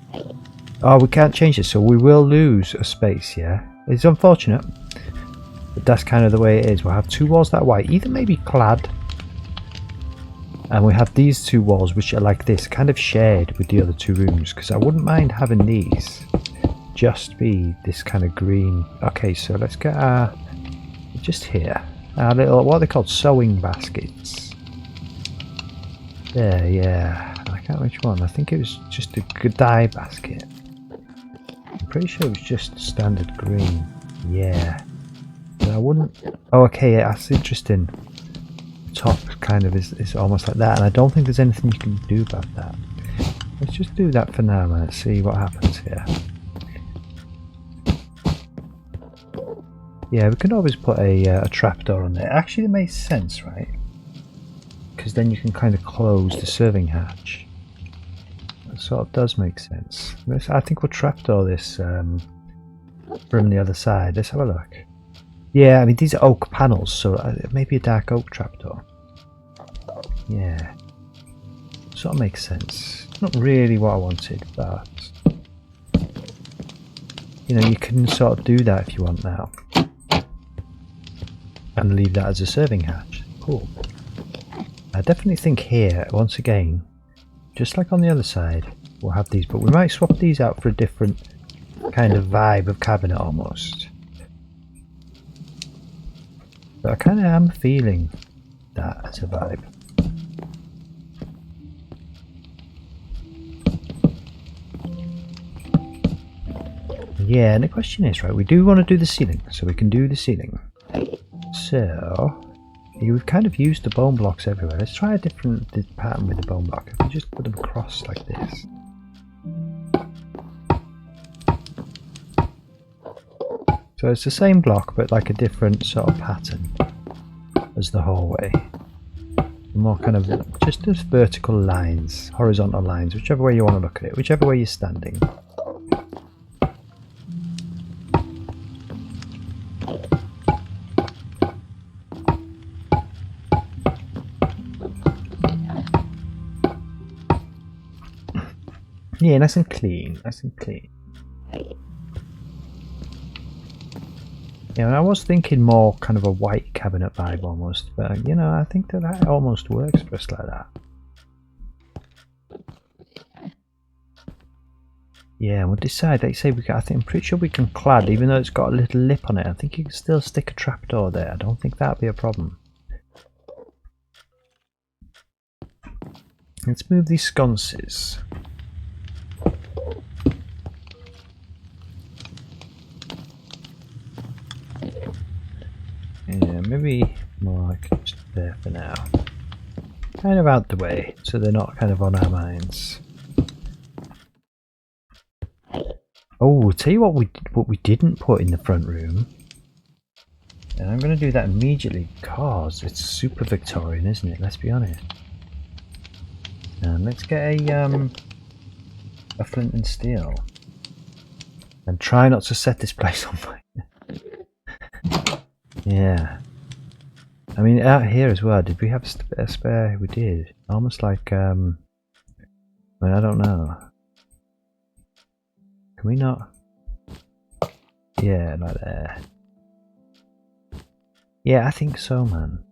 Oh, we can't change it, so we will lose a space, yeah. It's unfortunate, but that's kind of the way it is. We'll have two walls that are white, either maybe clad, and we have these two walls which are like this, kind of shared with the other two rooms, because I wouldn't mind having these just be this kind of green. Okay, so let's get our, just here, our little, what are they called, sewing baskets. There, yeah, I can't remember which one. I think it was just a dye basket. I'm pretty sure it was just standard green. Yeah, but I wouldn't, oh okay, yeah, that's interesting. top kind of is almost like that, and I don't think there's anything you can do about that. Let's just do that for now, and let's see what happens here. Yeah, we can always put a trapdoor on there. Actually, it makes sense, right? Because then you can kind of close the serving hatch. That sort of does make sense. I think we'll trapdoor this from the other side. Let's have a look. Yeah, I mean, these are oak panels, so maybe a dark oak trapdoor. Yeah. Sort of makes sense. Not really what I wanted, but you know, you can sort of do that if you want now. And leave that as a serving hatch. Cool. I definitely think here, once again, just like on the other side, we'll have these, but we might swap these out for a different kind of vibe of cabinet almost. But I kind of am feeling that as a vibe. Yeah, and the question is, right, we do want to do the ceiling, so we can do the ceiling. So, we've kind of used the bone blocks everywhere. Let's try a different pattern with the bone block. If we just put them across like this. So it's the same block, but like a different sort of pattern as the hallway. More kind of just as vertical lines, horizontal lines, whichever way you want to look at it, whichever way you're standing. Yeah, nice and clean, nice and clean. Yeah, and I was thinking more kind of a white cabinet vibe almost, but you know, I think that almost works just like that. Yeah, we'll decide. Like say, I'm pretty sure we can clad, even though it's got a little lip on it. I think you can still stick a trapdoor there. I don't think that'd be a problem. Let's move these sconces. Yeah, maybe more like just there for now. Kind of out the way, so they're not kind of on our minds. Oh, tell you what we didn't put in the front room. And I'm going to do that immediately because it's super Victorian, isn't it? Let's be honest. And let's get a flint and steel. And try not to set this place on fire. Yeah. I mean, out here as well, did we have a spare? We did. Almost like, I mean, I don't know. Can we not? Yeah, like there. Yeah, I think so, man.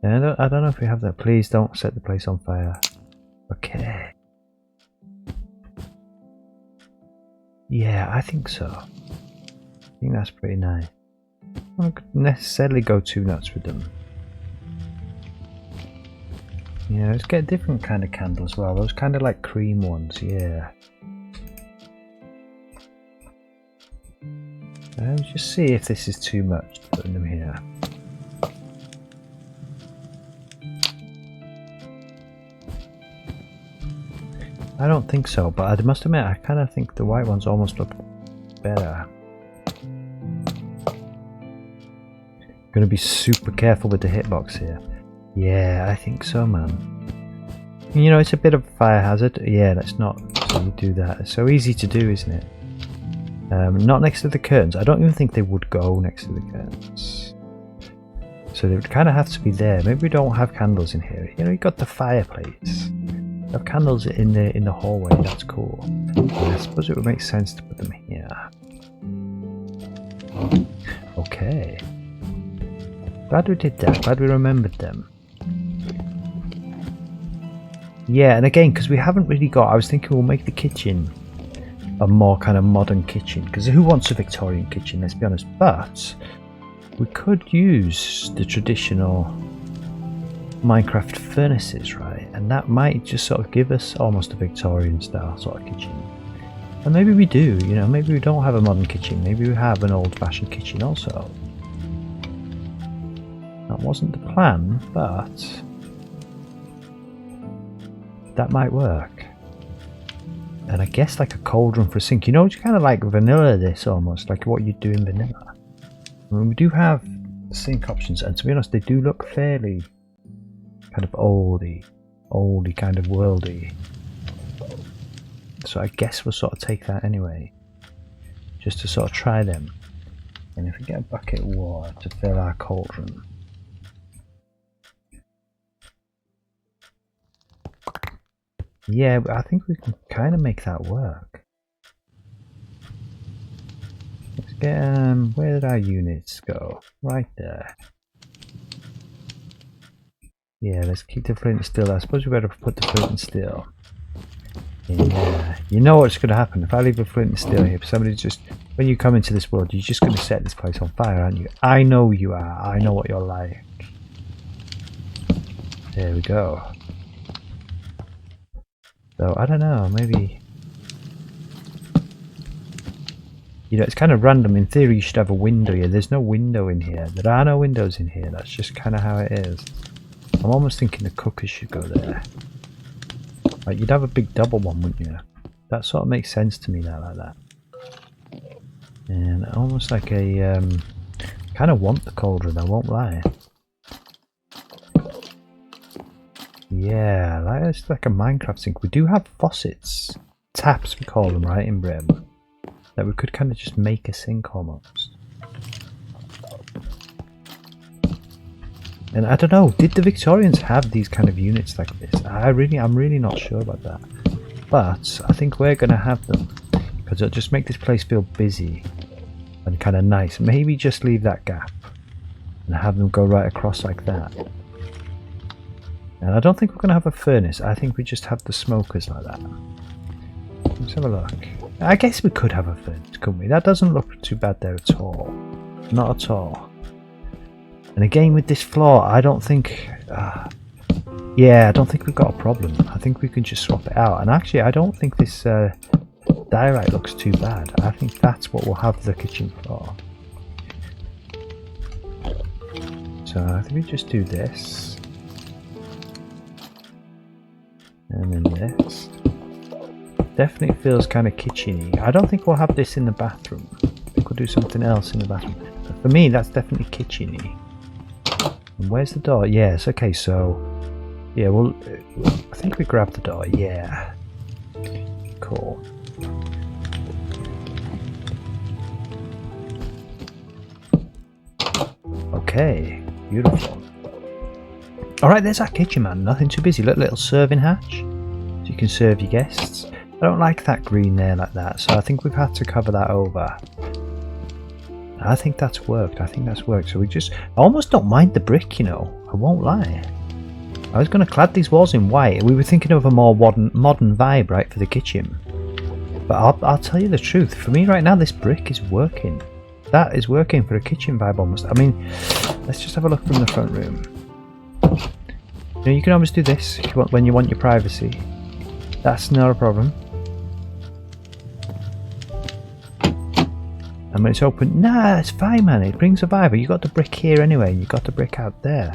Yeah, I don't know if we have that. Please don't set the place on fire. Okay. Yeah, I think so. I think that's pretty nice. I don't necessarily go too nuts with them. Yeah, let's get a different kind of candle as well. Those kind of like cream ones, yeah. Let's just see if this is too much putting them here. I don't think so, but I must admit, I kind of think the white ones almost look better. Gonna be super careful with the hitbox here. Yeah, I think so, man. You know, it's a bit of a fire hazard. Yeah, let's not do that. It's so easy to do, isn't it? Not next to the curtains. I don't even think they would go next to the curtains. So they would kind of have to be there. Maybe we don't have candles in here. You know, you got the fireplace. You have candles in the hallway. That's cool. And I suppose it would make sense to put them here. Okay. Glad we did that. Glad we remembered them. Yeah, and again, because we haven't really got... I was thinking we'll make the kitchen a more kind of modern kitchen. Because who wants a Victorian kitchen, let's be honest. But we could use the traditional Minecraft furnaces, right? And that might just sort of give us almost a Victorian style sort of kitchen. And maybe we do, you know, maybe we don't have a modern kitchen. Maybe we have an old-fashioned kitchen also. That wasn't the plan, but that might work. And I guess like a cauldron for a sink. You know, it's kind of like vanilla this almost, like what you do in vanilla. I mean, we do have sink options, and to be honest, they do look fairly kind of oldie kind of worldy. So I guess we'll sort of take that anyway, just to sort of try them. And if we get a bucket of water to fill our cauldron. Yeah, I think we can kind of make that work. Let's get, where did our units go? Right there. Yeah, let's keep the flint and steel. I suppose we better put the flint and steel in there. You know what's going to happen if I leave the flint and steel here. Somebody just, when you come into this world, you're just going to set this place on fire, aren't you? I know you are. I know what you're like. There we go. So, I don't know, maybe... You know, it's kind of random. In theory, you should have a window here. There's no window in here. There are no windows in here. That's just kind of how it is. I'm almost thinking the cookers should go there. Like, you'd have a big double one, wouldn't you? That sort of makes sense to me now, like that. And almost like a... kind of want the cauldron, I won't lie. Yeah, like, it's like a Minecraft sink. We do have faucets. Taps, we call them, right, in Britain. That we could kind of just make a sink almost. And I don't know, did the Victorians have these kind of units like this? I'm really not sure about that. But I think we're going to have them. Because it'll just make this place feel busy and kind of nice. Maybe just leave that gap and have them go right across like that. And I don't think we're going to have a furnace. I think we just have the smokers like that. Let's have a look. I guess we could have a furnace, couldn't we? That doesn't look too bad there at all. Not at all. And again with this floor, I don't think... yeah, I don't think we've got a problem. I think we can just swap it out. And actually, I don't think this diorite looks too bad. I think that's what we'll have for the kitchen floor. So I think we just do this. And then this. Definitely feels kind of kitcheny. I don't think we'll have this in the bathroom. I think we'll do something else in the bathroom. But for me, that's definitely kitcheny. And where's the door? Yes, okay, so... Yeah, well, I think we grab the door. Yeah. Cool. Okay, beautiful. Alright, there's our kitchen, man. Nothing too busy. Little serving hatch. So you can serve your guests. I don't like that green there like that, so I think we've had to cover that over. I think that's worked. I think that's worked. So we just... I almost don't mind the brick, you know. I won't lie. I was going to clad these walls in white. We were thinking of a more modern vibe, right, for the kitchen. But I'll tell you the truth. For me right now, this brick is working. That is working for a kitchen vibe almost. I mean, let's just have a look from the front room. You know, you can always do this if you want, when you want your privacy. That's not a problem. And when it's open, nah, it's fine, man. It brings a vibe. You got the brick here anyway, and you got the brick out there.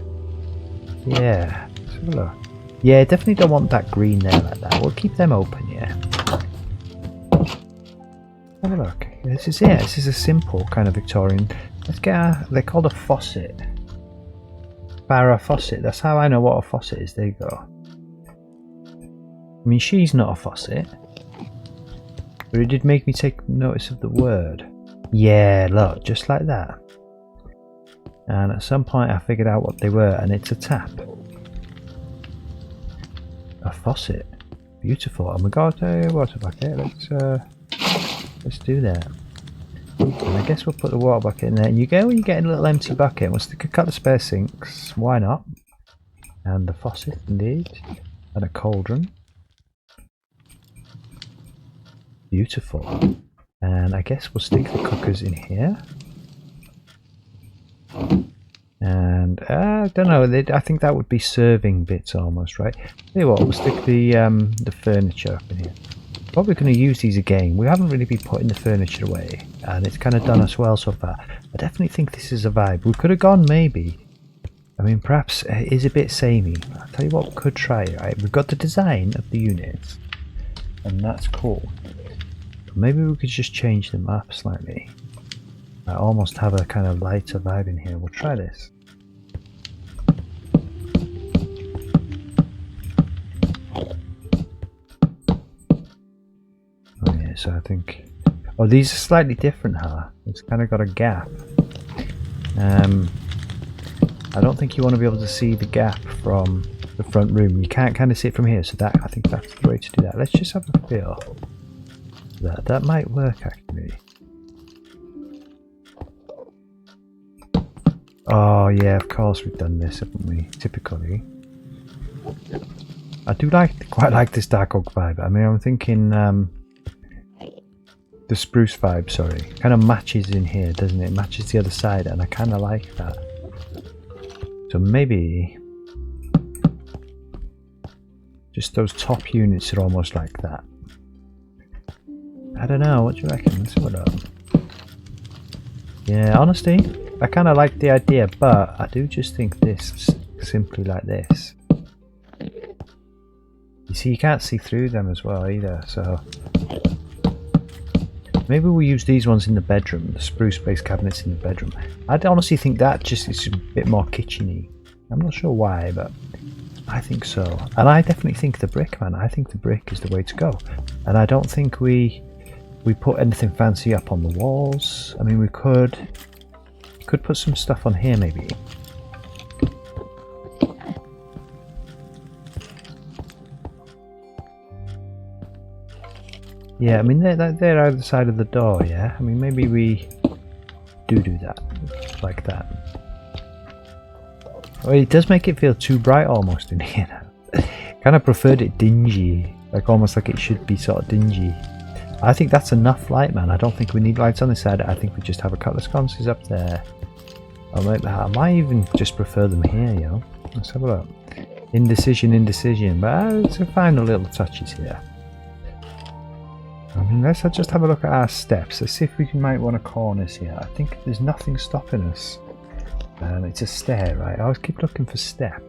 Yeah. Let's have a look. Yeah, definitely don't want that green there like that. We'll keep them open, yeah. Have a look. This is it. This is a simple kind of Victorian. Let's get our... They're called a faucet. Barra faucet. That's how I know what a faucet is. There you go. I mean, she's not a faucet. But it did make me take notice of the word. Yeah, look, just like that. And at some point I figured out what they were, and it's a tap. A faucet. Beautiful. And we got a water bucket. Let's do that. And I guess we'll put the water bucket in there. And you get a little empty bucket. We'll stick a couple of spare sinks. Why not? And the faucet, indeed. And a cauldron. Beautiful. And I guess we'll stick the cookers in here. And I don't know. I think that would be serving bits almost, right? Tell you what, we'll stick the furniture up in here. Probably going to use these again. We haven't really been putting the furniture away, and it's kind of done us well so far. I definitely think this is a vibe. We could have gone maybe I mean, perhaps it is a bit samey. I'll tell you what we could try, right? We've got the design of the units, and that's cool. But maybe we could just change them up slightly. I almost have a kind of lighter vibe in here. We'll try this. Oh yeah, so I think... Oh, these are slightly different, huh? It's kind of got a gap. I don't think you want to be able to see the gap from the front room. You can't kind of see it from here, so that I think that's the way to do that. Let's just have a feel. That might work actually. Oh yeah, of course we've done this, haven't we? Typically. I do quite like this dark oak vibe. I mean, I'm thinking the spruce vibe, sorry, kind of matches in here, doesn't it? It matches the other side, and I kind of like that. So maybe just those top units are almost like that. I don't know, what do you reckon? Let's have a look. Yeah, honestly, I kind of like the idea, but I do just think this simply like this. You see, you can't see through them as well either, so maybe we'll use these ones in the bedroom, the spruce base cabinets in the bedroom. I honestly think that just is a bit more kitcheny. I'm not sure why, but I think so. And I definitely think the brick, man. I think the brick is the way to go. And I don't think we put anything fancy up on the walls. I mean, we could put some stuff on here maybe. Yeah, I mean they're either side of the door, yeah? I mean maybe we do that, like that. Well, it does make it feel too bright almost in here now. Kind of preferred it dingy, like almost like it should be sort of dingy. I think that's enough light, man. I don't think we need lights on this side. I think we just have a couple of sconces up there. I might even just prefer them here, you know? Let's have a look. Indecision, but it's a final little touches here. I mean, let's just have a look at our steps. Let's see if we might want to cornice here. I think there's nothing stopping us. It's a stair, right? I always keep looking for step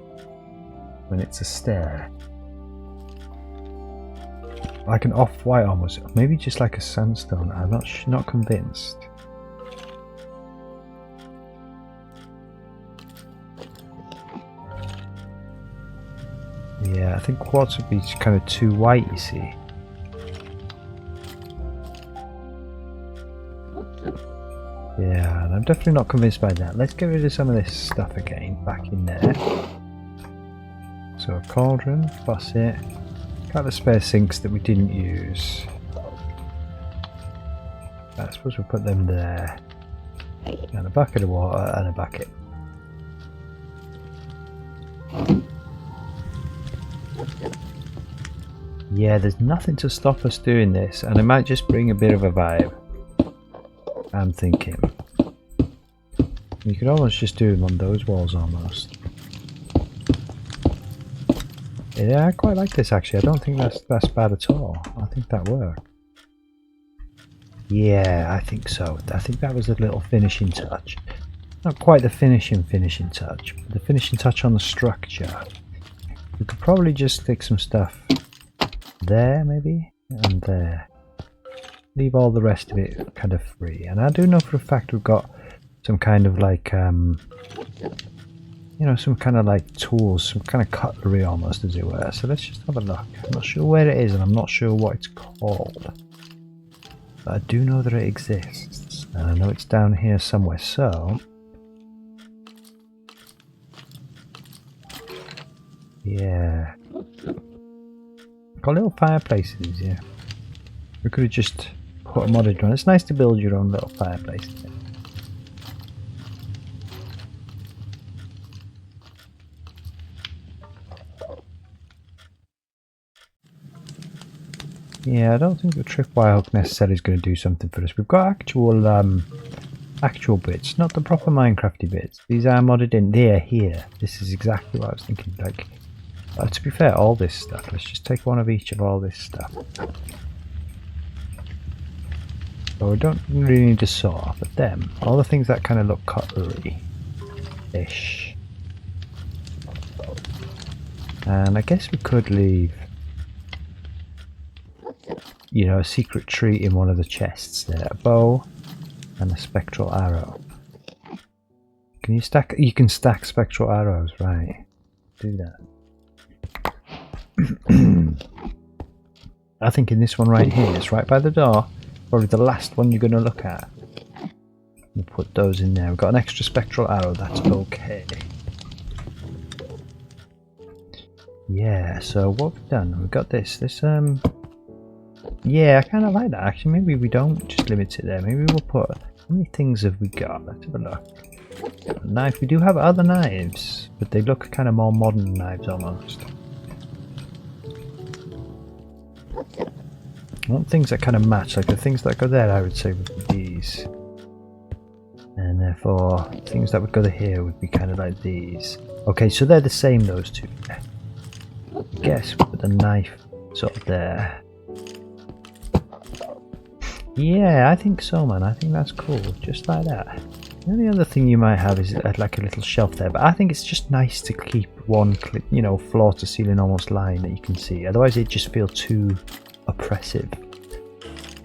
when it's a stair. Like an off-white almost. Maybe just like a sandstone. I'm not convinced. Yeah, I think quartz would be kind of too white, you see. Yeah, and I'm definitely not convinced by that. Let's get rid of some of this stuff again, back in there. So a cauldron, faucet, a couple of spare sinks that we didn't use. I suppose we'll put them there. And a bucket of water and a bucket. Yeah, there's nothing to stop us doing this, and it might just bring a bit of a vibe. I'm thinking. You could almost just do them on those walls almost. Yeah, I quite like this actually. I don't think that's bad at all. I think that worked. Yeah, I think so. I think that was a little finishing touch. Not quite the finishing touch, but the finishing touch on the structure. We could probably just stick some stuff there maybe, and there. Leave all the rest of it kind of free. And I do know for a fact we've got some kind of like, you know, some kind of like tools, some kind of cutlery almost, as it were. So let's just have a look. I'm not sure where it is, and I'm not sure what it's called. But I do know that it exists. And I know it's down here somewhere, so... yeah. Got little fireplaces, yeah. We could have just put a modded one. It's nice to build your own little fireplace. Yeah, I don't think the tripwire hook necessarily is going to do something for us. We've got actual bits, not the proper Minecrafty bits. These are modded in. They're here. This is exactly what I was thinking. Like, to be fair, all this stuff. Let's just take one of each of all this stuff. So we don't really need to saw, but them, all the things that kind of look cutlery-ish. And I guess we could leave, you know, a secret treat in one of the chests there. A bow and a spectral arrow. Can you stack? You can stack spectral arrows, right? Do that. I think in this one right here, it's right by the door. Probably the last one you're going to look at. We'll put those in there. We've got an extra spectral arrow, that's okay. Yeah, so what we've done, we've got this, yeah, I kind of like that actually. Maybe we don't just limit it there. Maybe we'll put, how many things have we got? Let's have a look. A knife, we do have other knives, but they look kind of more modern knives almost. I want things that kind of match, like the things that go there I would say would be these. And therefore, things that would go here would be kind of like these. Okay, so they're the same, those two. I guess with the knife sort of there. Yeah, I think so, man. I think that's cool. Just like that. The only other thing you might have is like a little shelf there, but I think it's just nice to keep one, you know, floor to ceiling almost line that you can see. Otherwise, it just feels too oppressive.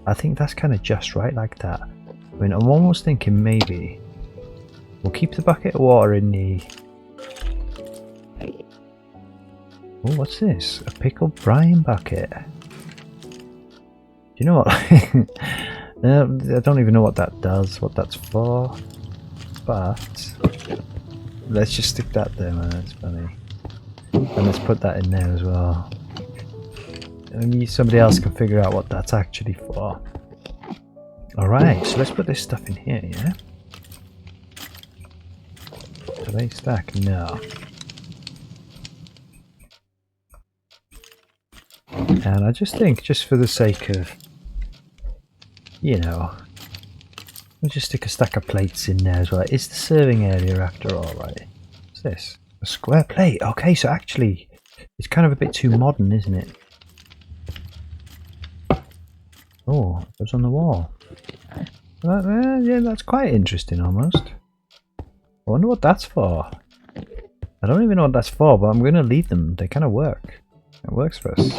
I think that's kind of just right like that. I mean, I'm almost thinking maybe we'll keep the bucket of water in the... Oh, what's this? A pickled brine bucket. Do you know what? I don't even know what that does, what that's for. But let's just stick that there, man. That's funny. And let's put that in there as well. Maybe somebody else can figure out what that's actually for. Alright, so let's put this stuff in here, yeah? Do they stack? No. And I just think, just for the sake of, you know, we'll just stick a stack of plates in there as well. It's the serving area after all, right? What's this? A square plate. Okay, so actually, it's kind of a bit too modern, isn't it? Oh, it goes on the wall. Yeah, that's quite interesting almost. I wonder what that's for. I don't even know what that's for, but I'm going to leave them. They kind of work. It works for us.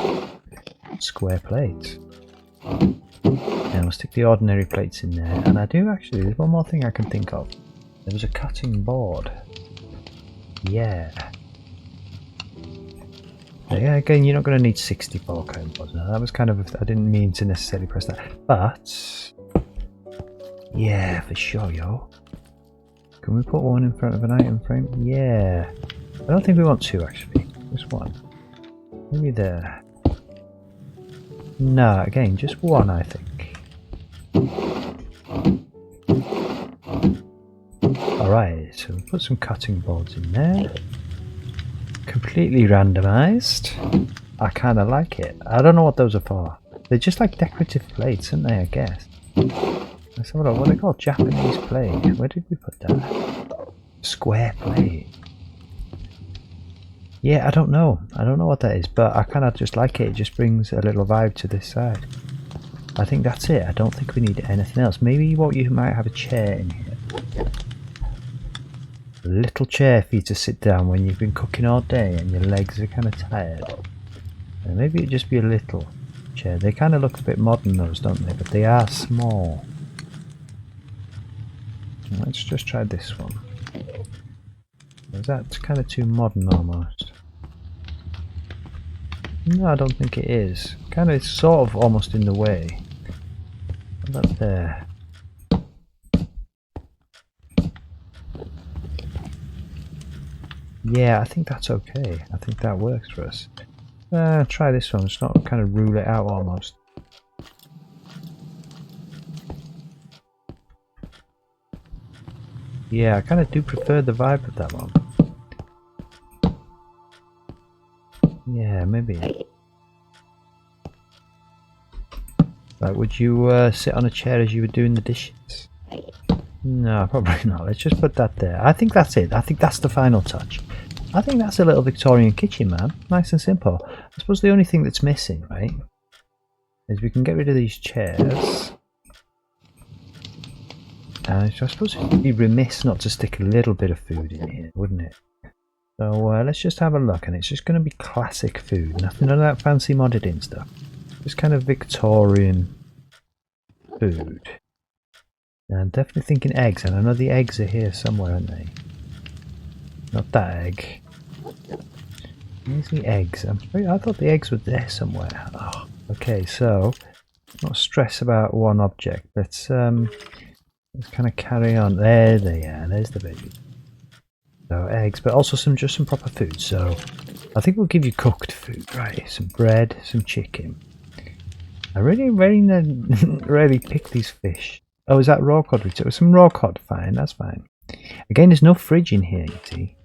Square plate. And we'll stick the ordinary plates in there. And I do actually, there's one more thing I can think of. There was a cutting board. Yeah. Yeah, again, you're not going to need 64 cutting boards. Now, that was kind of, I didn't mean to necessarily press that. But, yeah, for sure, yo. Can we put one in front of an item frame? Yeah. I don't think we want two, actually. Just one. Maybe there. No, again, just one, I think. Alright, so we'll put some cutting boards in there. Completely randomized. I kind of like it. I don't know what those are for. They're just like decorative plates, aren't they, I guess? Let's have a look. What are they called? Japanese plate. Where did we put that? Square plate. Yeah, I don't know. I don't know what that is, but I kind of just like it. It just brings a little vibe to this side. I think that's it. I don't think we need anything else. Maybe what you might have a chair in here. A little chair for you to sit down when you've been cooking all day and your legs are kind of tired. And maybe it'd just be a little chair. They kind of look a bit modern, those, don't they? But they are small. Let's just try this one. Is that kind of too modern almost? No, I don't think it is. Kind of, it's sort of almost in the way. But that's there. Yeah, I think that's okay. I think that works for us. Try this one. Just not kind of rule it out almost. Yeah, I kind of do prefer the vibe of that one. Yeah, maybe. Like, would you sit on a chair as you were doing the dishes? No, probably not. Let's just put that there. I think that's it. I think that's the final touch. I think that's a little Victorian kitchen, man. Nice and simple. I suppose the only thing that's missing, right, is we can get rid of these chairs. And I suppose it'd be remiss not to stick a little bit of food in here, wouldn't it? So let's just have a look, and it's just going to be classic food. Nothing, none of that fancy modded in stuff. Just kind of Victorian food. And I'm definitely thinking eggs, and I know the eggs are here somewhere, aren't they? Not that egg. Where's the eggs? I thought the eggs were there somewhere. Oh, okay, so not stress about one object. Let's kind of carry on. There they are. There's the baby. So eggs, but also just some proper food. So I think we'll give you cooked food, right? Some bread, some chicken. I really rarely pick these fish. Oh, is that raw cod? Some raw cod, fine, that's fine. Again, there's no fridge in here, you see.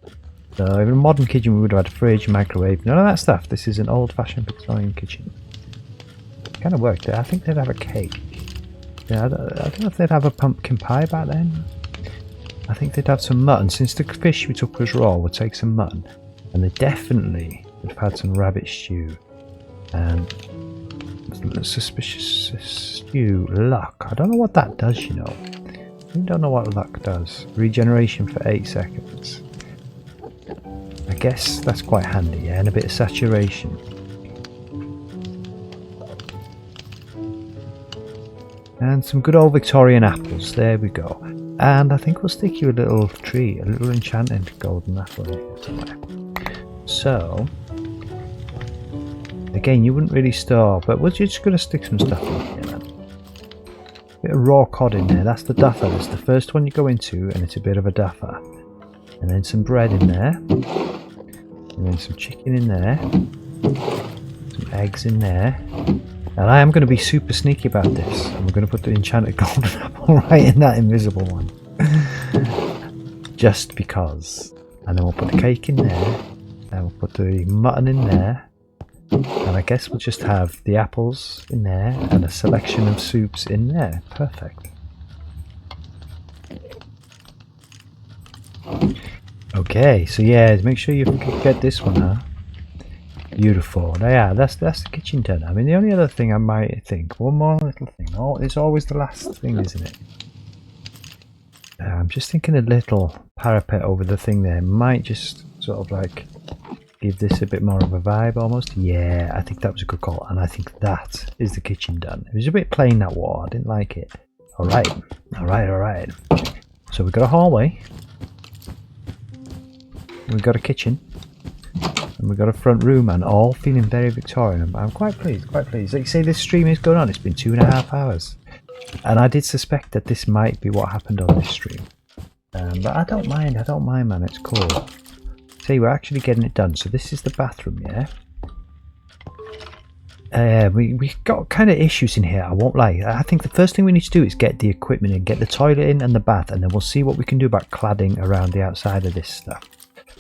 So in a modern kitchen we would have had a fridge, microwave, none of that stuff. This is an old-fashioned Victorian kitchen. It kind of worked. I think they'd have a cake. Yeah, I don't know if they'd have a pumpkin pie back then. I think they'd have some mutton. Since the fish we took was raw, we'll take some mutton. And they definitely would have had some rabbit stew. And suspicious stew. Luck. I don't know what that does, you know. I don't know what luck does. Regeneration for 8 seconds. I guess that's quite handy, yeah, and a bit of saturation. And some good old Victorian apples, there we go. And I think we'll stick you a little tree, a little enchanted golden apple here somewhere. So, again, you wouldn't really store, but we're just going to stick some stuff in here then. Bit of raw cod in there, that's the duffer, that's the first one you go into, and it's a bit of a duffer. And then some bread in there, and then some chicken in there, some eggs in there. And I am going to be super sneaky about this, and we're going to put the enchanted golden apple right in that invisible one. Just because. And then we'll put the cake in there, and we'll put the mutton in there, and I guess we'll just have the apples in there, and a selection of soups in there. Perfect. Okay, so yeah, make sure you get this one, huh? Beautiful. Yeah, that's the kitchen done. I mean, the only other thing I might think, one more little thing. Oh, it's always the last thing, isn't it? I'm just thinking a little parapet over the thing there might just sort of like give this a bit more of a vibe almost. Yeah, I think that was a good call, and I think that is the kitchen done. It was a bit plain, that wall. I didn't like it. Alright, alright. So we've got a hallway. We've got a kitchen. And we've got a front room, and all feeling very Victorian. I'm quite pleased, Like you say, this stream is going on. It's been 2.5 hours. And I did suspect that this might be what happened on this stream. But I don't mind, man. It's cool. See, we're actually getting it done. So this is the bathroom, yeah? We've got kind of issues in here, I won't lie. I think the first thing we need to do is get the equipment in, get the toilet in and the bath, and then we'll see what we can do about cladding around the outside of this stuff.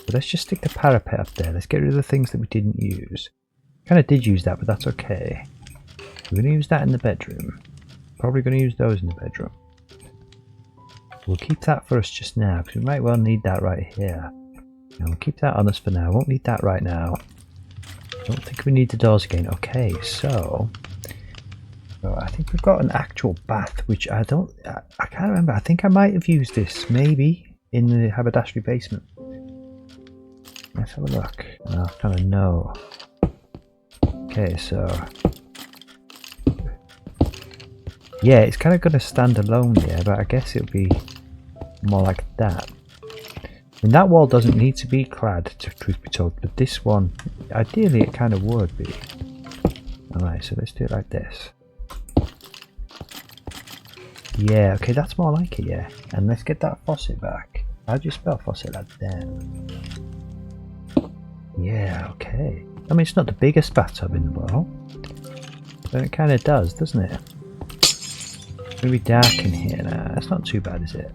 But let's just stick the parapet up there. Let's get rid of the things that we didn't use. Kind of did use that, but that's okay. We're going to use that in the bedroom. Probably going to use those in the bedroom. We'll keep that for us just now, because we might well need that right here. And we'll keep that on us for now. Won't need that right now. Don't think we need the doors again. Okay, so I think we've got an actual bath, which I can't remember. I think I might have used this, maybe, in the haberdashery basement. Let's have a look, and I'll kind of know. Okay, so yeah, it's kind of going to stand alone there, but I guess it'll be more like that. And that wall doesn't need to be clad, truth be told, but this one, ideally it kind of would be. Alright, so let's do it like this. Yeah, okay, that's more like it, yeah. And let's get that faucet back. How do you spell faucet? Like that. Yeah, okay. I mean, it's not the biggest bathtub in the world, but it kind of does, doesn't it? It's going to be dark in here now. It's not too bad, is it?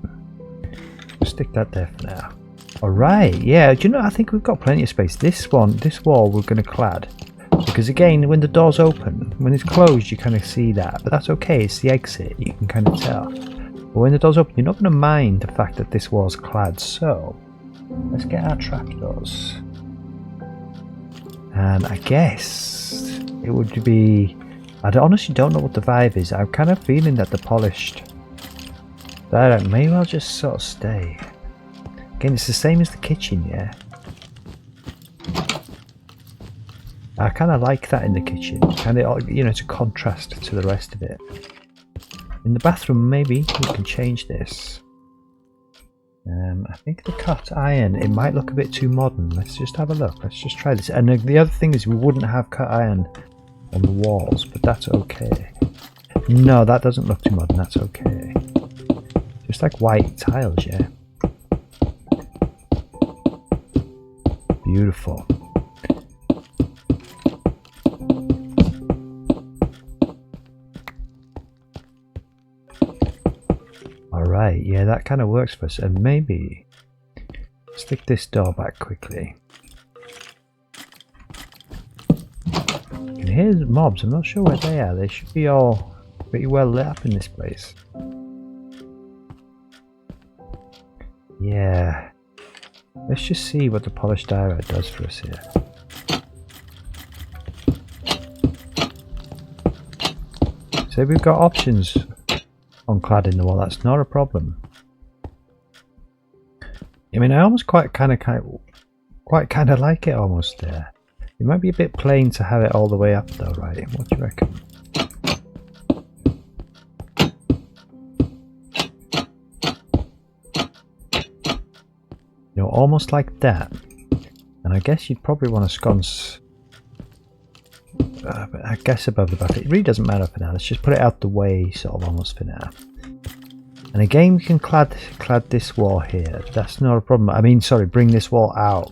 We'll stick that there for now. Alright, yeah, do you know, I think we've got plenty of space. This wall we're going to clad. Because again, when the door's open, when it's closed, you kind of see that. But that's okay, it's the exit, you can kind of tell. But when the door's open, you're not going to mind the fact that this wall's clad. So, let's get our trapdoors. And I guess it would be... I honestly don't know what the vibe is. I'm kind of feeling that the polished... That may well just sort of stay. Again, it's the same as the kitchen, yeah? I kind of like that in the kitchen, kind of, you know, to contrast to the rest of it. In the bathroom, maybe we can change this. I think the cut iron, it might look a bit too modern. Let's just have a look. Let's just try this. And the other thing is we wouldn't have cut iron on the walls, but that's okay. No, that doesn't look too modern. That's okay. Just like white tiles, yeah. Beautiful. Alright, yeah, that kind of works for us. And maybe stick this door back quickly. And here's mobs. I'm not sure where they are. They should be all pretty well lit up in this place. Yeah. Let's just see what the polished diorite does for us here. So we've got options on cladding the wall. That's not a problem. I mean, I almost quite kind of like it almost there. It might be a bit plain to have it all the way up though, right? What do you reckon? You know, almost like that. And I guess you'd probably want to sconce, I guess, above the bucket. It really doesn't matter for now. Let's just put it out the way, sort of, almost for now. And again, we can clad this wall here. That's not a problem. I mean, sorry, bring this wall out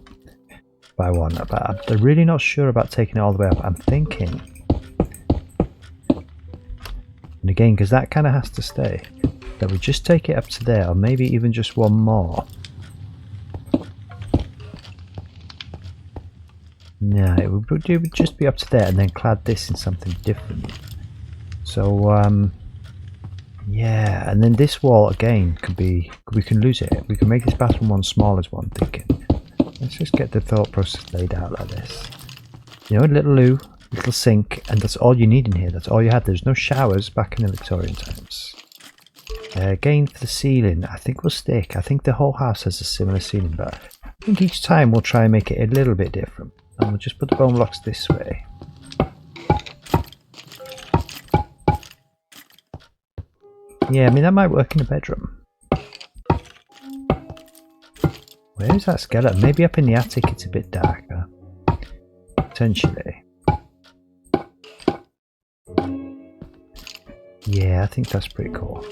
by one. But I'm really not sure about taking it all the way up. I'm thinking, and again, because that kind of has to stay, that we just take it up to there, or maybe even just one more. No, it would just be up to there, and then clad this in something different. So, yeah, and then this wall again could be, we can lose it. We can make this bathroom one small as one, thinking. Let's just get the thought process laid out like this. You know, a little loo, little sink, and that's all you need in here. That's all you had. There's no showers back in the Victorian times. Again, for the ceiling, I think we'll stick. I think the whole house has a similar ceiling, but I think each time we'll try and make it a little bit different. And we'll just put the bone blocks this way. Yeah, I mean, that might work in the bedroom. Where is that skeleton? Maybe up in the attic it's a bit darker. Potentially. Yeah, I think that's pretty cool.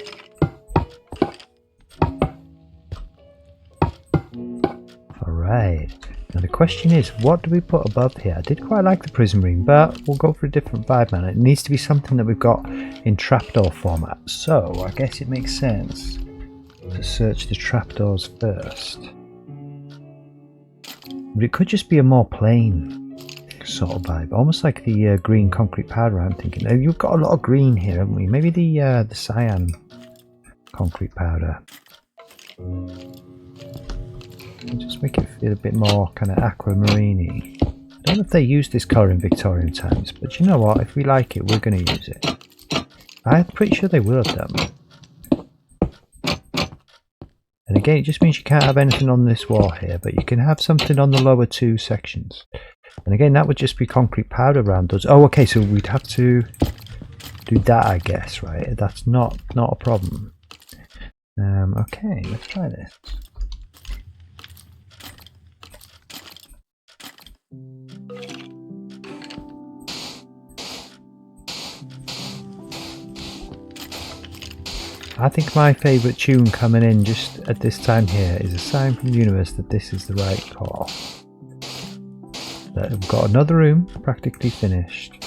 Alright. Now the question is, what do we put above here? I did quite like the prism ring, but we'll go for a different vibe, man. It needs to be something that we've got in trapdoor format. So I guess it makes sense to search the trapdoors first. But it could just be a more plain sort of vibe, almost like the green concrete powder. I'm thinking. Now, you've got a lot of green here, haven't we? Maybe the cyan concrete powder. Just make it feel a bit more kind of aquamarine-y. I don't know if they use this colour in Victorian times, but you know what? If we like it, we're going to use it. I'm pretty sure they will have done. And again, it just means you can't have anything on this wall here, but you can have something on the lower two sections. And again, that would just be concrete powder around those. Oh, okay, so we'd have to do that, I guess, right? That's not a problem. Okay, let's try this. I think my favourite tune coming in just at this time here is a sign from the universe that this is the right call. That we've got another room practically finished,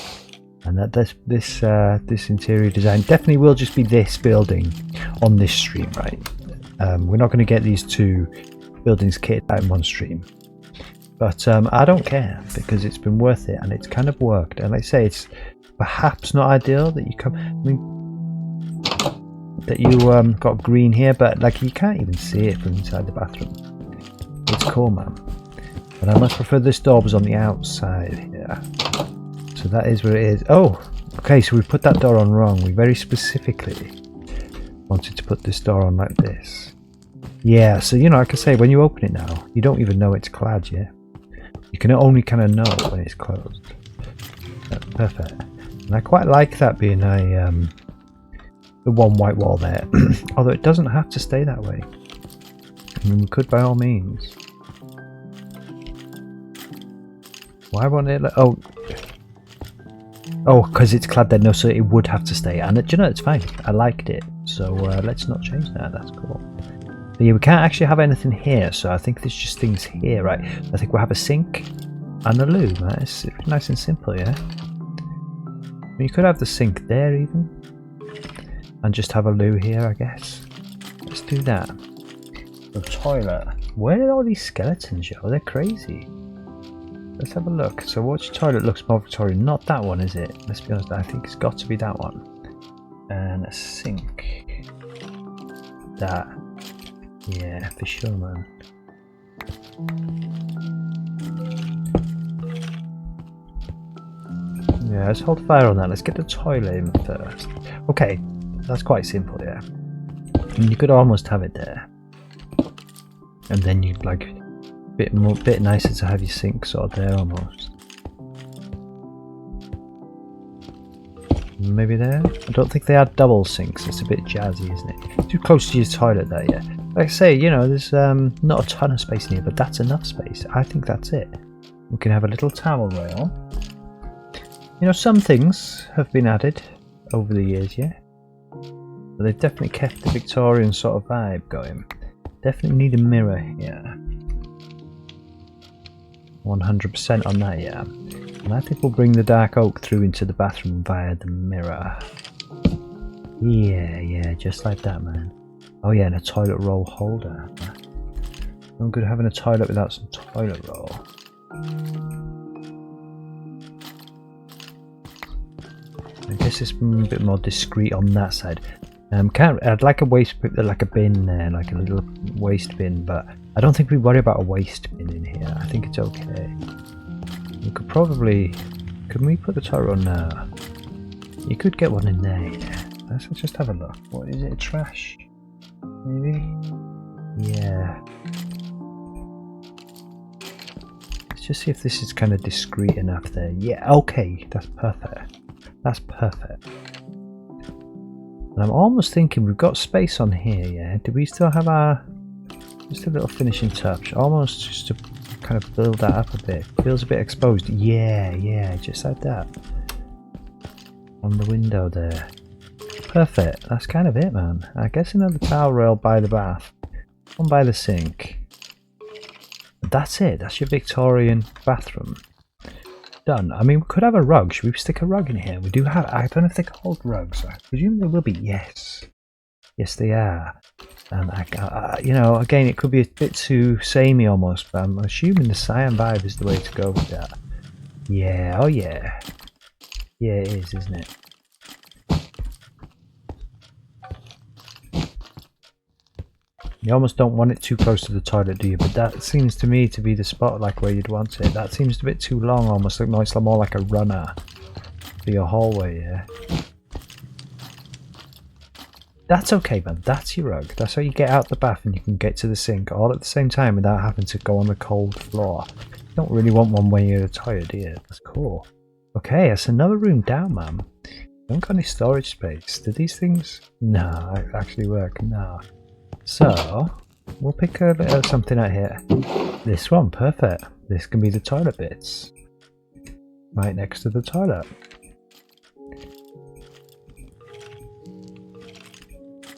and that this interior design definitely will just be this building on this stream, right? We're not going to get these two buildings kitted out in one stream, but I don't care because it's been worth it and it's kind of worked. And like I say, it's perhaps not ideal that you come. I mean, that you got green here, but like you can't even see it from inside the bathroom. It's cool, man. But I much prefer this door was on the outside here. So that is where it is. Oh, okay, so we put that door on wrong. We very specifically wanted to put this door on like this. Yeah, so you know, like I say, when you open it now, you don't even know it's clad yet. You can only kind of know when it's closed. Perfect. And I quite like that being a the one white wall there. Although it doesn't have to stay that way. I mean, we could by all means. Why won't it? Oh, because it's clad there. No, so it would have to stay. And do you know, it's fine. I liked it. So let's not change that. That's cool. But yeah, we can't actually have anything here. So I think there's just things here, right? I think we'll have a sink and a loo. Right? It's nice and simple, yeah. I mean, you could have the sink there even, and just have a loo here, I guess. Let's do that. The toilet. Where did all these skeletons go? They're crazy. Let's have a look. So which toilet looks more Victorian? Not that one, is it? Let's be honest, I think it's got to be that one. And a sink. That. Yeah, for sure, man. Yeah, let's hold fire on that. Let's get the toilet in first. Okay, that's quite simple, yeah. And you could almost have it there. And then you'd like bit nicer to have your sink sort of there almost. Maybe there? I don't think they had double sinks. It's a bit jazzy, isn't it? Too close to your toilet there, yeah. Like I say, you know, there's not a ton of space in here, but that's enough space. I think that's it. We can have a little towel rail. You know, some things have been added over the years, yeah. But they've definitely kept the Victorian sort of vibe going. Definitely need a mirror here. 100% on that, yeah. And I think we'll bring the dark oak through into the bathroom via the mirror. Yeah, just like that, man. Oh yeah, and a toilet roll holder. No good having a toilet without some toilet roll. I guess it's a bit more discreet on that side. I'd like a like a bin there, like a little waste bin, but I don't think we worry about a waste bin in here. I think it's okay. We could probably... Can we put the toilet on now? You could get one in there, yeah. Let's just have a look. What is it? Trash? Maybe? Yeah. Let's just see if this is kind of discreet enough there. Yeah, okay. That's perfect. That's perfect. And I'm almost thinking we've got space on here, yeah? Do we still have our... Just a little finishing touch. Almost just to kind of build that up a bit. Feels a bit exposed. Yeah, just like that. On the window there. Perfect. That's kind of it, man. I guess another towel rail by the bath. One by the sink. That's it. That's your Victorian bathroom. Done. I mean, we could have a rug. Should we stick a rug in here? We do have... I don't know if they're called rugs. I presume they will be. Yes. Yes, they are. You know, again, it could be a bit too samey almost, but I'm assuming the cyan vibe is the way to go with that. Yeah, oh yeah. Yeah, it is, isn't it? You almost don't want it too close to the toilet, do you? But that seems to me to be the spot like where you'd want it. That seems a bit too long, almost like more like a runner for your hallway, yeah. That's okay, man. That's your rug. That's how you get out the bath and you can get to the sink all at the same time without having to go on the cold floor. You don't really want one when you're tired, do you? That's cool. Okay, that's another room down, man. Don't got any storage space. Do these things? No, actually work. No. So, we'll pick a bit of something out here. This one, perfect. This can be the toilet bits. Right next to the toilet.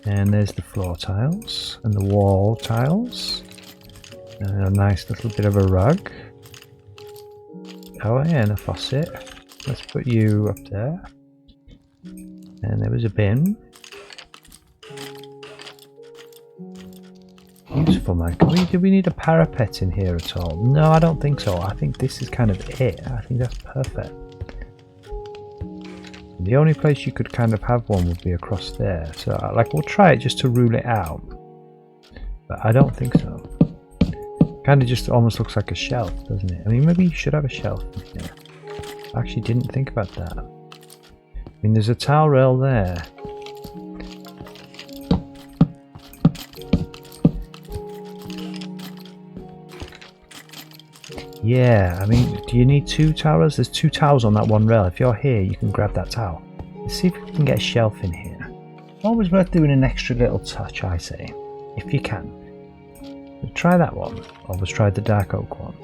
And there's the floor tiles and the wall tiles. And a nice little bit of a rug. Oh yeah, and a faucet. Let's put you up there. And there was a bin. Beautiful, man. Do we need a parapet in here at all? No, I don't think so. I think this is kind of it. I think that's perfect. The only place you could kind of have one would be across there. So, like, we'll try it just to rule it out. But I don't think so. Kind of just almost looks like a shelf, doesn't it? I mean, maybe you should have a shelf in here. I actually didn't think about that. I mean, there's a towel rail there. Yeah, I mean, do you need 2 towels? There's 2 towels on that one rail. If you're here, you can grab that towel. Let's see if we can get a shelf in here. Always worth doing an extra little touch, I say, if you can. We'll try that one. Always try the dark oak one.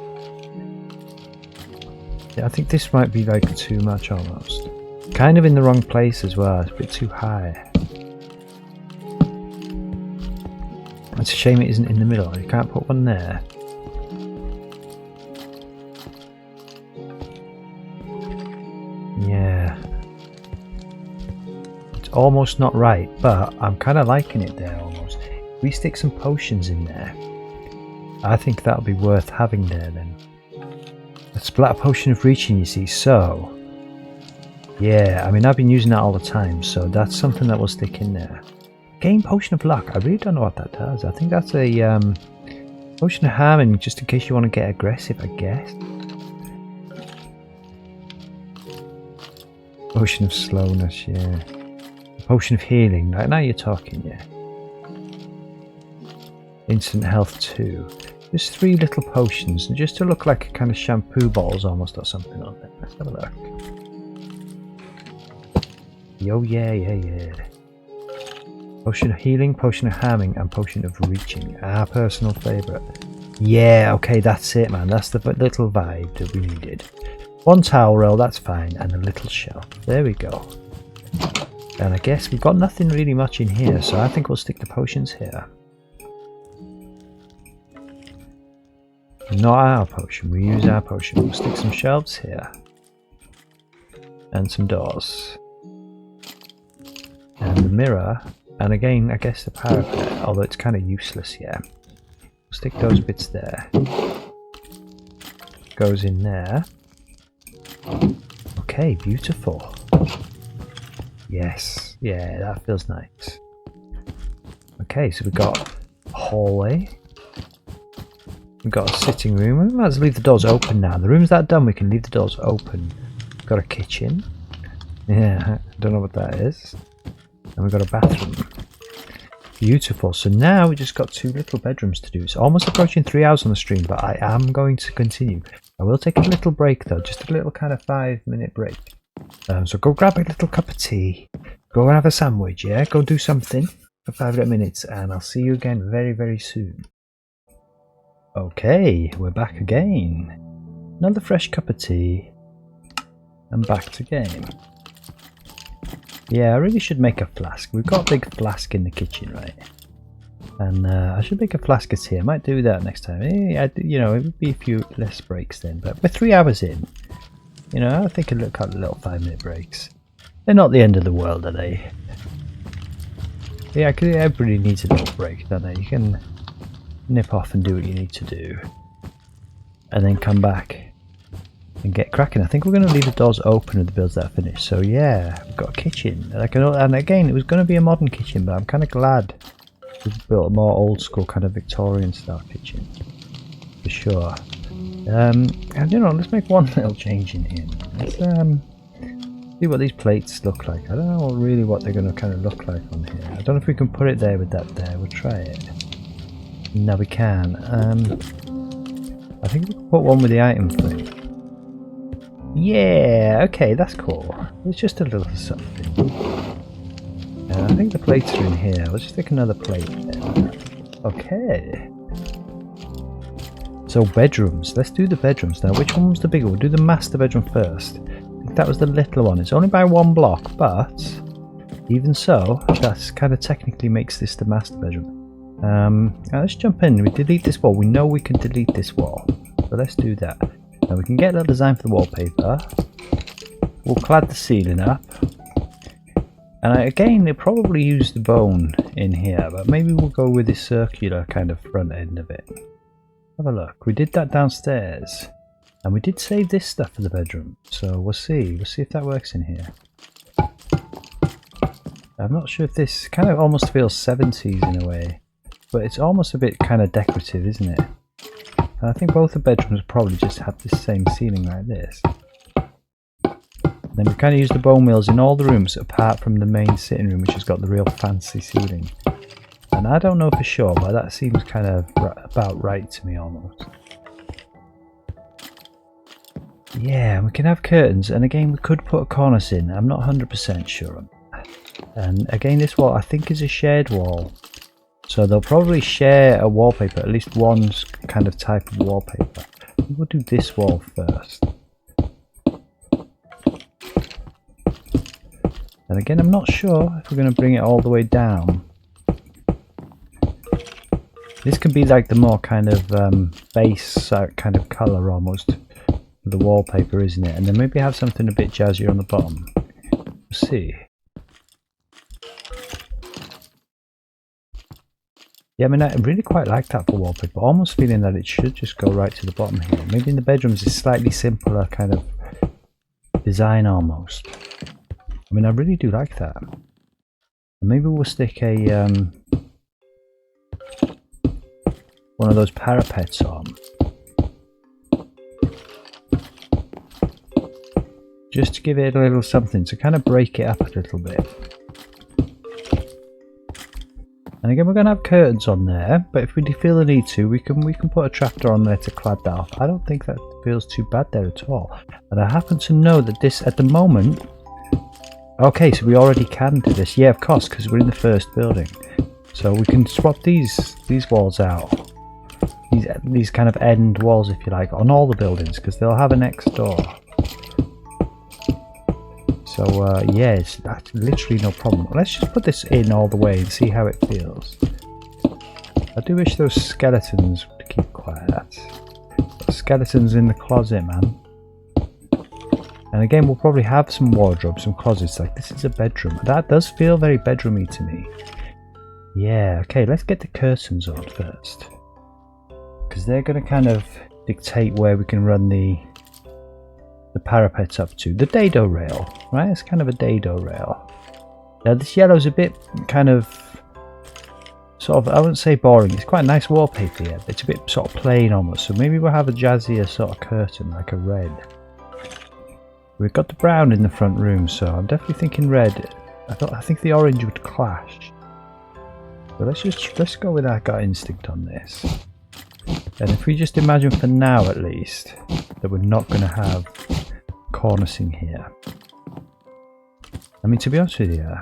Yeah, I think this might be like too much almost. Kind of in the wrong place as well. It's a bit too high. It's a shame it isn't in the middle. You can't put one there. Yeah. It's almost not right, but I'm kind of liking it there almost. If we stick some potions in there, I think that'll be worth having there then. A splatter potion of reaching, you see, so... Yeah, I mean, I've been using that all the time, so that's something that will stick in there. Gain potion of luck. I really don't know what that does. I think that's a potion of harming, just in case you want to get aggressive, I guess. Potion of slowness, yeah. Potion of healing. Right now you're talking, yeah. Instant health 2. Just 3 little potions, and just to look like a kind of shampoo bottles almost or something on it. Let's have a look. Yo, yeah. Potion of healing, potion of harming, and potion of reaching. Our personal favourite. Yeah, okay, that's it, man. That's the little vibe that we needed. 1 towel roll, that's fine, and a little shelf. There we go. And I guess we've got nothing really much in here, so I think we'll stick the potions here. Not our potion, we use our potion. We'll stick some shelves here. And some doors. And the mirror. And again, I guess the parapet, although it's kind of useless, yeah. We'll stick those bits there. Goes in there. Okay, beautiful. Yes, yeah, that feels nice. Okay, so we've got a hallway. We've got a sitting room. We might as well leave the doors open now. The room's that done, we can leave the doors open. We've got a kitchen. Yeah, I don't know what that is. And we've got a bathroom. Beautiful. So now we just got 2 little bedrooms to do. It's almost approaching 3 hours on the stream, but I am going to continue. I will take a little break though, just a little kind of 5-minute break. So go grab a little cup of tea, go and have a sandwich, yeah? Go do something for 5 minutes, and I'll see you again very, very soon. Okay, we're back again. Another fresh cup of tea, and back to game. Yeah, I really should make a flask. We've got a big flask in the kitchen, right? And I should make a flask of tea. I might do that next time. You know, it would be a few less breaks then. But we're 3 hours in. You know, I think I'll look at little 5-minute breaks. They're not the end of the world, are they? Yeah, because everybody needs a little break, don't they? You can nip off and do what you need to do. And then come back and get cracking. I think we're going to leave the doors open with the builds that are finished. So yeah, we've got a kitchen. And again, it was going to be a modern kitchen, but I'm kind of glad we've built a more old school kind of Victorian style kitchen. For sure. And you know, let's make one little change in here. Let's see what these plates look like. I don't know really what they're going to kind of look like on here. I don't know if we can put it there with that there. We'll try it. No, we can. I think we can put one with the item thing. Yeah, okay, that's cool. It's just a little something. I think the plates are in here. Let's just take another plate then. Okay. So bedrooms. Let's do the bedrooms now. Which one was the bigger? We'll do the master bedroom first. I think that was the little one. It's only by 1 block, but even so, that kind of technically makes this the master bedroom. Now let's jump in. We delete this wall. We know we can delete this wall, so let's do that. Now we can get a design for the wallpaper. We'll clad the ceiling up. And again, they'll probably use the bone in here, but maybe we'll go with the circular kind of front end of it. Have a look. We did that downstairs. And we did save this stuff for the bedroom. So we'll see. We'll see if that works in here. I'm not sure if this kind of almost feels 70s in a way. But it's almost a bit kind of decorative, isn't it? And I think both the bedrooms probably just have the same ceiling like this. Then we kind of use the bone mills in all the rooms apart from the main sitting room, which has got the real fancy ceiling. And I don't know for sure, but that seems kind of about right to me almost. Yeah, we can have curtains, and again we could put a cornice in. I'm not 100% sure on that. And again, this wall I think is a shared wall, so they'll probably share a wallpaper, at least one kind of type of wallpaper. We'll do this wall first. And again, I'm not sure if we're going to bring it all the way down. This could be like the more kind of base kind of colour almost for the wallpaper, isn't it? And then maybe have something a bit jazzier on the bottom. We'll see. Yeah, I mean, I really quite like that for wallpaper. Almost feeling that it should just go right to the bottom here. Maybe in the bedrooms it's slightly simpler kind of design almost. I mean, I really do like that. And maybe we'll stick a one of those parapets on, just to give it a little something to kind of break it up a little bit. And again, we're going to have curtains on there, but if we feel the need to, we can put a trapdoor on there to clad that off. I don't think that feels too bad there at all. And I happen to know that this at the moment. Okay, so we already can do this. Yeah, of course, because we're in the first building. So we can swap these walls out. These kind of end walls, if you like, on all the buildings, because they'll have a next door. So yeah, it's literally no problem. Let's just put this in all the way and see how it feels. I do wish those skeletons would keep quiet. Skeletons in the closet, man. And again, we'll probably have some wardrobes, some closets. Like, this is a bedroom. That does feel very bedroomy to me. Yeah, okay, let's get the curtains on first, because they're going to kind of dictate where we can run the parapets up to. The dado rail, right? It's kind of a dado rail. Now, this yellow's a bit kind of sort of, I wouldn't say boring. It's quite a nice wallpaper here, but it's a bit sort of plain almost. So maybe we'll have a jazzier sort of curtain, like a red. We've got the brown in the front room, so I'm definitely thinking red. I think the orange would clash. So let's go with our gut instinct on this. And if we just imagine for now at least that we're not going to have cornicing here. I mean, to be honest with you,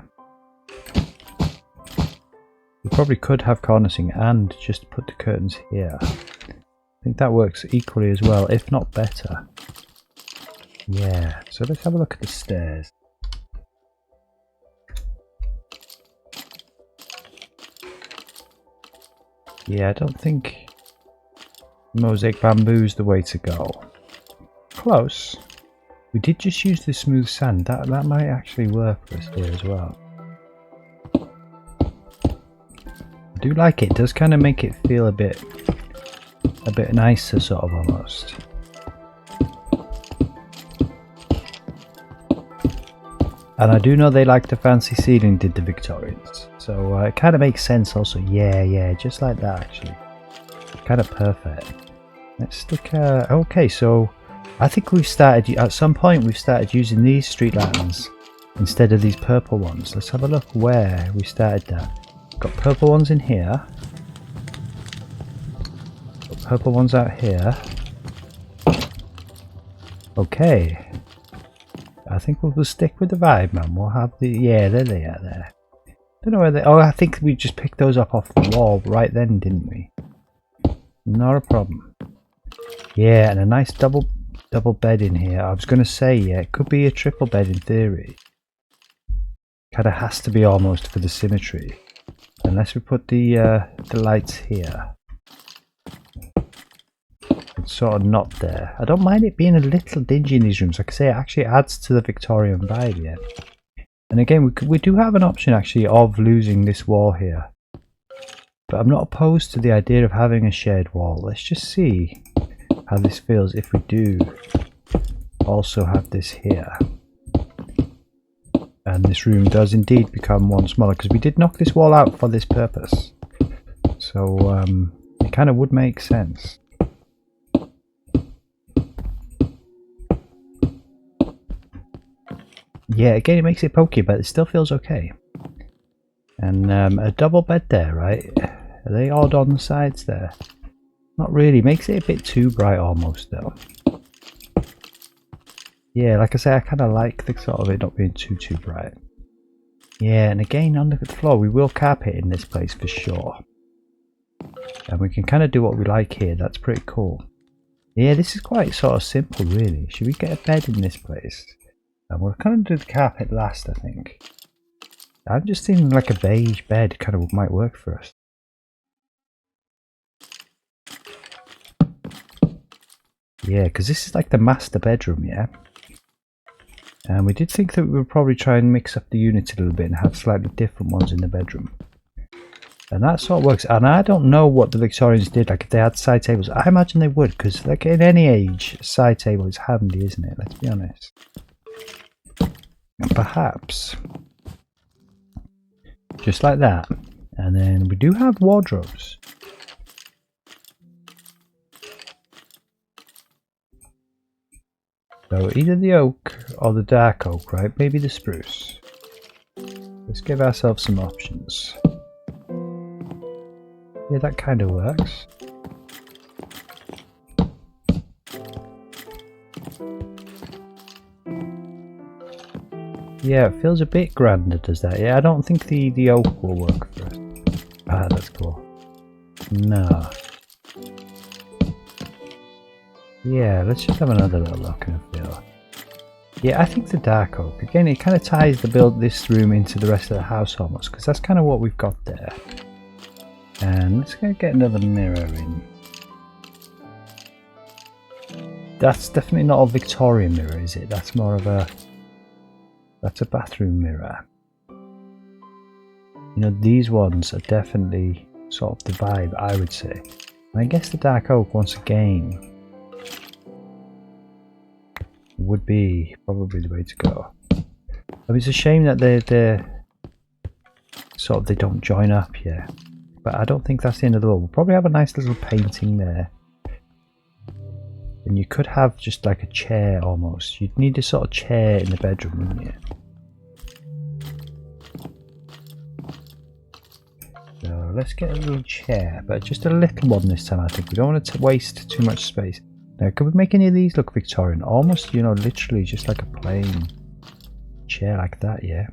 we probably could have cornicing and just put the curtains here. I think that works equally as well, if not better. Yeah, so let's have a look at the stairs. Yeah, I don't think mosaic bamboo's the way to go. Close. We did just use the smooth sand. That might actually work for us here as well. I do like it. It does kind of make it feel a bit nicer, sort of almost. And I do know they like the fancy ceiling, did the Victorians. So it kind of makes sense also. Yeah, just like that actually. Kind of perfect. Let's stick okay, so I think we've started, at some point we've started using these street lanterns instead of these purple ones. Let's have a look where we started that. Got purple ones in here. Got purple ones out here. Okay. I think we'll stick with the vibe, man. We'll have the, yeah, there they are there. Don't know where they, oh, I think we just picked those up off the wall right then, didn't we? Not a problem. Yeah, and a nice double bed in here. I was going to say, yeah, it could be a triple bed in theory. Kind of has to be almost for the symmetry. Unless we put the lights here. It's sort of not there. I don't mind it being a little dingy in these rooms. Like I say, it actually adds to the Victorian vibe, yeah. And again, we do have an option actually of losing this wall here. But I'm not opposed to the idea of having a shared wall. Let's just see how this feels if we do also have this here. And this room does indeed become one smaller, because we did knock this wall out for this purpose. So it kind of would make sense. Yeah, again, it makes it pokey, but it still feels okay. And a double bed there, right? Are they odd on the sides there? Not really. Makes it a bit too bright almost, though. Yeah, like I say, I kind of like the sort of it not being too bright. Yeah, and again on the floor, we will carpet in this place for sure. And we can kind of do what we like here. That's pretty cool. Yeah, this is quite sort of simple, really. Should we get a bed in this place? And we'll kind of do the carpet last, I think. I'm just thinking like a beige bed kind of might work for us. Yeah, because this is like the master bedroom, yeah? And we did think that we would probably try and mix up the units a little bit and have slightly different ones in the bedroom. And that sort of works. And I don't know what the Victorians did, like if they had side tables. I imagine they would, because like in any age, a side table is handy, isn't it? Let's be honest. And perhaps just like that. And then we do have wardrobes. So either the oak or the dark oak, right? Maybe the spruce. Let's give ourselves some options. Yeah, that kind of works. Yeah, it feels a bit grander, does that? Yeah, I don't think the oak will work for us. Ah, that's cool. No. Yeah, let's just have another little look and feel. Yeah, I think the dark oak. Again, it kind of ties this room into the rest of the house almost, because that's kind of what we've got there. And let's go get another mirror in. That's definitely not a Victorian mirror, is it? That's more of a... That's a bathroom mirror. You know, these ones are definitely sort of the vibe, I would say. And I guess the dark oak, once again, would be probably the way to go. I mean, it's a shame that they're sort of, they don't join up here. But I don't think that's the end of the world. We'll probably have a nice little painting there. And you could have just like a chair almost. You'd need a sort of chair in the bedroom, wouldn't you? So let's get a little chair, but just a little one this time, I think. We don't want to waste too much space. Now, could we make any of these look Victorian? Almost, you know, literally just like a plain chair like that, yeah.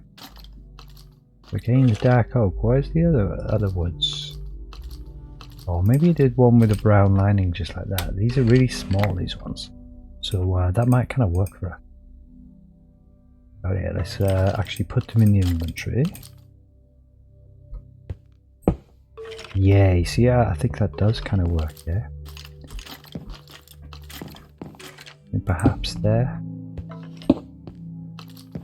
Again, the dark oak. Where's the other woods? Or maybe you did one with a brown lining just like that. These are really small, these ones. So that might kind of work for us. Oh yeah, let's actually put them in the inventory. Yeah, you see, I think that does kind of work, yeah. And perhaps there.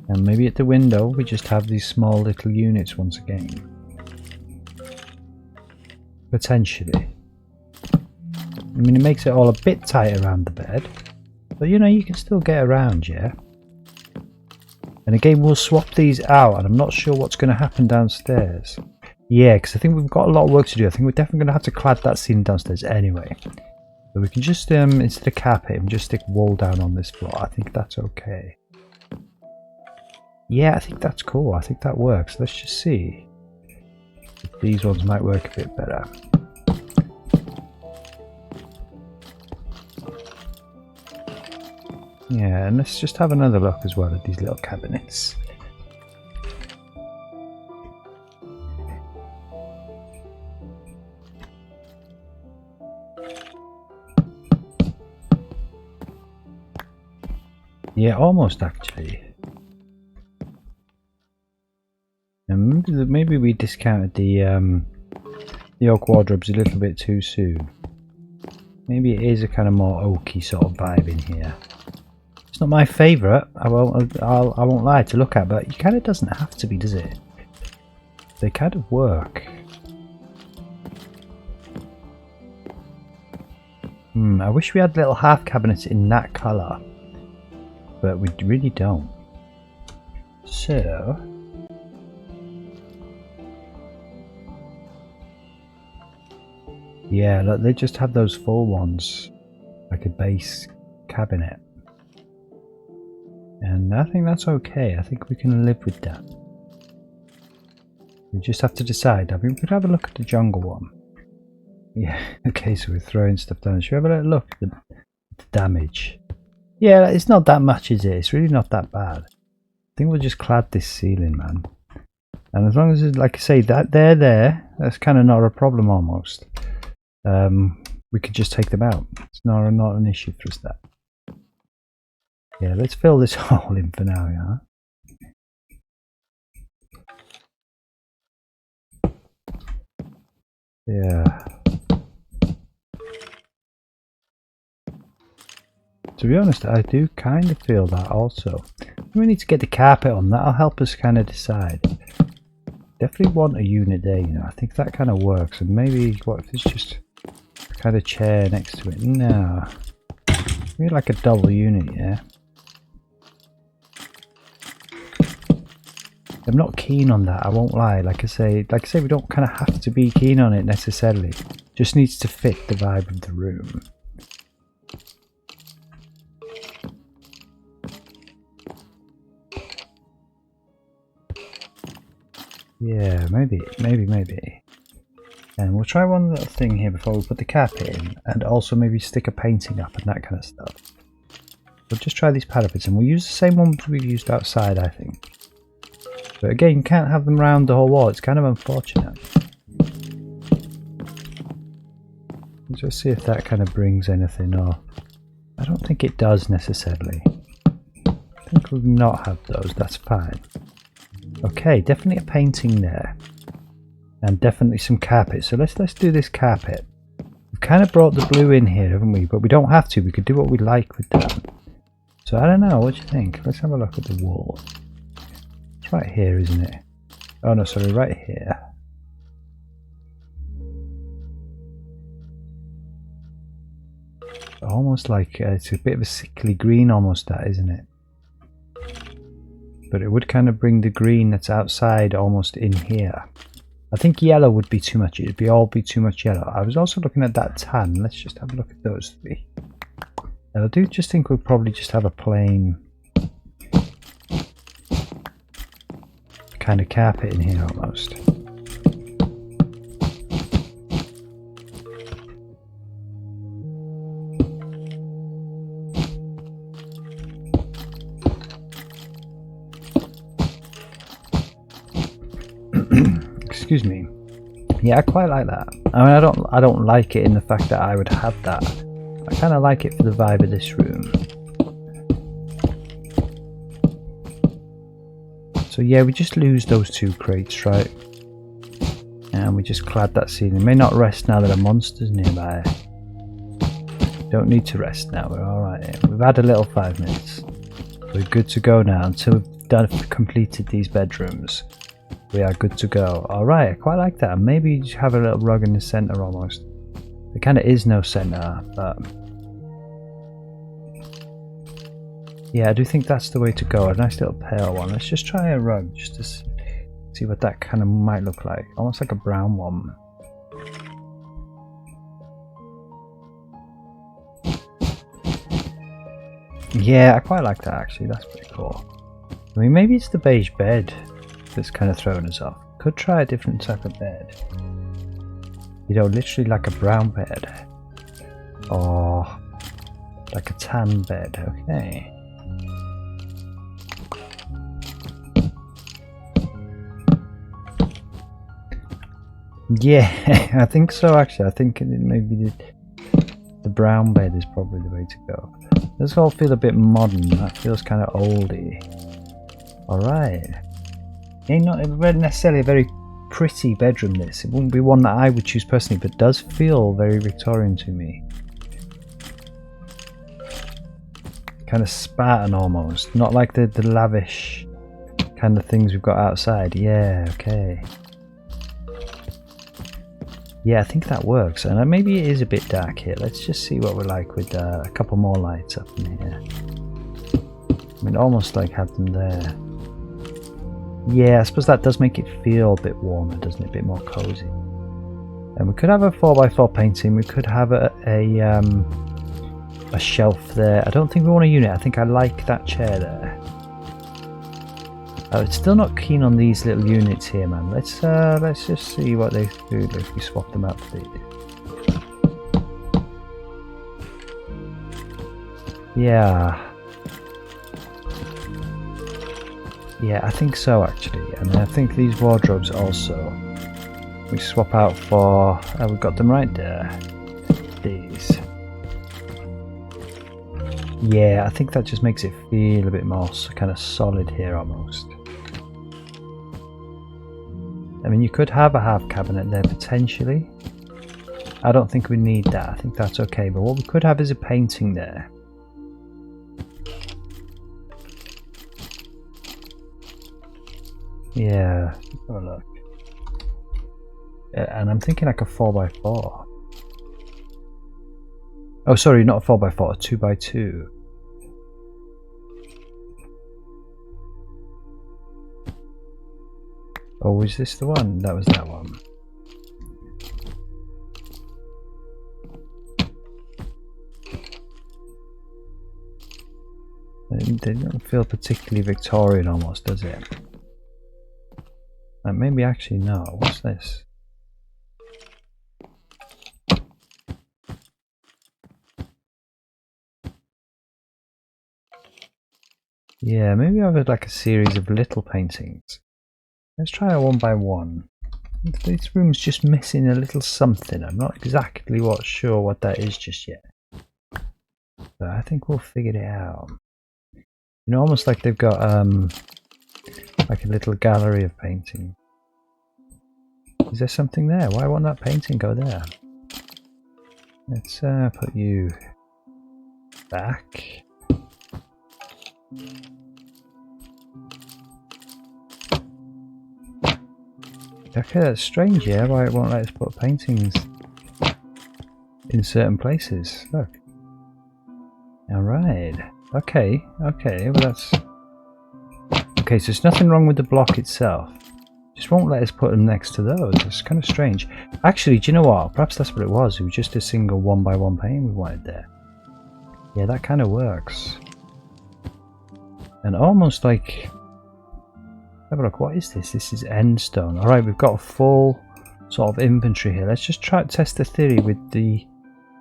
And maybe at the window we just have these small little units once again. Potentially. I mean, it makes it all a bit tight around the bed. But you know, you can still get around, yeah? And again, we'll swap these out, and I'm not sure what's going to happen downstairs. Yeah, because I think we've got a lot of work to do. I think we're definitely going to have to clad that ceiling downstairs anyway. So we can just, instead of carpet, just stick wool down on this floor. I think that's okay. Yeah, I think that's cool. I think that works. Let's just see if these ones might work a bit better. Yeah, and let's just have another look as well at these little cabinets. Yeah, almost actually. And maybe we discounted the oak wardrobes a little bit too soon. Maybe it is a kind of more oaky sort of vibe in here. It's not my favourite. I won't lie to look at, but it kind of doesn't have to be, does it? They kind of work. I wish we had little half cabinets in that colour, but we really don't. So. Yeah, look, they just have those full ones, like a base cabinet. And I think that's okay. I think we can live with that. We just have to decide. I mean, we could have a look at the jungle one. Yeah, okay, so we're throwing stuff down. Should we have a little look at the damage? Yeah, it's not that much, is it? It's really not that bad. I think we'll just clad this ceiling, man. And as long as, like I say, that they're there, that's kind of not a problem almost. We could just take them out. It's not an issue for us, that. Yeah, let's fill this hole in for now, yeah? Yeah. To be honest, I do kind of feel that also. We need to get the carpet on. That'll help us kind of decide. Definitely want a unit there, you know. I think that kind of works. And maybe, what if it's just a kind of chair next to it? No. Maybe like a double unit, yeah? I'm not keen on that, I won't lie. Like I say, we don't kind of have to be keen on it necessarily. Just needs to fit the vibe of the room. Yeah, maybe. And we'll try one little thing here before we put the carpet in, and also maybe stick a painting up and that kind of stuff. We'll just try these parapets, and we'll use the same ones we've used outside, I think. But again, you can't have them round the whole wall, it's kind of unfortunate. Let's just see if that kind of brings anything, or... I don't think it does necessarily. I think we'll not have those, that's fine. Okay, definitely a painting there. And definitely some carpet, so let's do this carpet. We've kind of brought the blue in here, haven't we? But we don't have to, we could do what we like with that. So I don't know, what do you think? Let's have a look at the wall. It's right here, isn't it? Oh no, sorry, right here. Almost like it's a bit of a sickly green almost, that, isn't it? But it would kind of bring the green that's outside almost in here. I think yellow would be too much, it'd be too much yellow. I was also looking at that tan, let's just have a look at those three. And I do just think we'll probably just have a plain kind of carpet in here almost. Excuse me. Yeah, I quite like that. I mean, I don't like it in the fact that I would have that. I kind of like it for the vibe of this room. So yeah, we just lose those two crates, right? And we just clad that ceiling. May not rest now that a monster's nearby. Don't need to rest now, we're alright. We've had a little 5 minutes. We're good to go now until we've completed these bedrooms. We are good to go. Alright, I quite like that. And maybe you have a little rug in the centre almost. There kind of is no centre, but... yeah, I do think that's the way to go. A nice little pale one. Let's just try a rug just to see what that kind of might look like. Almost like a brown one. Yeah, I quite like that actually. That's pretty cool. I mean, maybe it's the beige bed that's kind of throwing us off. Could try a different type of bed. You know, literally like a brown bed. Or like a tan bed. Okay. Yeah, I think so actually. I think maybe the brown bed is probably the way to go. This all feel a bit modern. That feels kind of oldie. Alright. Ain't not necessarily a very pretty bedroom this. It wouldn't be one that I would choose personally, but does feel very Victorian to me. Kind of Spartan almost. Not like the lavish kind of things we've got outside. Yeah, okay. Yeah, I think that works. And maybe it is a bit dark here. Let's just see what we're like with a couple more lights up in here. I mean, almost like have them there. Yeah, I suppose that does make it feel a bit warmer, doesn't it? A bit more cozy. And we could have a 4x4 painting. We could have a shelf there. I don't think we want a unit. I think I like that chair there. I'm still not keen on these little units here, man. Let's just see what they do if we swap them out for these. Yeah. Yeah, I think so actually, and I think these wardrobes also we swap out for. We've got them right there. These. Yeah, I think that just makes it feel a bit more kind of solid here almost. I mean, you could have a half cabinet there potentially. I don't think we need that. I think that's okay. But what we could have is a painting there. Yeah, let's have a look. And I'm thinking like a 4x4. Oh, sorry, not a 4x4, a 2x2. Oh, was this the one? That was that one. They don't feel particularly Victorian almost, does it? Maybe actually no. What's this? Yeah, maybe I've had like a series of little paintings. Let's try a 1x1. This room's just missing a little something. I'm not exactly sure what that is just yet. But I think we'll figure it out. You know, almost like they've got like a little gallery of painting. Is there something there? Why won't that painting go there? Let's put you back. Okay, that's strange, yeah, why it won't let us put paintings in certain places. Look. Alright. Okay, well that's... Okay, so there's nothing wrong with the block itself. Just won't let us put them next to those. It's kind of strange. Actually, do you know what? Perhaps that's what it was. It was just a single 1x1 painting we wanted there. Yeah, that kind of works. And almost like... Have a look, what is this? This is end stone. Alright, we've got a full sort of inventory here. Let's just try to test the theory with the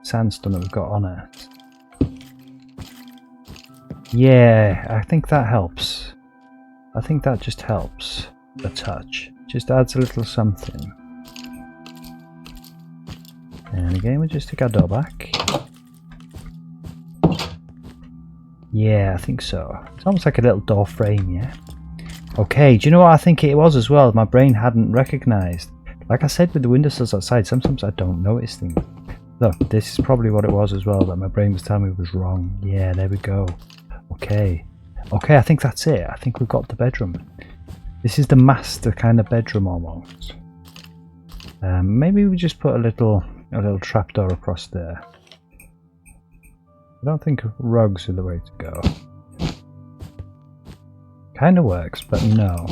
sandstone that we've got on it. Yeah, I think that helps. I think that just helps a touch. Just adds a little something. And again, we just take our door back. Yeah, I think so. It's almost like a little door frame, yeah? Okay, do you know what I think it was as well? My brain hadn't recognised. Like I said with the windowsills outside, sometimes I don't notice things. Look, this is probably what it was as well, that my brain was telling me was wrong. Yeah, there we go. Okay. Okay, I think that's it. I think we've got the bedroom. This is the master kind of bedroom almost. Maybe we just put a little trapdoor across there. I don't think rugs are the way to go. Kind of works, but no.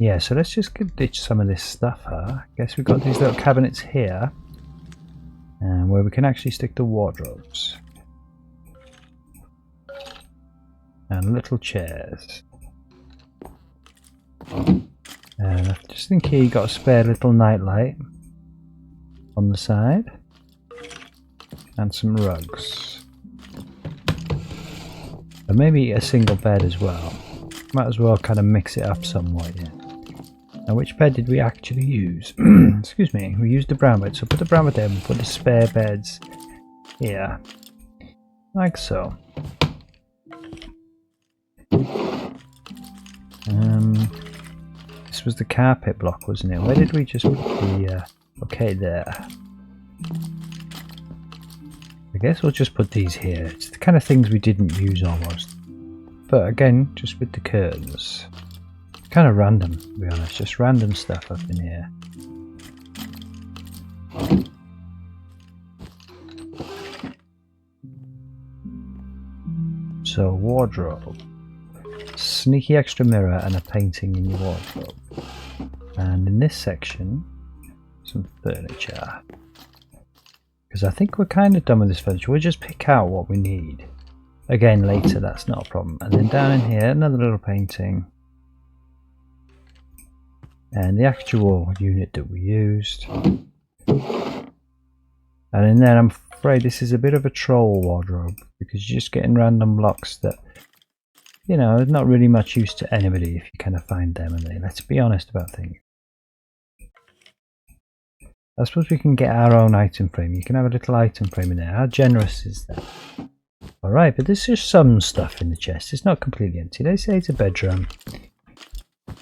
Yeah, so let's just ditch some of this stuff here. I guess we've got these little cabinets here, and where we can actually stick the wardrobes. And little chairs. And I just think here you got a spare little nightlight on the side. And some rugs. And maybe a single bed as well. Might as well kind of mix it up somewhat, yeah. Now, which bed did we actually use? Excuse me, we used the brown bed. So put the brown bed there and put the spare beds here. Like so. This was the carpet block, wasn't it? Where did we just put the... okay, there. I guess we'll just put these here. It's the kind of things we didn't use almost. But again, just with the curtains. Kind of random, to be honest. Just random stuff up in here. So, wardrobe. Sneaky extra mirror and a painting in your wardrobe. And in this section, some furniture. Because I think we're kind of done with this furniture. We'll just pick out what we need. Again, later, that's not a problem. And then down in here, another little painting. And the actual unit that we used. And in there, I'm afraid this is a bit of a troll wardrobe. Because you're just getting random blocks that you know, not really much use to anybody if you kind of find them, and let's be honest about things. I suppose we can get our own item frame. You can have a little item frame in there. How generous is that? Alright, but there's just some stuff in the chest. It's not completely empty. They say it's a bedroom.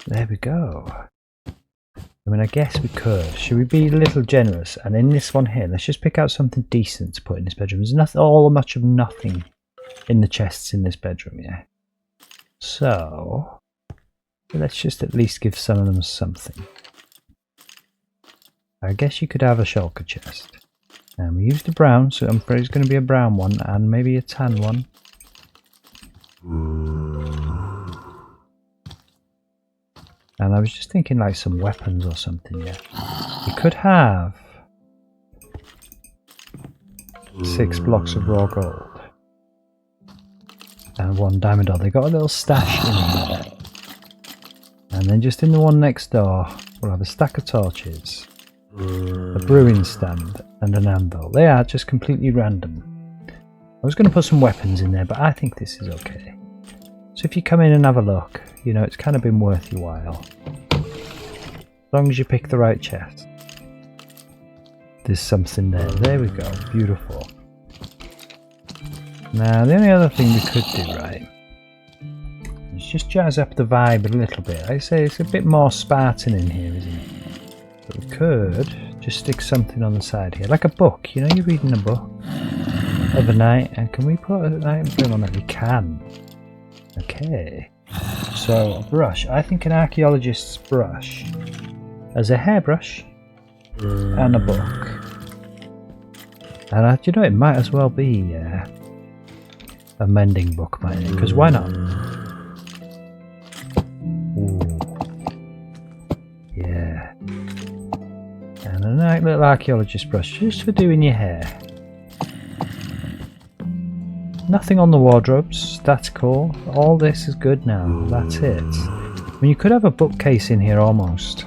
There we go. I mean, I guess we could. Should we be a little generous? And in this one here, let's just pick out something decent to put in this bedroom. There's nothing, all much of nothing in the chests in this bedroom, yeah. So, let's just at least give some of them something. I guess you could have a shulker chest. And we used a brown, so I'm afraid it's going to be a brown one and maybe a tan one. And I was just thinking like some weapons or something, yeah. We could have 6 blocks of raw gold. And 1 diamond ore. They got a little stash in there. And then just in the one next door, we'll have a stack of torches, a brewing stand, and an anvil. They are just completely random. I was going to put some weapons in there, but I think this is okay. So if you come in and have a look, you know, it's kind of been worth your while. As long as you pick the right chest. There's something there. There we go. Beautiful. Now, the only other thing we could do, right, is just jazz up the vibe a little bit. I say it's a bit more Spartan in here, isn't it? But we could just stick something on the side here, like a book. You know, you're reading a book of a night, and can we put an item frame on that? We can. Okay. So, a brush. I think an archaeologist's brush as a hairbrush and a book. And you know, it might as well be a mending book, might it? Because why not? Ooh. Yeah. And a nice little archaeologist brush just for doing your hair. Nothing on the wardrobes, that's cool. All this is good now, that's it. I mean, you could have a bookcase in here almost.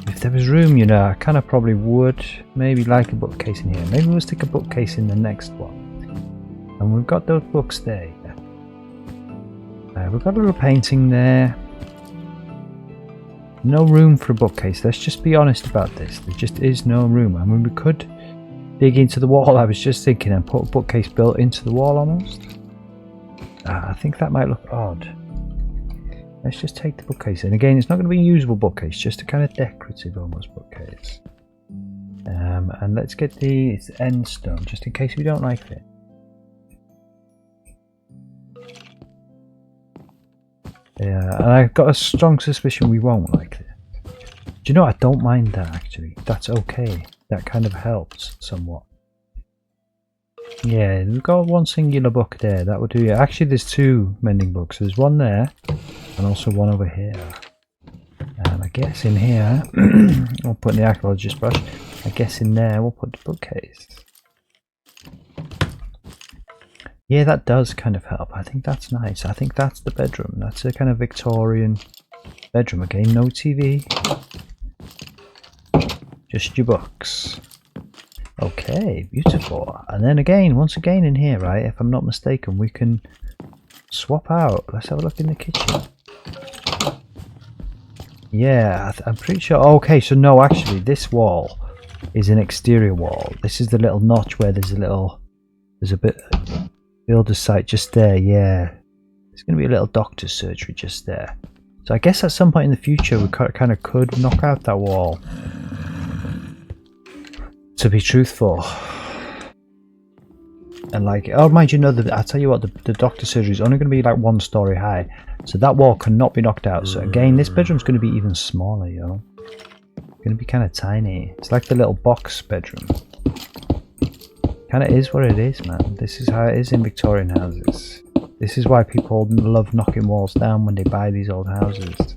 If there was room, you know, I kind of probably would maybe like a bookcase in here. Maybe we'll stick a bookcase in the next one. And we've got those books there. We've got a little painting there. No room for a bookcase, let's just be honest about this. There just is no room. I mean, we could dig into the wall, I was just thinking, and put a bookcase built into the wall almost. I think that might look odd. Let's just take the bookcase in. Again, it's not going to be a usable bookcase, just a kind of decorative almost bookcase. And let's get the end stone, just in case we don't like it. Yeah, and I've got a strong suspicion we won't like it. Do you know, I don't mind that actually. That's okay. That kind of helps somewhat. Yeah, we've got one singular book there. That would do. Yeah, actually, there's 2 mending books. There's one there, and also one over here. And I guess in here, we'll put in the archaeologist brush. I guess in there, we'll put the bookcase. Yeah, that does kind of help. I think that's nice. I think that's the bedroom. That's a kind of Victorian bedroom. Again, no TV. Just your books. Okay, beautiful. And then again, once again in here, right, if I'm not mistaken, we can swap out. Let's have a look in the kitchen. Yeah, I'm pretty sure. Okay, so no, actually, this wall is an exterior wall. This is the little notch where there's a bit builder's site just there. Yeah, there's going to be a little doctor's surgery just there. So I guess at some point in the future, we kind of could knock out that wall. To be truthful, and like, oh, mind you, know that I tell you what, the doctor's surgery is only going to be like 1 story high, so that wall cannot be knocked out. So again, this bedroom's going to be even smaller, you know. It's going to be kind of tiny. It's like the little box bedroom. Kind of is what it is, man. This is how it is in Victorian houses. This is why people love knocking walls down when they buy these old houses,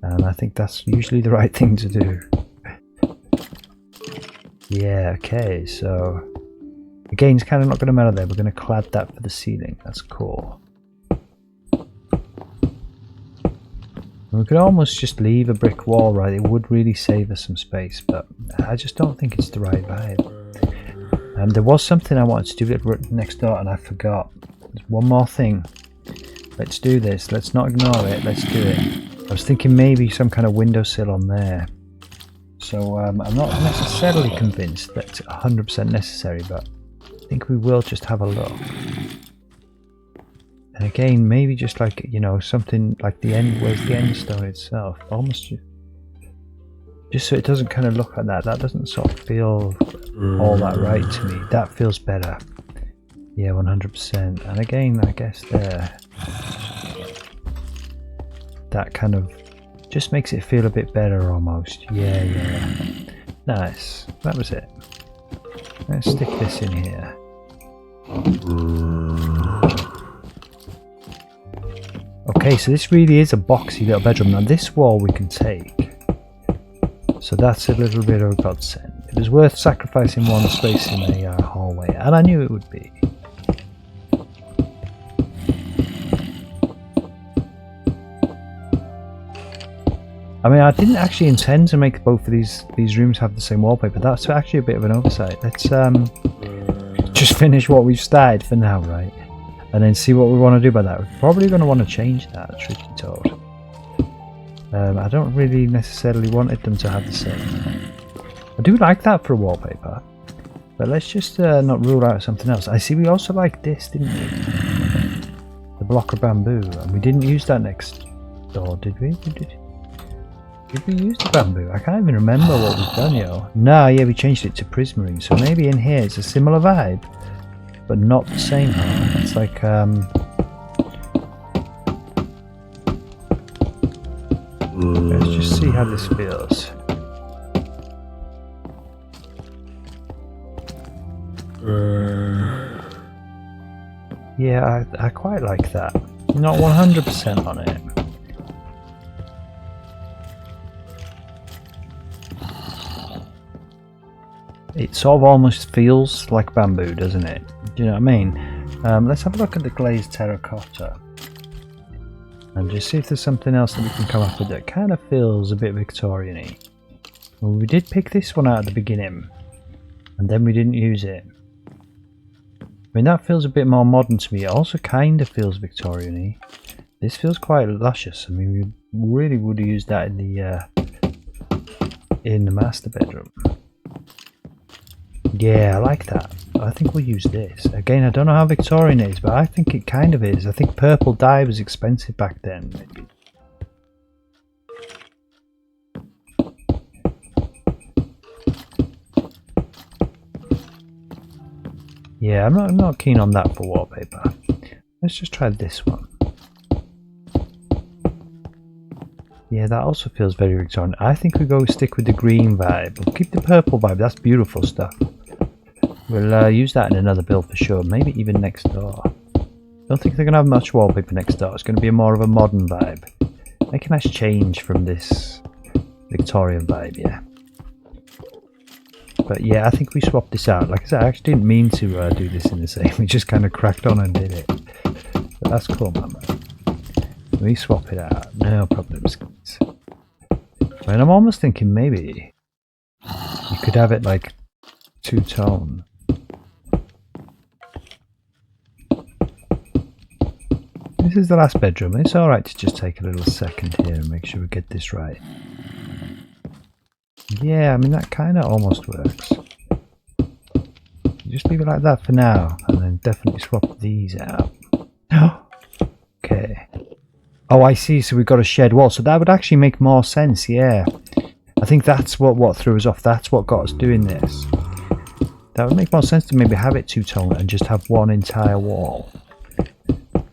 and I think that's usually the right thing to do. Yeah, okay, so again, it's kind of not going to matter there. We're going to clad that for the ceiling. That's cool. We could almost just leave a brick wall, right? It would really save us some space, but I just don't think it's the right vibe. There was something I wanted to do next door and I forgot. There's one more thing. Let's do this. Let's not ignore it. Let's do it. I was thinking maybe some kind of windowsill on there. So I'm not necessarily convinced that it's 100% necessary, but I think we will just have a look. And again, maybe just like, you know, something like the end, where's the end stone itself? Almost just so it doesn't kind of look like that. That doesn't sort of feel all that right to me. That feels better. Yeah, 100%. And again, I guess there. That kind of just makes it feel a bit better almost. Yeah, yeah. Nice. That was it. Let's stick this in here. Okay, so this really is a boxy little bedroom. Now this wall we can take. So that's a little bit of a godsend. It was worth sacrificing one space in the hallway, and I knew it would be. I mean, I didn't actually intend to make both of these rooms have the same wallpaper. That's actually a bit of an oversight. Let's just finish what we've started for now, right? And then see what we want to do about that. We're probably going to want to change that, truth be told. I don't really necessarily wanted them to have the same. I do like that for a wallpaper. But let's just not rule out something else. I see we also like this, didn't we? The block of bamboo. And we didn't use that next door, did we? Did we use the bamboo? I can't even remember what we've done, yo. No, yeah, we changed it to prismarine. So maybe in here it's a similar vibe, but not the same. It's like, let's just see how this feels. Yeah, I quite like that. Not 100% on it. It sort of almost feels like bamboo, doesn't it? Do you know what I mean? Let's have a look at the glazed terracotta and just see if there's something else that we can come up with that kind of feels a bit Victorian-y. Well, we did pick this one out at the beginning and then we didn't use it. I mean, that feels a bit more modern to me. It also kind of feels Victorian-y. This feels quite luscious. I mean, we really would have used that in the master bedroom. Yeah, I like that. I think we'll use this. Again, I don't know how Victorian it is, but I think it kind of is. I think purple dye was expensive back then, maybe. Yeah, I'm not keen on that for wallpaper. Let's just try this one. Yeah, that also feels very Victorian. I think we go stick with the green vibe. We'll keep the purple vibe. That's beautiful stuff. We'll use that in another build for sure. Maybe even next door. Don't think they're going to have much wallpaper next door. It's going to be more of a modern vibe. Make a nice change from this Victorian vibe, yeah. But yeah, I think we swapped this out. Like I said, I actually didn't mean to do this in the same. We just kind of cracked on and did it. But that's cool, man. We swap it out. No problems. I mean, I'm almost thinking maybe you could have it like two-tone. This is the last bedroom. It's alright to just take a little second here and make sure we get this right. Yeah, I mean that kind of almost works. Just leave it like that for now and then definitely swap these out. Okay. Oh, I see. So we've got a shed wall. So that would actually make more sense, yeah. I think that's what threw us off. That's what got us doing this. That would make more sense to maybe have it two-tone and just have one entire wall.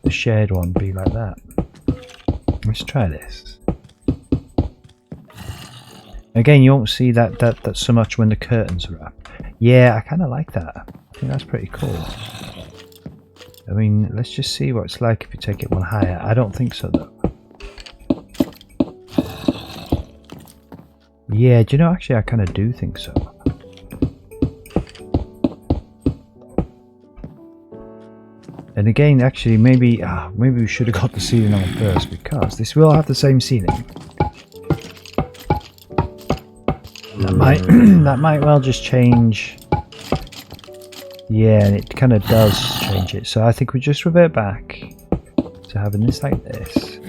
The shared one be like that. Let's try this. Again, you won't see that so much when the curtains are up. Yeah, I kind of like that. I think that's pretty cool. I mean, let's just see what it's like if you take it one higher. I don't think so, though. Yeah, do you know, actually, I kind of do think so. And again, actually, maybe we should have got the ceiling on first, because this will have the same ceiling. That might well just change. Yeah, and it kind of does change change it. So I think we just revert back to having this like this.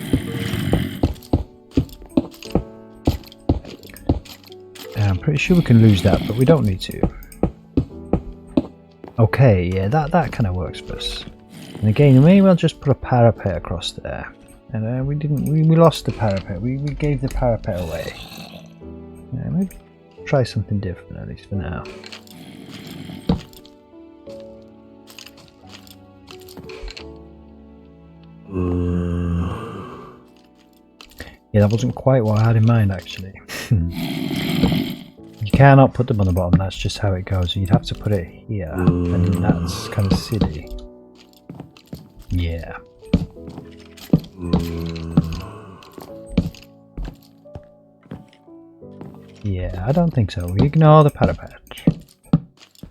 I'm pretty sure we can lose that, but we don't need to. Okay, yeah, that kind of works for us. And again, we may well just put a parapet across there. And we lost the parapet. We gave the parapet away. Yeah, maybe try something different at least for now. Yeah, that wasn't quite what I had in mind actually. You cannot put them on the bottom, that's just how it goes. You'd have to put it here, and that's kind of silly. Yeah. Yeah, I don't think so. We ignore the parapet.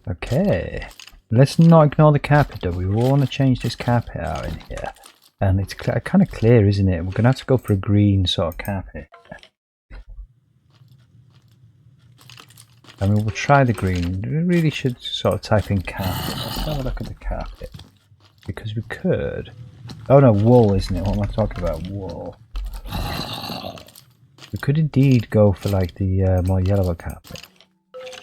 Okay. Let's not ignore the carpet though. We want to change this carpet out in here. And it's kind of clear, isn't it? We're going to have to go for a green sort of carpet. I mean, we'll try the green. We really should sort of type in carpet. Let's have a look at the carpet. Because we could... Oh no, wool, isn't it? What am I talking about? Wool. We could indeed go for like the more yellow carpet.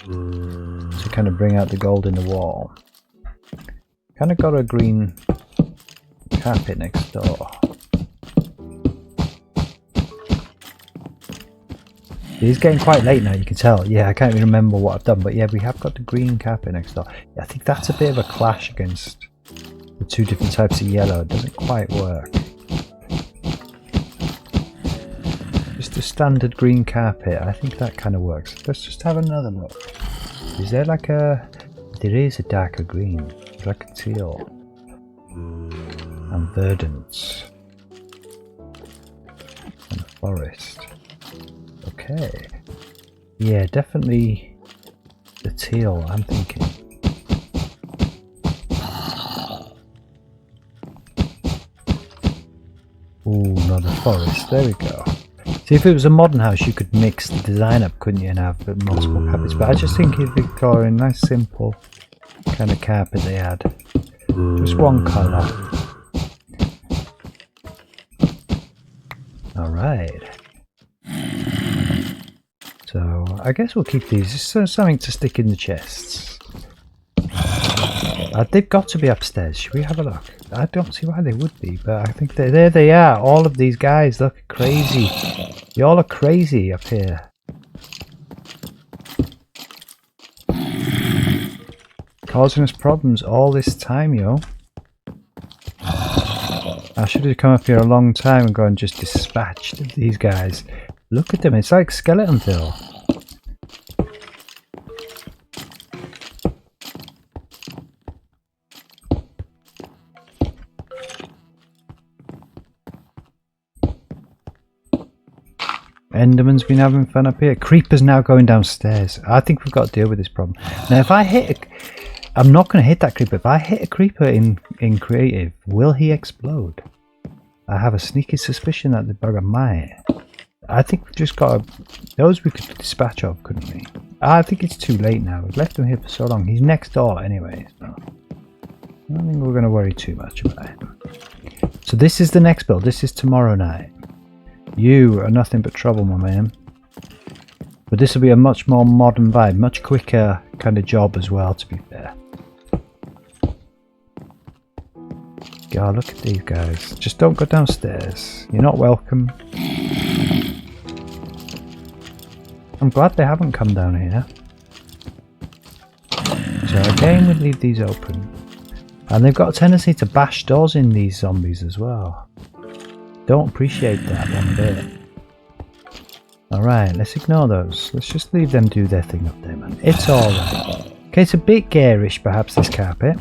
To kind of bring out the gold in the wall. Kind of got a green carpet next door. It's getting quite late now, you can tell. Yeah, I can't even remember what I've done, but yeah, we have got the green carpet next door. Yeah, I think that's a bit of a clash against the two different types of yellow. It doesn't quite work. Just a standard green carpet, I think that kind of works. Let's just have another look. Is there like a... There is a darker green. It's like a teal. And verdant. And a forest. Okay. Yeah, definitely the teal, I'm thinking. Ooh, not a forest. There we go. See, if it was a modern house, you could mix the design up, couldn't you, and have multiple carpets. But I just think it's Victorian, nice, simple kind of carpet they had. Just one colour. Alright. So, I guess we'll keep these. Just something to stick in the chests. They've got to be upstairs. Should we have a look? I don't see why they would be, but I think there they are. All of these guys look crazy. Y'all are crazy up here. Causing us problems all this time, yo. I should have come up here a long time ago and just dispatched these guys. Look at them, it's like Skeletonville. Enderman's been having fun up here. Creeper's now going downstairs. I think we've got to deal with this problem. Now if I hit I'm not going to hit that creeper. If I hit a creeper in creative, will he explode? I have a sneaky suspicion that the bugger might. I think we've just got those we could dispatch of, couldn't we? I think it's too late now. We've left him here for so long. He's next door anyway, so I don't think we're going to worry too much about him. So this is the next build. This is tomorrow night. You are nothing but trouble, my man. But this will be a much more modern vibe, much quicker kind of job as well, to be fair. God, look at these guys. Just don't go downstairs. You're not welcome. I'm glad they haven't come down here. So again, we leave these open. And they've got a tendency to bash doors in, these zombies, as well. Don't appreciate that one bit. Alright, let's ignore those. Let's just leave them do their thing up there, man. It's alright. Okay, it's a bit garish, perhaps, this carpet.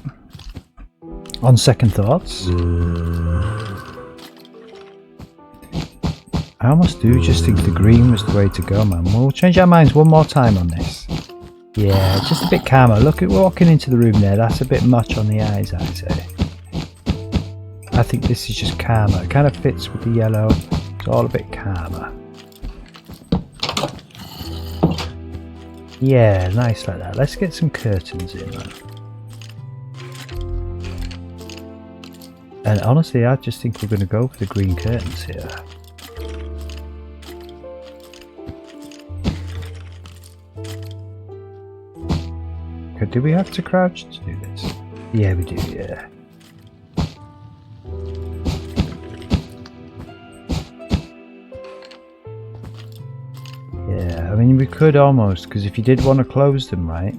On second thoughts. I almost do just think the green was the way to go, man. We'll change our minds one more time on this. Yeah, just a bit calmer. Look at walking into the room there. That's a bit much on the eyes, I'd say. I think this is just calmer. It kind of fits with the yellow. It's all a bit calmer. Yeah, nice like that. Let's get some curtains in, man. And honestly, I just think we're going to go for the green curtains here. Okay, do we have to crouch to do this? Yeah, we do, yeah. Yeah, I mean, we could almost, because if you did want to close them, right,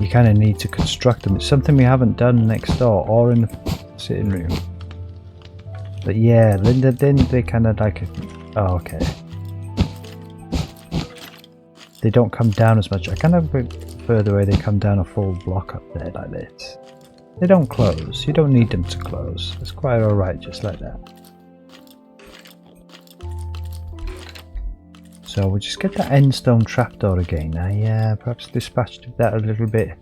you kind of need to construct them. It's something we haven't done next door or in the sitting room. But yeah, then they kind of like, oh, okay. They don't come down as much. I kind of further away, they come down a full block up there like this. They don't close. You don't need them to close. It's quite alright just like that. So we'll just get that end stone trapdoor again. I perhaps dispatched that a little bit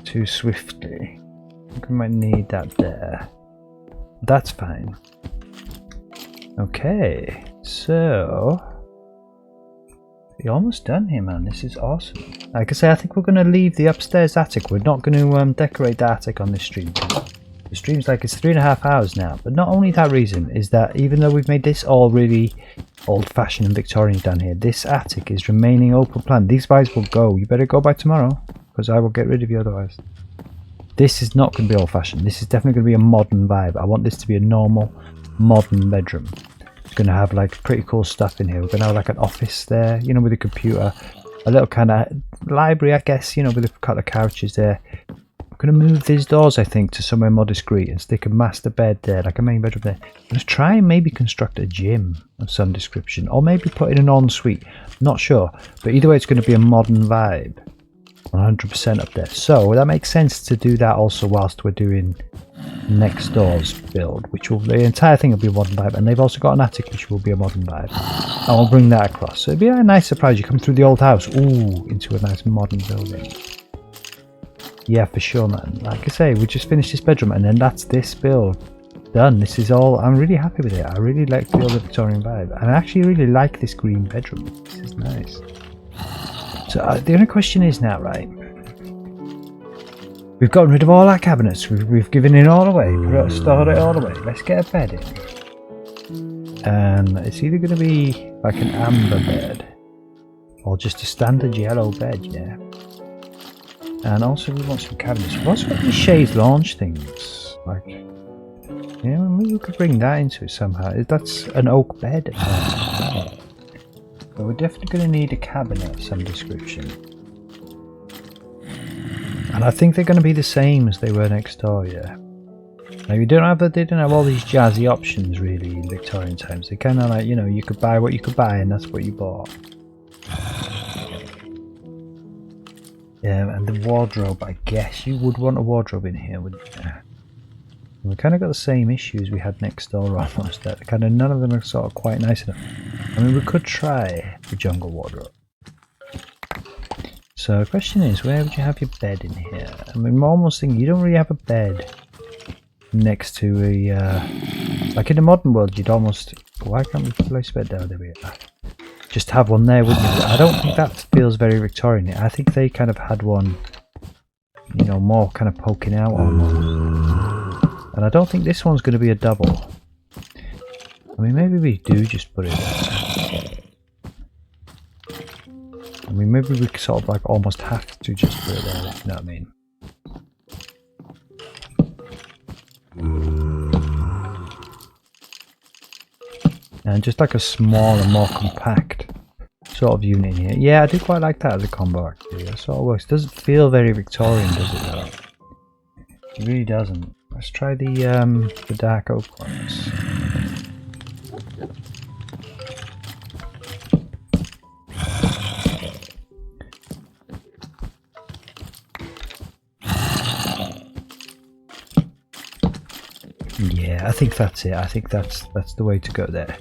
too swiftly. I think we might need that there. That's fine. Okay, so we're almost done here, man. This is awesome. Like I say, I think we're going to leave the upstairs attic. We're not going to decorate the attic on this stream. The stream's like it's 3.5 hours now. But not only that reason is that even though we've made this all really old-fashioned and Victorian down here, this attic is remaining open plan. These guys will go. You better go by tomorrow, because I will get rid of you otherwise. This is not going to be old-fashioned. This is definitely going to be a modern vibe. I want this to be a normal, modern bedroom. It's going to have like pretty cool stuff in here. We're going to have like an office there, you know, with a computer, a little kind of library, I guess, you know, with a couple of couches there. I'm going to move these doors, I think, to somewhere more discreet and stick a master bed there, like a main bedroom there. Let's try and maybe construct a gym of some description, or maybe put in an ensuite. Not sure, but either way, it's going to be a modern vibe. 100% up there. So that makes sense to do that also whilst we're doing next door's build, which will, the entire thing will be a modern vibe, and they've also got an attic which will be a modern vibe. And we'll bring that across. So it'd be a nice surprise. You come through the old house, ooh, into a nice modern building. Yeah, for sure, man. Like I say, we just finished this bedroom, and then that's this build done. This is all. I'm really happy with it. I really like the other Victorian vibe, and I actually really like this green bedroom. This is nice. So the only question is now, right? We've gotten rid of all our cabinets. We've given it all away. Stored it all away. Let's get a bed in, and it's either going to be like an amber bed or just a standard yellow bed, yeah. And also we want some cabinets. We've also got these chaise lounge things. Like, yeah, maybe we could bring that into it somehow. That's an oak bed. But we're definitely going to need a cabinet of some description. And I think they're going to be the same as they were next door, yeah. Now they didn't have all these jazzy options really in Victorian times. They kind of like, you know, you could buy what you could buy and that's what you bought. Yeah, and the wardrobe, I guess you would want a wardrobe in here, wouldn't you? And we kind of got the same issues we had next door almost. That kind of none of them are sort of quite nice enough. I mean, we could try the jungle wardrobe. So the question is, where would you have your bed in here? I mean, I'm almost thinking you don't really have a bed next to a like in the modern world. You'd almost, why can't we place a bed down? There we are. Just have one there, wouldn't you? I don't think that feels very Victorian. I think they kind of had one, you know, more kind of poking out almost. And I don't think this one's going to be a double. I mean, maybe we do just put it there. I mean, maybe we sort of like almost have to just put it there, if you know what I mean. And just like a smaller, more compact sort of unit here. Yeah, I do quite like that as a combo actually. It sort of works. Doesn't feel very Victorian, does it though? It really doesn't. Let's try the dark oak ones. Yeah, I think that's it. I think that's the way to go there.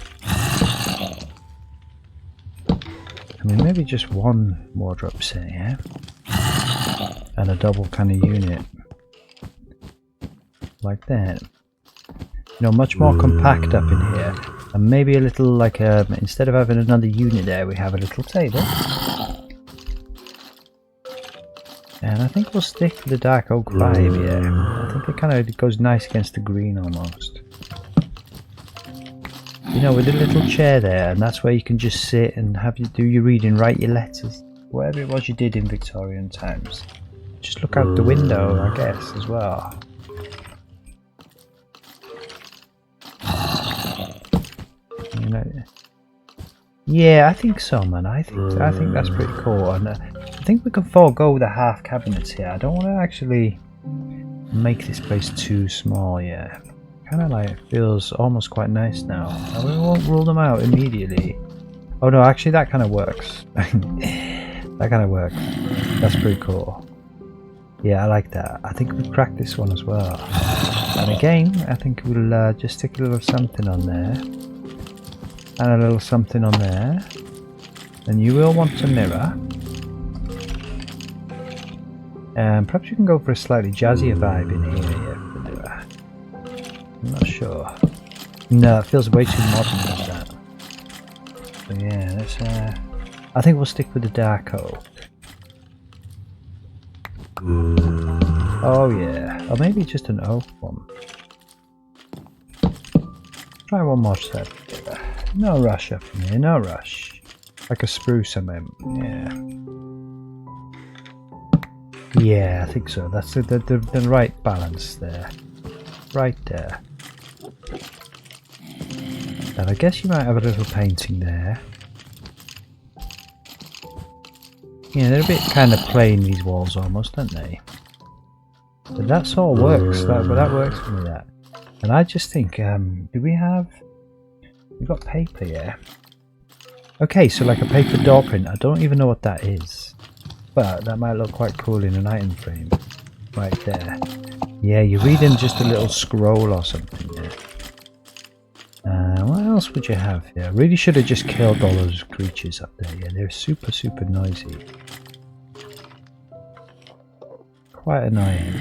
I mean, maybe just one wardrobe set, yeah? And a double kind of unit. Like that. You know, much more compact up in here. And maybe a little like, instead of having another unit there, we have a little table. And I think we'll stick with the dark oak vibe, yeah. I think it kind of goes nice against the green almost. You know, with a little chair there, and that's where you can just sit and have you do your reading, write your letters, whatever it was you did in Victorian times. Just look out the window, I guess, as well. You know, yeah, I think so, man. I think that's pretty cool, and I think we can forego the half cabinets here. I don't want to actually make this place too small. Yeah, kind of like feels almost quite nice now. And we won't rule them out immediately. Oh no, actually that kind of works. That kind of works. That's pretty cool. Yeah, I like that. I think we'll crack this one as well. And again, I think we'll just stick a little something on there. And a little something on there. Then you will want a mirror. And perhaps you can go for a slightly jazzier vibe in here, yeah, for the mirror. I'm not sure. No, it feels way too modern like that. So yeah, let's I think we'll stick with the dark oak. Oh yeah, or maybe just an oak one. Try one more set. No rush up in here, no rush. Like a spruce, I mean, yeah. Yeah, I think so. That's the right balance there. Right there. And I guess you might have a little painting there. Yeah, they're a bit kind of plain, these walls almost, aren't they? But that sort of works. That works for me, that. And I just think, do we have... We've got paper, yeah. Okay, so like a paper door print. I don't even know what that is. But that might look quite cool in an item frame. Right there. Yeah, you're reading just a little scroll or something there. What else would you have here? I really should have just killed all those creatures up there. Yeah, they're super, super noisy. Quite annoying.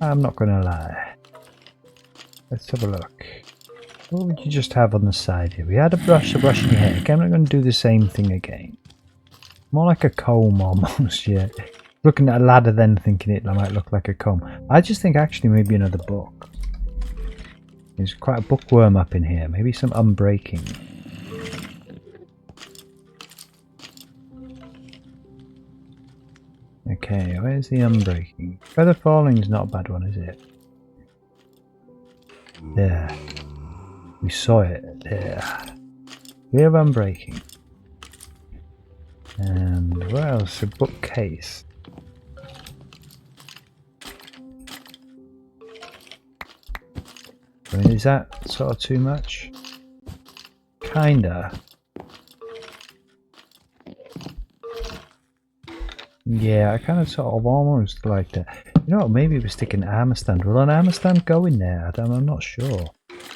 I'm not going to lie. Let's have a look. What would you just have on the side here? We had a brush in your hair. Okay, I'm not going to do the same thing again. More like a comb almost, yeah. Looking at a ladder then thinking it might look like a comb. I just think actually maybe another book. There's quite a bookworm up in here. Maybe some unbreaking. Okay, where's the unbreaking? Feather falling is not a bad one, is it? There. We saw it. There. We have unbreaking. And what else? A bookcase. I mean, is that sort of too much? Kinda. Yeah, I kind of sort of almost like that. You know what, maybe we stick an armor stand. Will an armor stand go in there? I'm not sure.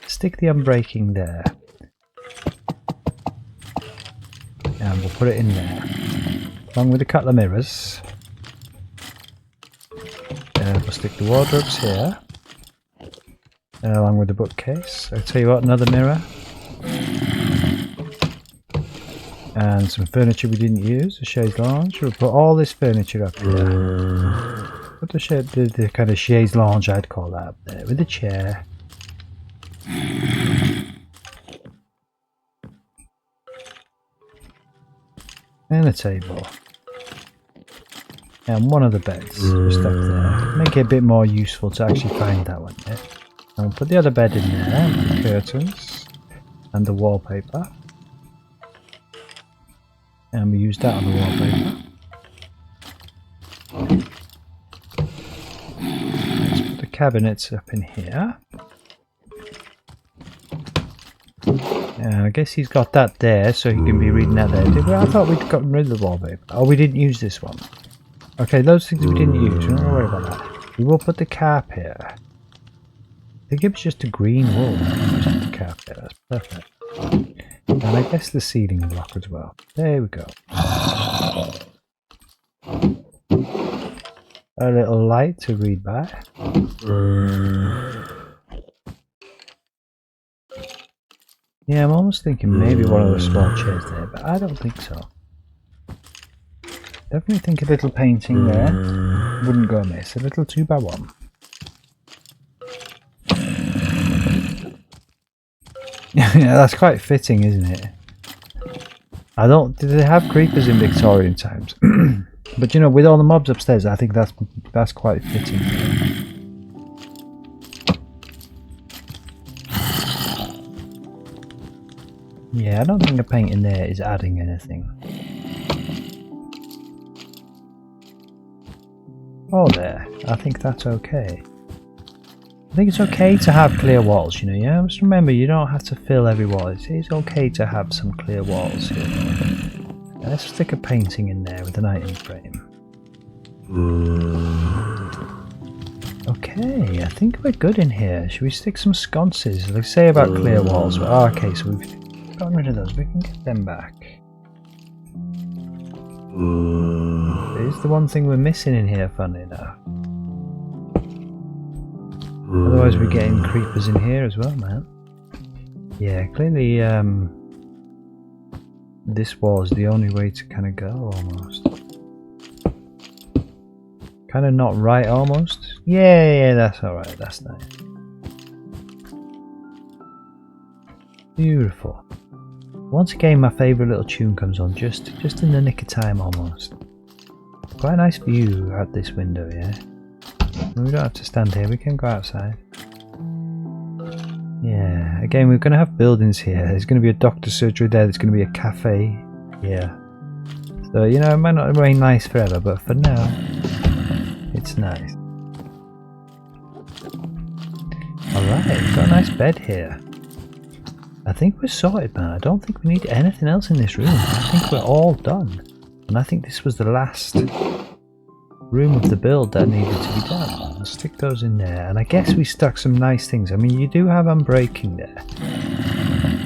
Stick the unbreaking there. And we'll put it in there. Along with a couple of mirrors. And we'll stick the wardrobes here. Along with the bookcase. I'll tell you what, another mirror. And some furniture we didn't use, a chaise lounge. We'll put all this furniture up here. Put the kind of chaise lounge, I'd call that, up there, with the chair. And a table. And one of the beds, just up there. Make it a bit more useful to actually find that one, yeah? And we'll put the other bed in there, and the curtains, and the wallpaper. And we use that on the wallpaper. Let's put the cabinets up in here. And I guess he's got that there, so he can be reading that there. I thought we'd gotten rid of the wallpaper. Oh, we didn't use this one. Okay, those things we didn't use. We're not going to worry about that. We will put the carp here. I think it was just a green wool. Just the carp here. That's perfect. And I guess the ceiling block as well. There we go. A little light to read by. Yeah, I'm almost thinking maybe one of the small chairs there, but I don't think so. Definitely think a little painting there. wouldn't go amiss. A little 2x1. Yeah, that's quite fitting, isn't it? I don't. Did they have creepers in Victorian times? But you know, with all the mobs upstairs, I think that's quite fitting. Yeah, I don't think the paint in there is adding anything. Oh, there. I think that's okay. I think it's okay to have clear walls, you know, yeah? Just remember, you don't have to fill every wall. It's okay to have some clear walls here. Now, let's stick a painting in there with an item frame. Okay, I think we're good in here. Should we stick some sconces? They say about clear walls. Oh, okay, so we've gotten rid of those. We can get them back. It's the one thing we're missing in here, funny enough. Otherwise we're getting creepers in here as well, man. Yeah, clearly this wall is the only way to kind of go, almost. Kind of not right, almost. Yeah, that's alright, that's nice. Beautiful. Once again, my favourite little tune comes on, just in the nick of time, almost. Quite a nice view out this window, yeah? We don't have to stand here, we can go outside. Yeah, again, we're going to have buildings here. There's going to be a doctor's surgery there, there's going to be a cafe here. So, you know, it might not remain nice forever, but for now, it's nice. Alright, we've got a nice bed here. I think we're sorted, man. I don't think we need anything else in this room. I think we're all done. And I think this was the last room of the build that needed to be done. I'll stick those in there, and I guess we stuck some nice things. I mean, you do have unbreaking there.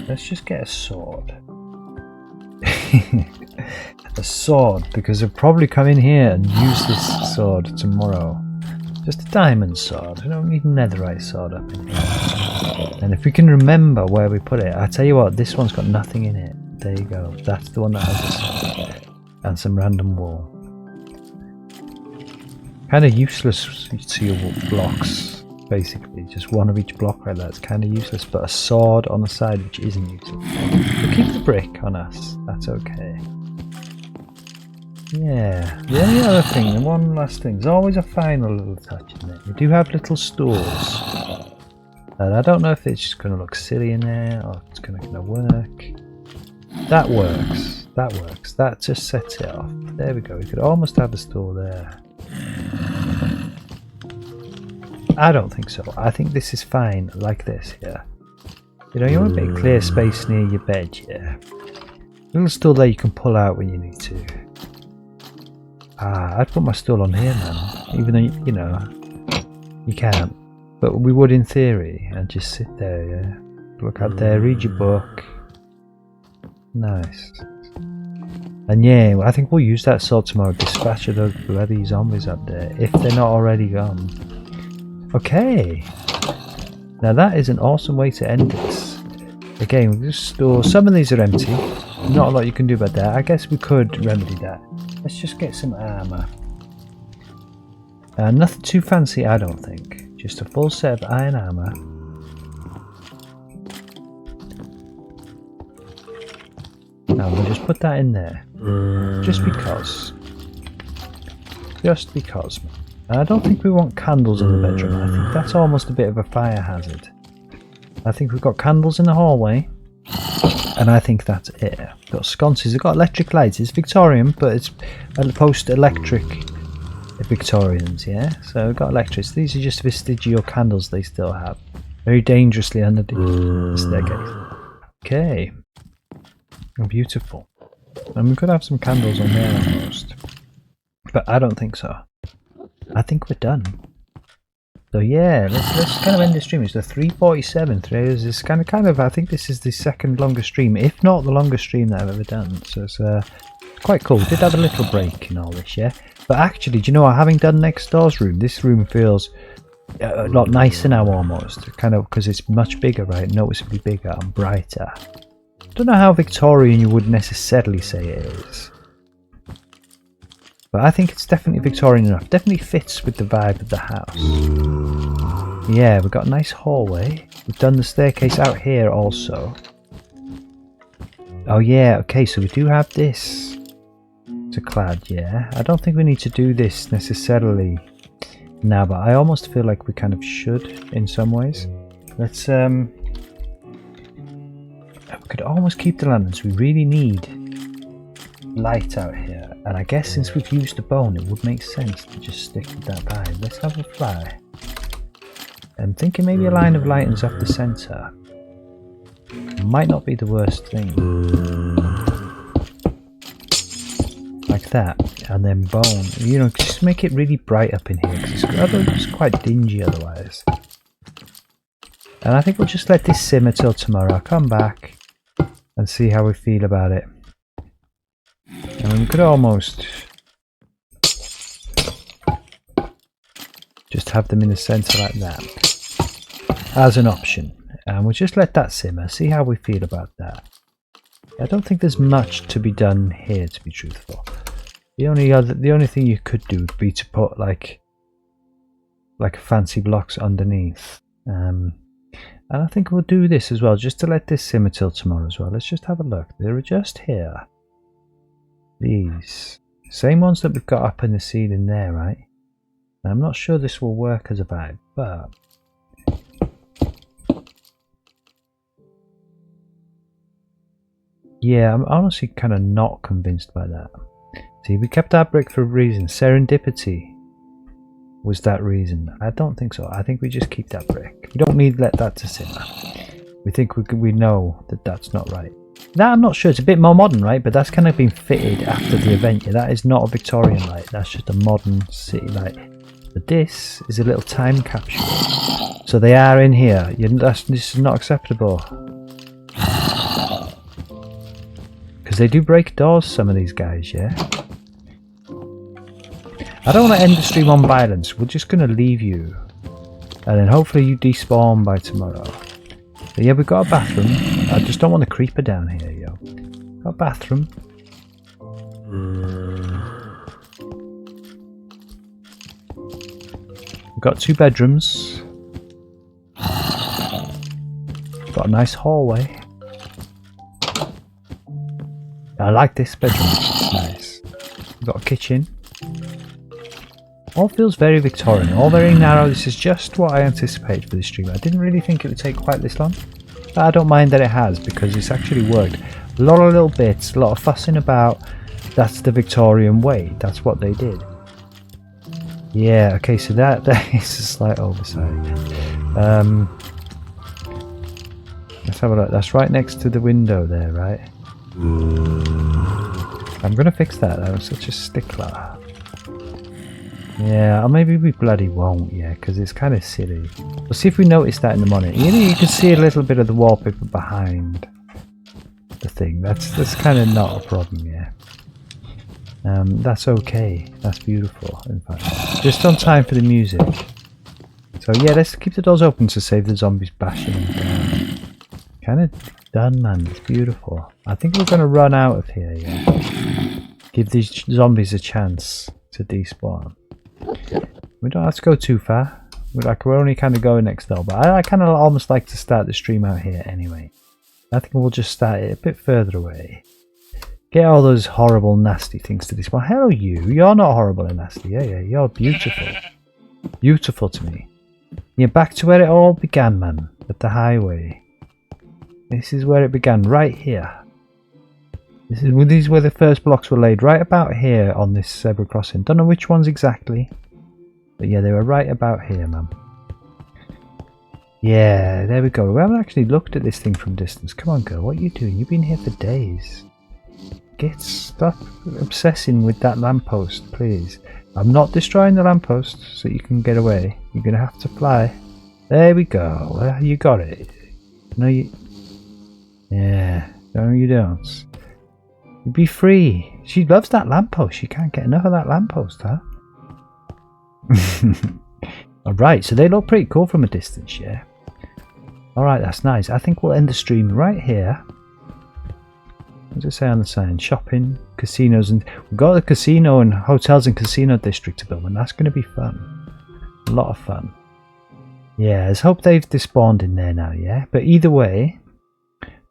Let's just get a sword. A sword, because they'll probably come in here and use this sword tomorrow. Just a diamond sword. I don't need a netherite sword up in here. And if we can remember where we put it, I tell you what, this one's got nothing in it. There you go. That's the one that has a sword. And some random wool. Kind of useless to your blocks, basically. Just one of each block like that. It's kind of useless, but a sword on the side which isn't useless. We'll keep the brick on us. That's okay. Yeah. The only other thing, and one last thing, there's always a final little touch in it. We do have little stools. And I don't know if it's just going to look silly in there or if it's going to work. That works. That works. That just sets it off. There we go. We could almost have a stool there. I don't think so. I think this is fine like this here. You know, you want a bit of clear space near your bed, yeah. A little stool there you can pull out when you need to. Ah, I'd put my stool on here, man. Even though, you know, you can't. But we would in theory, and just sit there, yeah. Look out there, read your book. Nice. And yeah, I think we'll use that sword tomorrow, dispatch of those bloody zombies up there, if they're not already gone. Okay. Now that is an awesome way to end this. Again, we'll just store, some of these are empty, not a lot you can do about that. I guess we could remedy that. Let's just get some armour. Nothing too fancy, I don't think. Just a full set of iron armour. Now we'll just put that in there. Just because. Just because. I don't think we want candles in the bedroom. I think that's almost a bit of a fire hazard. I think we've got candles in the hallway. And I think that's it. We've got sconces. We've got electric lights. It's Victorian, but it's post-electric Victorians, yeah? So we've got electrics. These are just vestigial candles they still have. Very dangerously underneath the staircase. Okay. Oh, beautiful. And we could have some candles on there almost. But I don't think so. I think we're done. So yeah, let's kind of end the stream. It's the 3:47. 3 hours is kind of. I think this is the second longest stream, if not the longest stream that I've ever done. So it's quite cool. We did have a little break in all this, yeah. But actually, do you know what? Having done next door's room, this room feels a lot nicer now almost. Kind of because it's much bigger, right? Noticeably bigger and brighter. I don't know how Victorian you would necessarily say it is. But I think it's definitely Victorian enough. Definitely fits with the vibe of the house. Yeah, we've got a nice hallway. We've done the staircase out here also. Oh yeah, okay, so we do have this to clad, yeah. I don't think we need to do this necessarily now, but I almost feel like we kind of should in some ways. Let's we could almost keep the lanterns. We really need light out here, and I guess since we've used the bone, it would make sense to just stick with that vibe. Let's have a fly. I'm thinking maybe a line of lightens off the centre. Might not be the worst thing. Like that, and then bone. You know, just make it really bright up in here, because it's quite dingy otherwise. And I think we'll just let this simmer till tomorrow. I'll come back and see how we feel about it. And we could almost just have them in the centre like that as an option, and we'll just let that simmer, see how we feel about that. I don't think there's much to be done here, to be truthful. The only thing you could do would be to put like fancy blocks underneath, and I think we'll do this as well, just to let this simmer till tomorrow as well. Let's just have a look. They're just here. These same ones that we've got up in the ceiling there, right? And I'm not sure this will work as a vibe, but yeah, I'm honestly kind of not convinced by that. See, we kept our brick for a reason. Serendipity was that reason. I don't think so. I think we just keep that brick. We don't need to let that to simmer. We think we know that that's not right. That I'm not sure. It's a bit more modern, right? But that's kind of been fitted after the event. Yeah, that is not a Victorian light. That's just a modern city light. But this is a little time capsule. So they are in here. This is not acceptable. Because they do break doors, some of these guys, yeah? I don't want to end the stream on violence. We're just going to leave you. And then hopefully you despawn by tomorrow. But yeah, we've got a bathroom. I just don't want a creeper down here, yo. Got a bathroom. We've got 2 bedrooms. Got a nice hallway. I like this bedroom, it's nice. We've got a kitchen. All feels very Victorian, all very narrow. This is just what I anticipated for this stream. I didn't really think it would take quite this long, but I don't mind that it has, because it's actually worked. A lot of little bits, a lot of fussing about. That's the Victorian way, that's what they did. Yeah, okay, so that is a slight oversight. Let's have a look. That's right next to the window there, right? I'm gonna fix that. I'm such a stickler. Yeah, or maybe we bloody won't, yeah, because it's kind of silly. We'll see if we notice that in the monitor. You can see a little bit of the wallpaper behind the thing. That's kind of not a problem, yeah. That's okay. That's beautiful, in fact. Just on time for the music. So yeah, let's keep the doors open to save the zombies bashing them down. Kind of done, man. It's beautiful. I think we're going to run out of here, yeah. Give these zombies a chance to despawn. We don't have to go too far. We're only kind of going next door, but I kind of almost like to start the stream out here anyway. I think we'll just start it a bit further away. Get all those horrible, nasty things to despawn. Hello, you. You're not horrible and nasty. Yeah, you're beautiful. Beautiful to me. You're back to where it all began, man. At the highway. This is where it began, right here. These were the first blocks were laid, right about here on this zebra crossing. Don't know which ones exactly, but yeah, they were right about here, man. Yeah, there we go. We haven't actually looked at this thing from distance. Come on, girl, what are you doing? You've been here for days. Stop obsessing with that lamppost, please. I'm not destroying the lamppost so you can get away. You're gonna have to fly. There we go. You got it. No, you. Yeah. No, you don't. Be free. She loves that lamppost. She can't get enough of that lamppost, huh? Alright, so they look pretty cool from a distance, yeah. Alright, that's nice. I think we'll end the stream right here. What does it say on the sign? Shopping, casinos, and we've got a casino and hotels and casino district to build, and that's going to be fun. A lot of fun. Yeah, let's hope they've despawned in there now, yeah? But either way,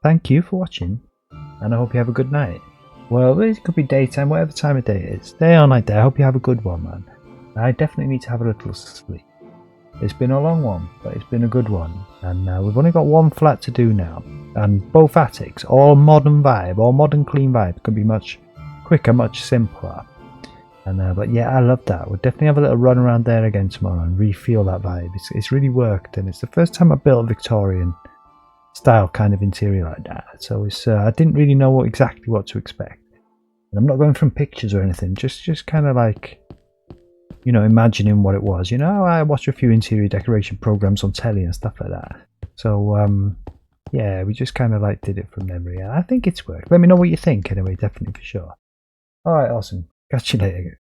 thank you for watching, and I hope you have a good night. Well, it could be daytime, whatever time of day it is. Day or night day, I hope you have a good one, man. I definitely need to have a little sleep. It's been a long one, but it's been a good one. And we've only got one flat to do now. And both attics, all modern vibe, all modern clean vibe, can be much quicker, much simpler. And but yeah, I love that. We'll definitely have a little run around there again tomorrow and re-feel that vibe. It's really worked, and it's the first time I built a Victorian style kind of interior like that. So it's I didn't really know exactly what to expect. And I'm not going from pictures or anything, just kind of like, you know, imagining what it was. You know, I watched a few interior decoration programs on telly and stuff like that. So yeah, we just kind of like did it from memory. I think it's worked. Let me know what you think anyway, definitely for sure. Alright, awesome. Catch you later.